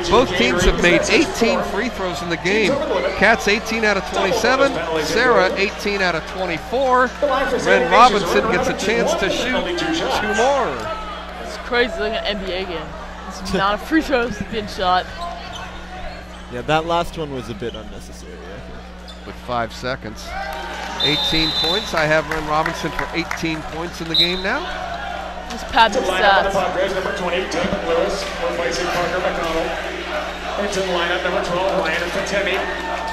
Both teams have made 18 free throws in the game. Cats 18 out of 27, Serra 18 out of 24. Ren Robinson gets a chance to shoot 2 more. It's crazy, like an NBA game. It's the amount of free throws being shot. Yeah, that last one was a bit unnecessary, I think. With 5 seconds. 18 points. I have Ren Robinson for 18 points in the game now. Just pad the stats. Padres, number 20, Devin Lewis, replacing Parker McDonald. Into the lineup, number 12, Ryan Fatemi.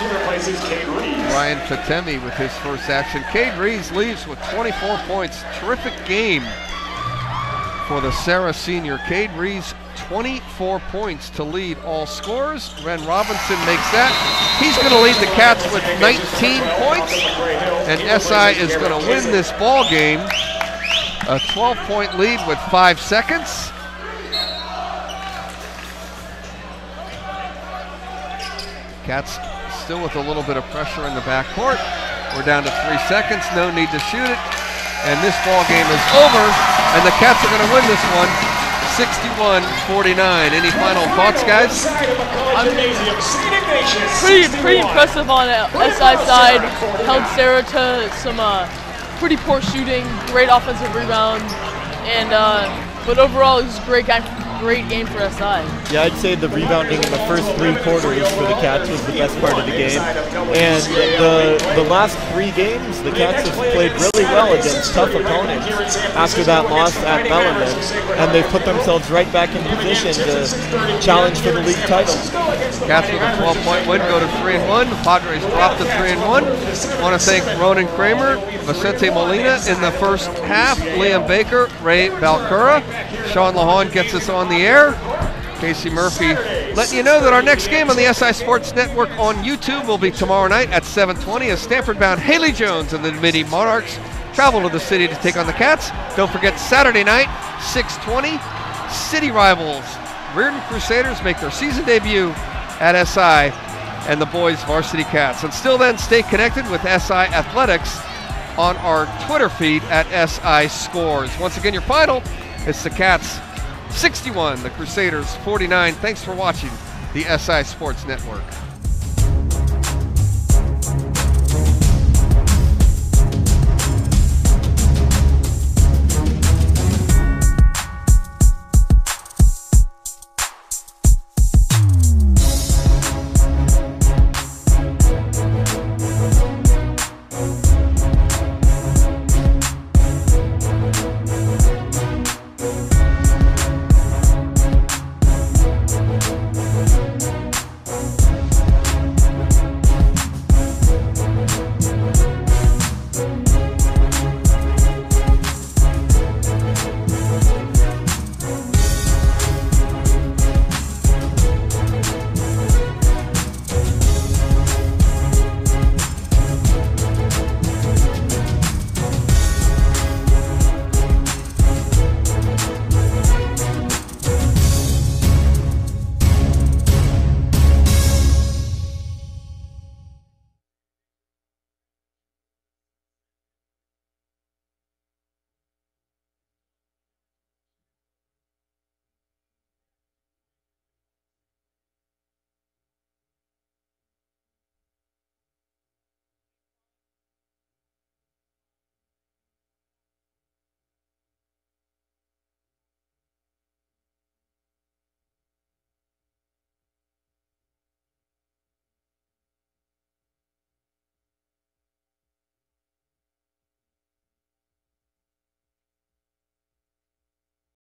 He replaces Cade Reeves. Ryan Fatemi with his first action. Cade Reeves leaves with 24 points. Terrific game for the Serra senior. Cade Reeves, 24 points to lead all scorers. Ren Robinson makes that. He's going to lead the Cats with 19 points. And SI is going to win this ball game. A 12-point lead with 5 seconds. Cats still with a little bit of pressure in the backcourt. We're down to 3 seconds. No need to shoot it. And this ball game is over. And the Cats are going to win this one 61-49. Any final thoughts, guys? Pretty impressive on the SI side. Held Serra to some pretty poor shooting, great offensive rebound, and but overall it was a great game for SI. Yeah, I'd say the rebounding in the first 3 quarters for the Cats was the best part of the game. And the last 3 games, the Cats have played really well against tough opponents after that loss at Bellarmine, and they've put themselves right back in position to challenge for the league title. Cats with a 12-point win go to 3-1. The Padres drop to 3-1. I want to thank Ronan Kramer, Vicente Molina in the first half, Liam Baker, Ray Balcura. Sean Lahan gets us on the air. Casey Murphy letting you know that our next game on the SI Sports Network on YouTube will be tomorrow night at 7:20 as Stanford-bound Haley Jones and the Midi Monarchs travel to the city to take on the Cats. Don't forget Saturday night, 6:20, city rivals Reardon Crusaders make their season debut at SI and the boys varsity Cats. Until then, stay connected with SI Athletics on our Twitter feed at SI Scores. Once again, your final, it's the Cats 61, the Crusaders 49. Thanks for watching the SI Sports Network.